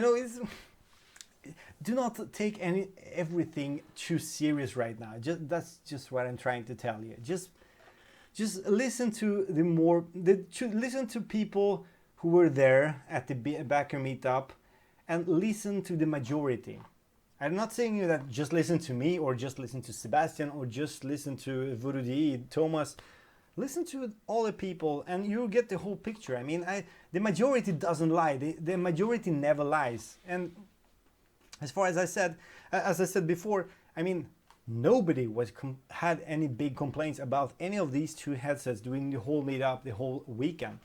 Do not take everything too serious right now. That's just what I'm trying to tell you. Just listen to listen to people who were there at the Backer Meetup, and listen to the majority. I'm not saying that just listen to me, or just listen to Sebastian, or just listen to Voodoo, Thomas. Listen to all the people and you'll get the whole picture. I mean, the majority doesn't lie. The majority never lies. And as far as I said before, I mean, nobody had any big complaints about any of these 2 headsets during the whole meetup, the whole weekend.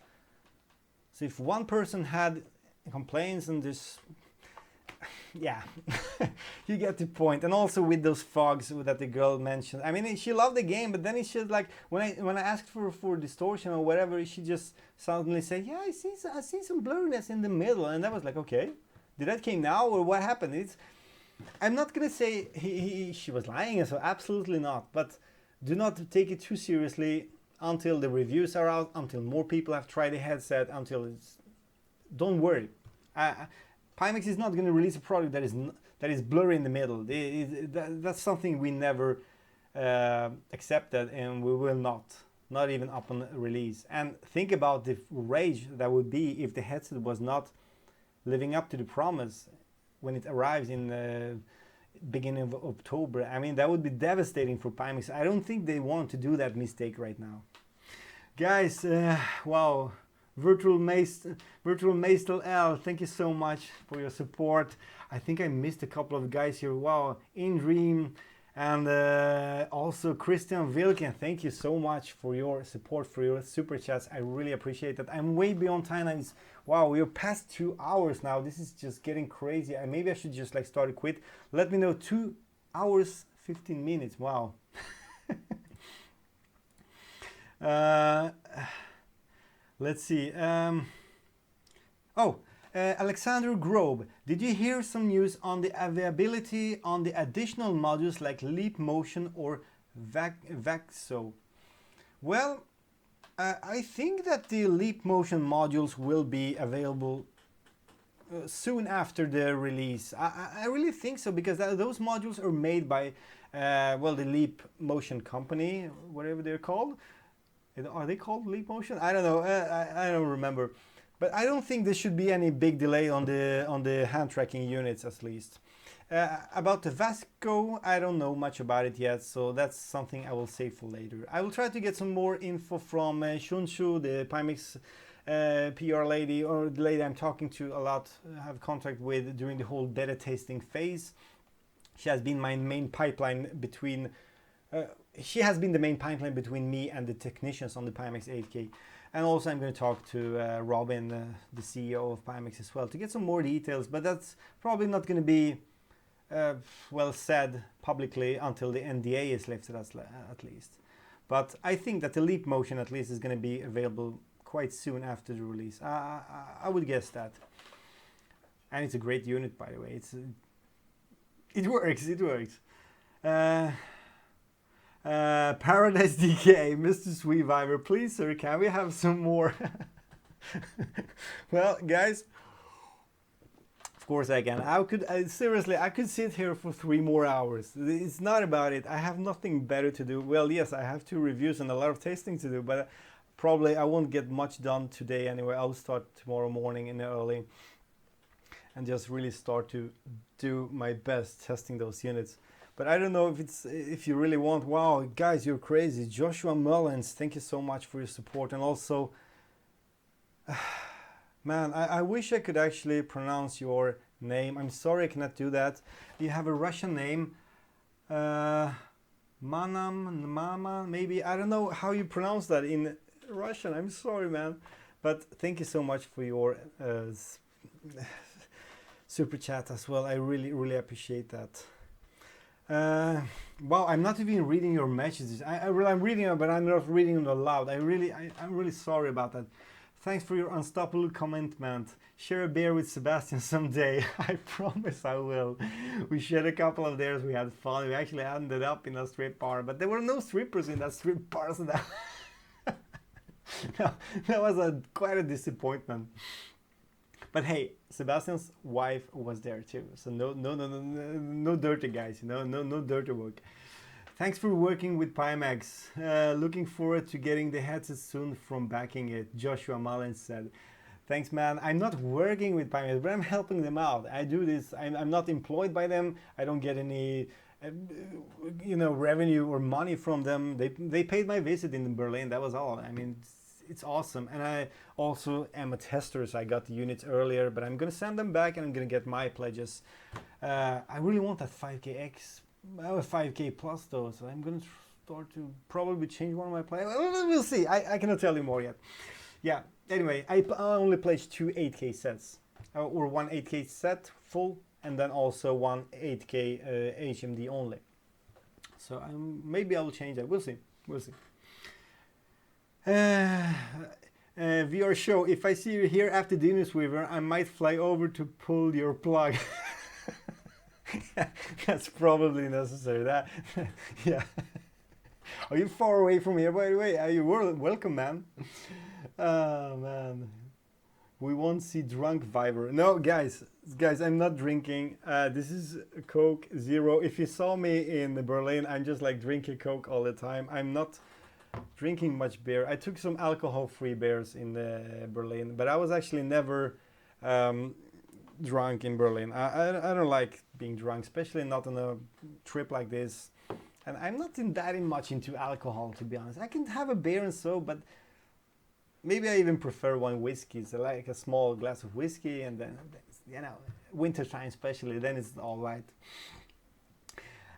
So if one person had complaints and this, yeah, you get the point. And also with those fogs that the girl mentioned, I mean, she loved the game, but then it's just like when I asked for distortion or whatever, she just suddenly said, yeah, I see some blurriness in the middle, and I was like, okay, did that came now or what happened? I'm not gonna say she was lying, so absolutely not, but do not take it too seriously until the reviews are out, until more people have tried the headset, until it's, don't worry. Pimax is not going to release a product that is blurry in the middle. That's something we never accepted, and we will not even upon release. And think about the rage that would be if the headset was not living up to the promise when it arrives in the beginning of October. I mean, that would be devastating for Pimax. I don't think they want to do that mistake right now. Guys, wow. Virtual Maestel L, thank you so much for your support. I think I missed a couple of guys here. Wow, In Dream and also Christian Wilken, thank you so much for your support, for your super chats. I really appreciate that. I'm way beyond time. Wow, we're past 2 hours now. This is just getting crazy. Maybe I should just like start a quit. Let me know. 2 hours 15 minutes. Wow. Let's see. Alexander Grobe, did you hear some news on the availability on the additional modules like Leap Motion or VAXO? Well, I think that the Leap Motion modules will be available soon after the release. I really think so, because those modules are made by, well, the Leap Motion company, whatever they're called. Are they called Leap Motion? I don't know. I don't remember. But I don't think there should be any big delay on the hand tracking units, at least. About the VAXO, I don't know much about it yet, so that's something I will save for later. I will try to get some more info from Shunshu, the Pimax PR lady, or the lady I'm talking to a lot, have contact with during the whole beta tasting phase. She has been my main pipeline between. She has been the main pipeline between me and the technicians on the Pimax 8K. And also I'm going to talk to Robin, the CEO of Pimax as well, to get some more details, but that's probably not going to be well said publicly until the NDA is lifted at least. But I think that the Leap Motion at least is going to be available quite soon after the release. I would guess that. And it's a great unit, by the way. It works. Paradise DK, Mr. Sweeviver, please sir, can we have some more? Well, guys, of course I can. Seriously, I could sit here for 3 more hours. It's not about it. I have nothing better to do. Well, yes, I have 2 reviews and a lot of tasting to do, but probably I won't get much done today anyway. I'll start tomorrow morning in the early and just really start to do my best testing those units. But I don't know if you really want. Wow, guys, you're crazy. Joshua Mullins, thank you so much for your support. And also, man, I wish I could actually pronounce your name. I'm sorry I cannot do that. You have a Russian name. Mama, maybe. I don't know how you pronounce that in Russian. I'm sorry, man. But thank you so much for your super chat as well. I really, really appreciate that. Wow, I'm not even reading your messages. I'm reading them, but I'm not reading them aloud. I'm really sorry about that. Thanks for your unstoppable commitment. Share a beer with Sebastian someday. I promise I will. We shared a couple of days. We had fun. We actually ended up in a strip bar, but there were no strippers in that strip bar. So that that was quite a disappointment. But hey, Sebastian's wife was there too, so no dirty guys, no dirty work. Thanks for working with Pimax. Looking forward to getting the headset soon from backing it, Joshua Mullins said. Thanks, man. I'm not working with Pimax, but I'm helping them out. I do this. I'm not employed by them. I don't get any, revenue or money from them. They paid my visit in Berlin. That was all. I mean, it's awesome. And I also am a tester, so I got the units earlier, but I'm gonna send them back and I'm gonna get my pledges. I really want that 5K a 5K plus though, so I'm gonna start to probably change one of my pledges. We'll see. I cannot tell you more yet. Yeah, anyway, I only pledged 2 8K sets, or one 8K set full and then also one 8K HMD only. So maybe I'll change that. We'll see. We'll see. VR show. If I see you here after dinner, Weaver, I might fly over to pull your plug. That's probably necessary. That, yeah. Are you far away from here, by the way? Are you welcome, man? Oh man, we won't see drunk Viber. No, guys, I'm not drinking. This is Coke Zero. If you saw me in Berlin, I'm just like drinking Coke all the time. I'm not drinking much beer. I took some alcohol-free beers in Berlin, but I was actually never drunk in Berlin. I don't like being drunk, especially not on a trip like this. And I'm not that much into alcohol, to be honest. I can have a beer and so, but maybe I even prefer one whiskey. So like a small glass of whiskey, and then, you know, wintertime especially, then it's all right.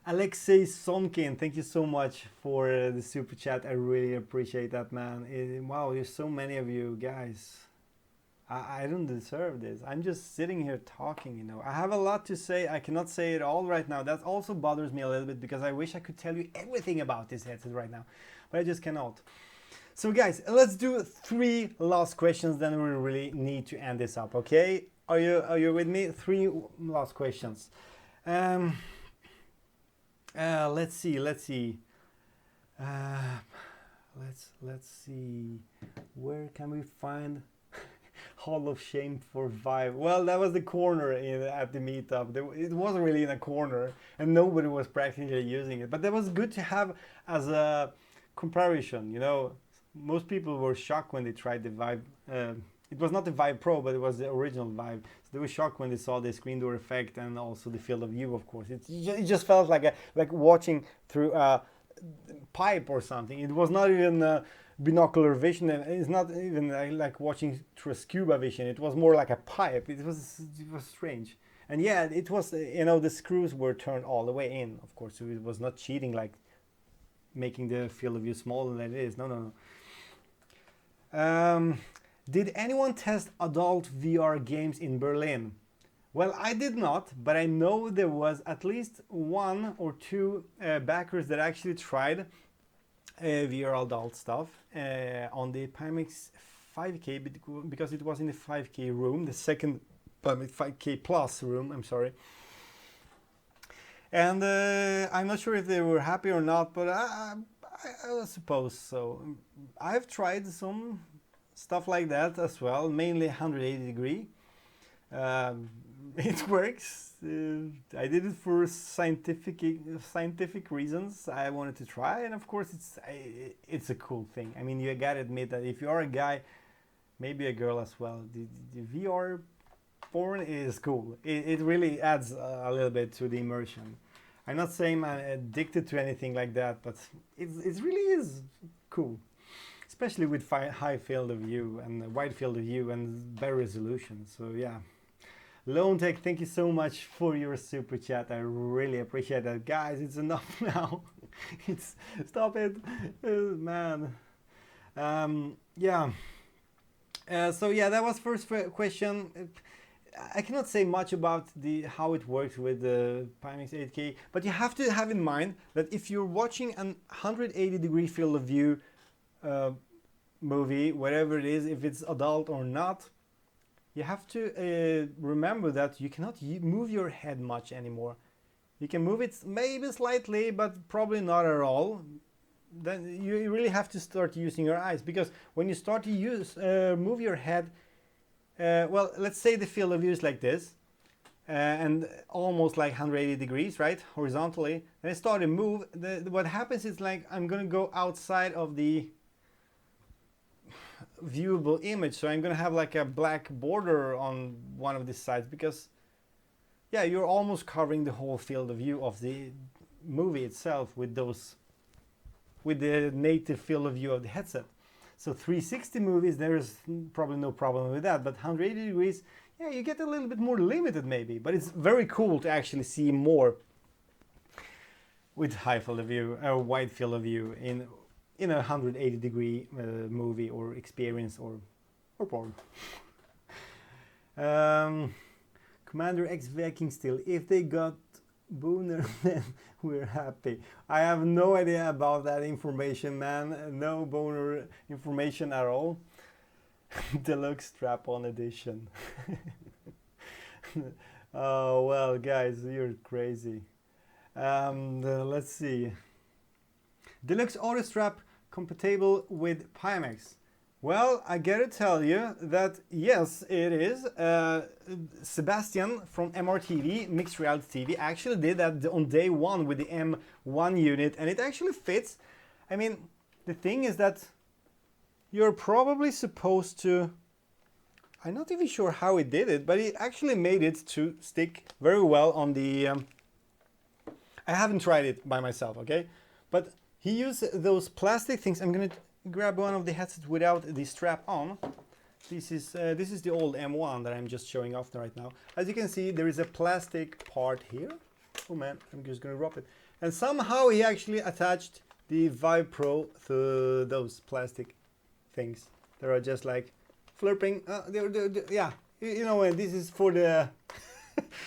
Alexei Sonkin, thank you so much for the super chat. I really appreciate that, man. Wow, there's so many of you guys. I don't deserve this. I'm just sitting here talking, you know. I have a lot to say. I cannot say it all right now. That also bothers me a little bit because I wish I could tell you everything about this headset right now, but I just cannot. So guys, let's do 3 last questions, then we really need to end this up, okay? Are you with me? 3 last questions. Let's see. Let's see. Where can we find Hall of Shame for Vive? Well, that was the corner at the meetup. It wasn't really in a corner, and nobody was practically using it. But that was good to have as a comparison. You know, most people were shocked when they tried the Vive. It was not the Vive Pro, but it was the original Vive. So they were shocked when they saw the screen door effect and also the field of view. Of course, it just felt like watching through a pipe or something. It was not even binocular vision, and it's not even like watching through a scuba vision. It was more like a pipe. It was strange. And yeah, it was, you know, the screws were turned all the way in, of course, so it was not cheating, like making the field of view smaller than it is. No. Did anyone test adult VR games in Berlin? Well, I did not, but I know there was at least 1 or 2 backers that actually tried VR adult stuff on the Pimax 5K, because it was in the 5K room, the second Pimax 5K plus room, I'm sorry. And I'm not sure if they were happy or not, but I suppose so. I've tried some stuff like that as well, mainly 180 degree. It works. I did it for scientific reasons. I wanted to try, and of course it's a cool thing. I mean, you gotta admit that if you are a guy, maybe a girl as well, the VR porn is cool. It really adds a little bit to the immersion. I'm not saying I'm addicted to anything like that, but it really is cool, especially with high field of view and wide field of view and better resolution. So yeah. Lone Tech, thank you so much for your super chat. I really appreciate that. Guys, it's enough now. Stop it, man. Yeah. So yeah, that was first question. I cannot say much about how it works with the Pimax 8K, but you have to have in mind that if you're watching an 180 degree field of view movie, whatever it is, if it's adult or not, you have to remember that you cannot move your head much anymore. You can move it maybe slightly, but probably not at all. Then you really have to start using your eyes, because when you start to move your head, well, let's say the field of view is like this, and almost like 180 degrees, right, horizontally, and I start to move. What happens is, like, I'm going to go outside of the viewable image, so I'm going to have like a black border on one of these sides, because yeah, you're almost covering the whole field of view of the movie itself with the native field of view of the headset. So 360 movies, there's probably no problem with that, but 180 degrees, yeah, you get a little bit more limited maybe, but it's very cool to actually see more with high field of view, or wide field of view in a 180 degree movie or experience or porn. Commander X Viking still. If they got Booner, then we're happy. I have no idea about that information, man. No boner information at all. Deluxe strap-on edition. Oh well, guys, you're crazy. Let's see. Deluxe auto strap compatible with Pimax. Well, I gotta tell you that yes, it is. Sebastian from MRTV, Mixed Reality TV, actually did that on day one with the M1 unit, and it actually fits. I mean, the thing is that you're probably supposed to... I'm not even sure how it did it, but it actually made it to stick very well on the... I haven't tried it by myself, okay? But he used those plastic things. I'm gonna grab one of the headsets without the strap on. This is the old M1 that I'm just showing off right now. As you can see, there is a plastic part here. Oh man, I'm just gonna drop it. And somehow he actually attached the Vive Pro to those plastic things. They are just like flirting. Yeah, you know, this is for the...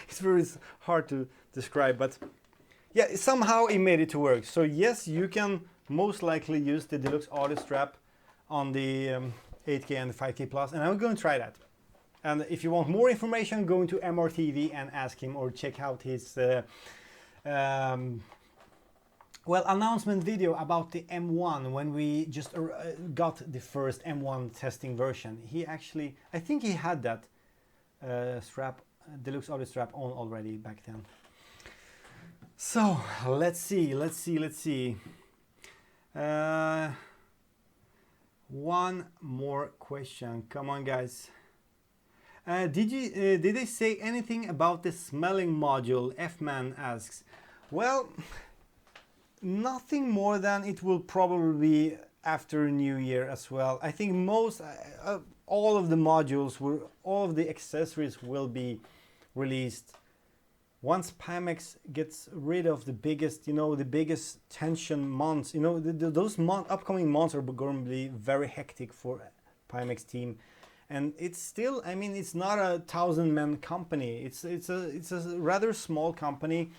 it's very hard to describe, but yeah, somehow he made it to work. So yes, you can most likely use the Deluxe Auto Strap on the 8K and the 5K Plus, and I'm going to try that. And if you want more information, go into MRTV and ask him, or check out his announcement video about the M1 when we just got the first M1 testing version. He actually, I think he had that Deluxe Auto Strap on already back then. So let's see. One more question. Come on, guys. Did they say anything about the smelling module? F-Man asks. Well, nothing more than it will probably be after New Year as well. I think all of the modules, all of the accessories will be released once Pimax gets rid of the biggest, the biggest tension months. Those upcoming months are going to be very hectic for Pimax team. And it's still, I mean, it's not a 1,000-man company. It's a rather small company.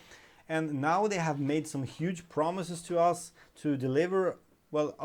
And now they have made some huge promises to us to deliver. Well,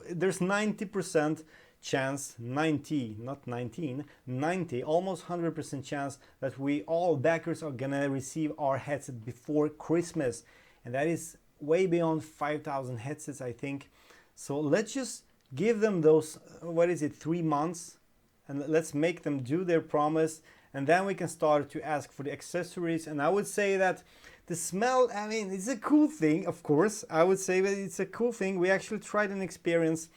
there's 90% chance, 90, not 19, 90, almost 100% chance that we all backers are gonna receive our headset before Christmas. And that is way beyond 5,000 headsets, I think. So let's just give them those, 3 months, and let's make them do their promise. And then we can start to ask for the accessories. And I would say that the smell, I mean, it's a cool thing, of course. I would say that it's a cool thing. We actually tried an experience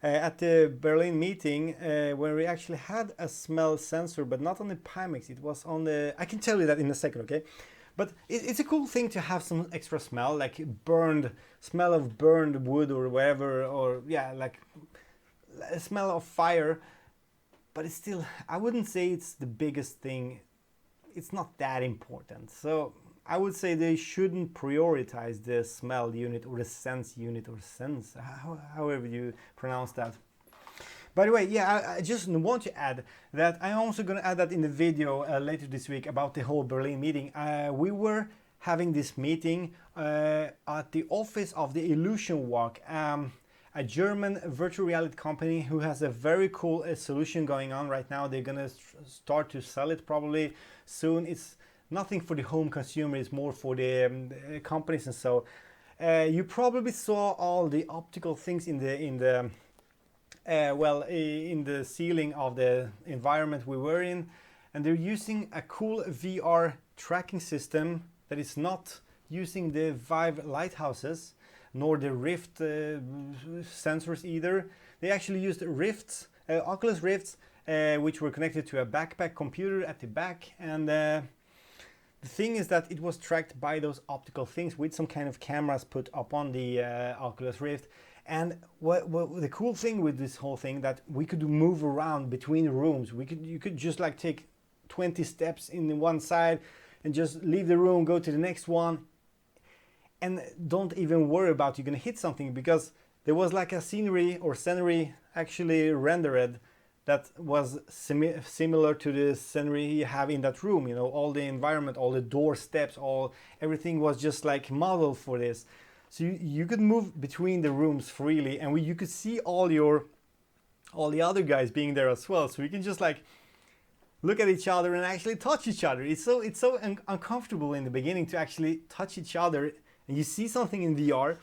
at the Berlin meeting where we actually had a smell sensor, but not on the Pimax. It was on the... I can tell you that in a second, okay? But it's a cool thing to have some extra smell, like smell of burned wood or whatever, or yeah, like a smell of fire. But it's still, I wouldn't say it's the biggest thing. It's not that important. So I would say they shouldn't prioritize the smell unit or the sense unit, or sense, however you pronounce that. By the way, yeah, I just want to add that I'm also going to add that in the video later this week about the whole Berlin meeting. We were having this meeting at the office of the Illusion Walk, a German virtual reality company who has a very cool solution going on right now. They're going to start to sell it probably soon. It's nothing for the home consumer, it's more for the companies and so. You probably saw all the optical things in the ceiling of the environment we were in, and they're using a cool VR tracking system that is not using the Vive lighthouses nor the Rift sensors either. They actually used Rifts, Oculus Rifts, which were connected to a backpack computer at the back, and the thing is that it was tracked by those optical things with some kind of cameras put up on the Oculus Rift. And what the cool thing with this whole thing, that we could move around between rooms. You could just like take 20 steps in one side and just leave the room, go to the next one, and don't even worry about you're gonna hit something, because there was like a scenery actually rendered that was similar to the scenery you have in that room. You know, all the environment, all the door steps, everything was just like modeled for this. So you could move between the rooms freely, and you could see all the other guys being there as well. So you can just like look at each other and actually touch each other. It's so uncomfortable in the beginning to actually touch each other, and you see something in VR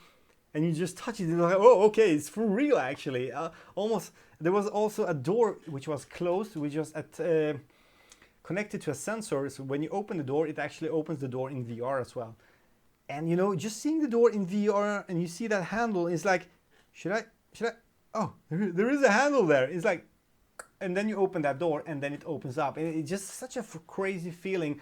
and you just touch it and you're like, oh, okay, it's for real actually. Almost. There was also a door which was closed, which was connected to a sensor. So when you open the door, it actually opens the door in VR as well. And you know, just seeing the door in VR and you see that handle, is like, should I? Oh, there is a handle there. It's like, and then you open that door and then it opens up. And it's just such a crazy feeling.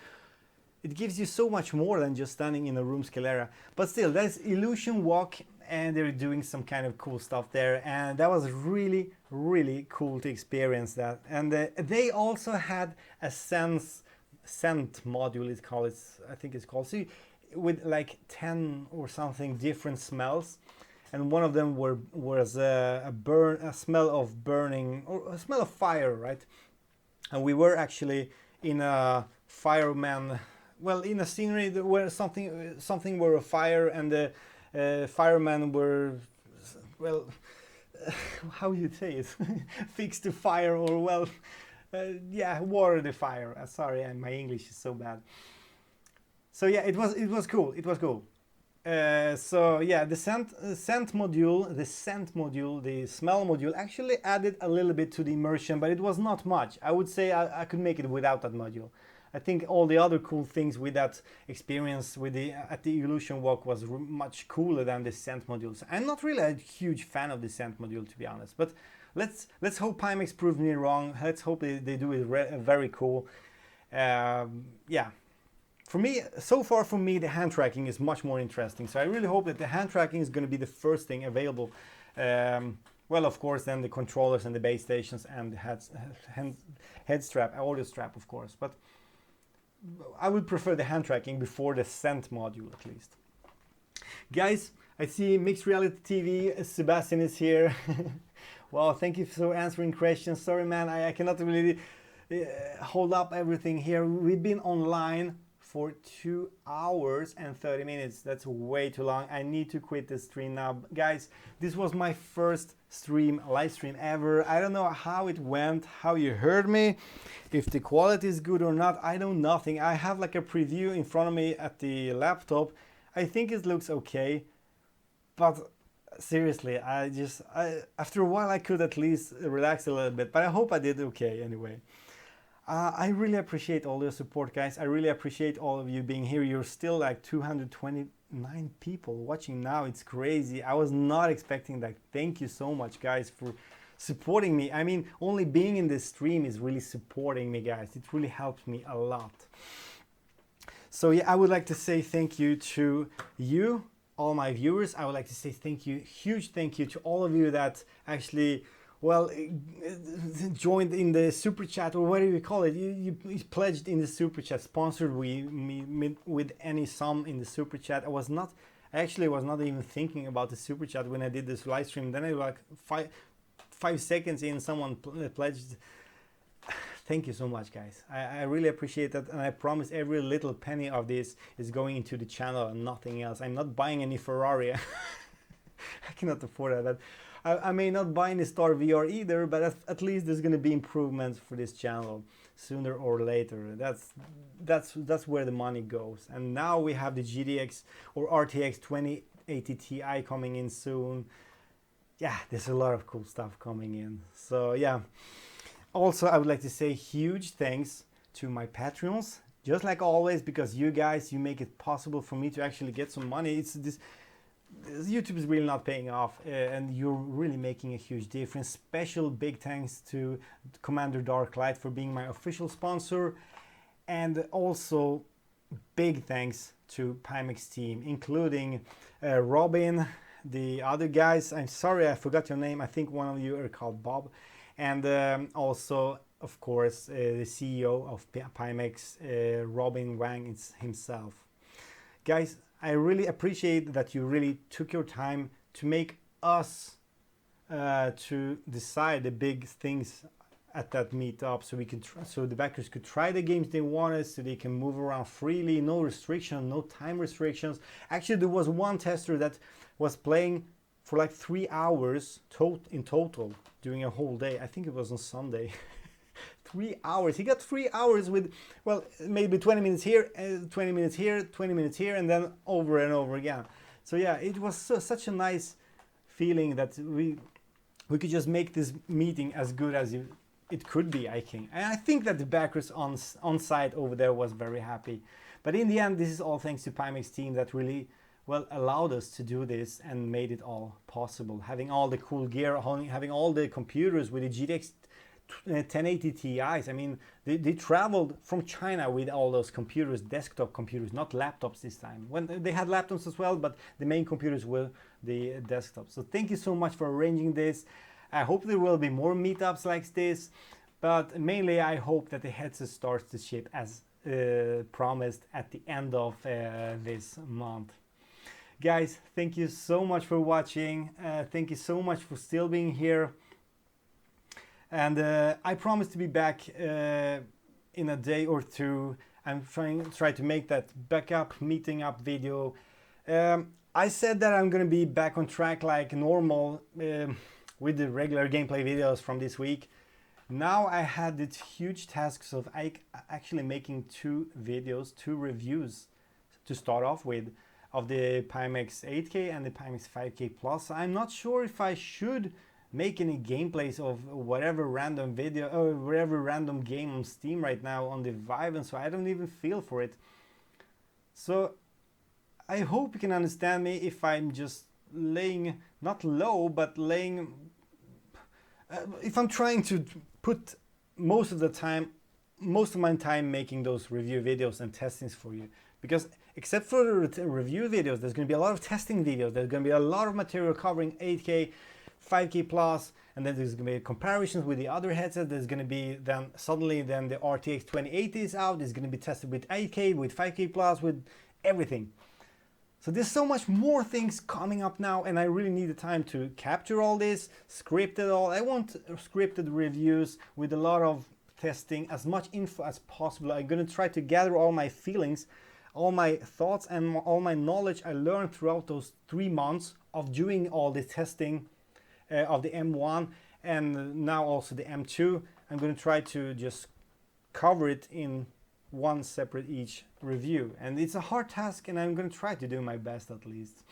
It gives you so much more than just standing in a room scale area. But still, that's Illusion Walk, and they're doing some kind of cool stuff there. And that was really, really cool to experience that. And they also had a scent module, it's called. I think it's called. So with like 10 or something different smells. And one of them was a smell of burning, or a smell of fire, right? And we were actually in a fireman, well, in a scenery where something were a fire, and the firemen were, well, how you say it, fix the fire, or well, yeah, water the fire. Sorry, and my English is so bad. So yeah, it was cool. It was cool. So yeah, the scent module, the smell module actually added a little bit to the immersion, but it was not much. I would say I could make it without that module. I think all the other cool things with that experience at the Illusion Walk was much cooler than the scent modules. I'm not really a huge fan of the scent module, to be honest, but let's hope Pimax proves me wrong. Let's hope they do it very cool. Yeah. For me, so far for me, the hand tracking is much more interesting. So I really hope that the hand tracking is going to be the first thing available. Well, of course, then the controllers and the base stations and the head strap, audio strap, of course. But I would prefer the hand tracking before the scent module, at least. Guys, I see Mixed Reality TV. Sebastian is here. Wow, thank you for answering questions. Sorry, man, I cannot really hold up everything here. We've been online for 2 hours and 30 minutes. That's way too long. I need to quit the stream now. Guys, this was my first live stream ever. I don't know how it went, how you heard me, if the quality is good or not. I know nothing. I have like a preview in front of me at the laptop. I think it looks okay, but seriously, after a while I could at least relax a little bit, but I hope I did okay anyway. I really appreciate all your support, guys. I really appreciate all of you being here. You're still like 229 people watching now. It's crazy. I was not expecting that. Thank you so much, guys, for supporting me. I mean, only being in this stream is really supporting me, guys. It really helps me a lot. So yeah, I would like to say thank you to you, all my viewers. I would like to say thank you, huge thank you to all of you that actually, well, joined in the super chat, or whatever you call it. You pledged in the super chat, sponsored me with any sum in the super chat. I actually was not even thinking about the super chat when I did this live stream. Then I was like 5 seconds in, someone pledged. Thank you so much, guys. I really appreciate that, and I promise every little penny of this is going into the channel and nothing else. I'm not buying any Ferrari. I cannot afford that. I may not buy any Star VR either, but at least there's going to be improvements for this channel sooner or later. That's where the money goes. And now we have the GTX or RTX 2080 Ti coming in soon. Yeah, there's a lot of cool stuff coming in. So yeah. Also, I would like to say huge thanks to my Patreons, just like always, because you guys, you make it possible for me to actually get some money. This YouTube is really not paying off, and you're really making a huge difference. Special big thanks to Commander Darklight for being my official sponsor, and also big thanks to Pimax team, including Robin, the other guys. I'm sorry I forgot your name. I think one of you are called Bob, and also, of course, the CEO of Pimax, Robin Wang himself. Guys, I really appreciate that you really took your time to make us to decide the big things at that meetup, so we can so the backers could try the games they wanted, so they can move around freely, no restriction, no time restrictions. Actually, there was one tester that was playing for like 3 hours in total during a whole day. I think it was on Sunday. 3 hours. He got 3 hours with, well, maybe 20 minutes here, 20 minutes here, 20 minutes here, and then over and over again. So yeah, it was such a nice feeling that we could just make this meeting as good as it could be, I think. And I think that the backers on site over there was very happy. But in the end, this is all thanks to Pimax team that really, well, allowed us to do this and made it all possible. Having all the cool gear, having all the computers with the GTX 1080 Ti's. I mean, they traveled from China with all those computers, desktop computers, not laptops this time. When they had laptops as well, but the main computers were the desktops. So thank you so much for arranging this. I hope there will be more meetups like this, but mainly I hope that the headset starts to ship as promised at the end of this month. Guys, thank you so much for watching. Thank you so much for still being here. And I promise to be back in a day or two. I'm try to make that backup meeting up video. I said that I'm gonna be back on track like normal with the regular gameplay videos from this week. Now I had this huge tasks of actually making 2 videos, 2 reviews to start off with, of the Pimax 8K and the Pimax 5K Plus. I'm not sure if I should make any gameplays of whatever random video or whatever random game on Steam right now on the Vive, and so I don't even feel for it. So I hope you can understand me if I'm just laying, not low, but laying, if I'm trying to put most of my time making those review videos and testings for you. Because except for the review videos, there's going to be a lot of testing videos, there's going to be a lot of material covering 8K, 5K Plus, and then there's going to be comparisons with the other headsets. There's going to be then suddenly the RTX 2080 is out. It's going to be tested with 8K, with 5K Plus, with everything. So there's so much more things coming up now, and I really need the time to capture all this, script it all. I want scripted reviews with a lot of testing, as much info as possible. I'm going to try to gather all my feelings, all my thoughts, and all my knowledge I learned throughout those 3 months of doing all the testing of the M1 and now also the M2. I'm going to try to just cover it in one separate each review, and it's a hard task, and I'm going to try to do my best at least.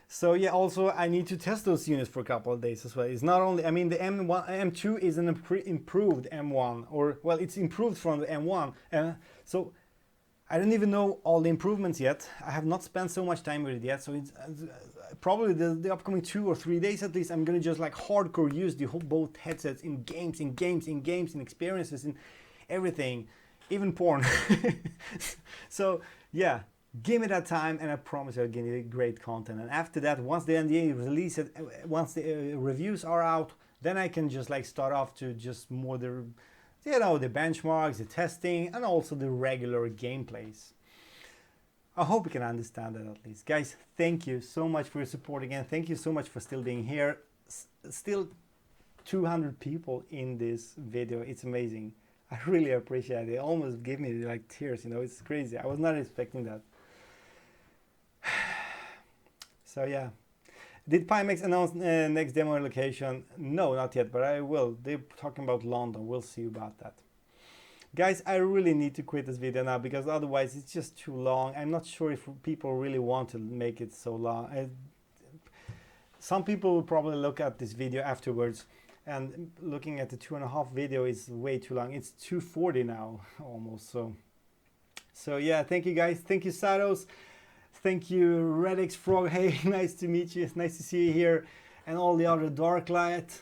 So yeah, also I need to test those units for a couple of days as well. It's not only, I mean, the M2 is an improved M1, or well, it's improved from the M1, so I don't even know all the improvements yet. I have not spent so much time with it yet, so it's probably the upcoming 2 or 3 days at least, I'm gonna just like hardcore use the whole both headsets in games, in experiences, in everything, even porn. So yeah, give me that time, and I promise I'll give you great content. And after that, once the NDA releases, once the reviews are out, then I can just like start off to just more the, you know, the benchmarks, the testing, and also the regular gameplays. I hope you can understand that at least. Guys, thank you so much for your support again. Thank you so much for still being here. Still 200 people in this video. It's amazing. I really appreciate it. It almost gave me like tears, you know, it's crazy. I was not expecting that. So yeah. Did Pimax announce next demo location? No, not yet, but I will. They're talking about London. We'll see about that. Guys, I really need to quit this video now, because otherwise it's just too long. I'm not sure if people really want to make it so long. Some people will probably look at this video afterwards, and looking at the 2.5 video is way too long. It's 2:40 now almost. So yeah, thank you guys. Thank you, Saros. Thank you, Redix Frog. Hey, nice to meet you. It's nice to see you here. And all the other Darklight.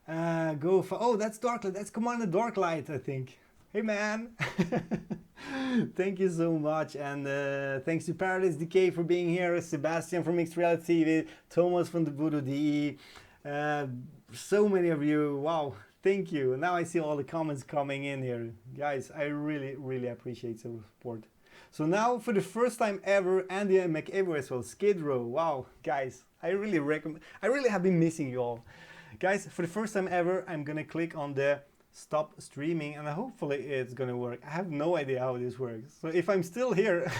Oh, that's Darklight. That's Commander Darklight, I think. Hey, man. Thank you so much. And thanks to Paradise Decay for being here. Sebastian from Mixed Reality TV. Thomas from the Voodoo DE. So many of you. Wow. Thank you. Now I see all the comments coming in here. Guys, I really, really appreciate your support. So now, for the first time ever, Andy McEver as well, Skid Row. Wow, guys, I really have been missing you all. Guys, for the first time ever, I'm gonna click on the stop streaming and hopefully it's gonna work. I have no idea how this works. So if I'm still here,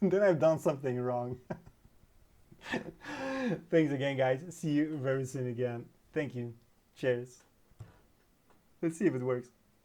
then I've done something wrong. Thanks again, guys. See you very soon again. Thank you. Cheers. Let's see if it works.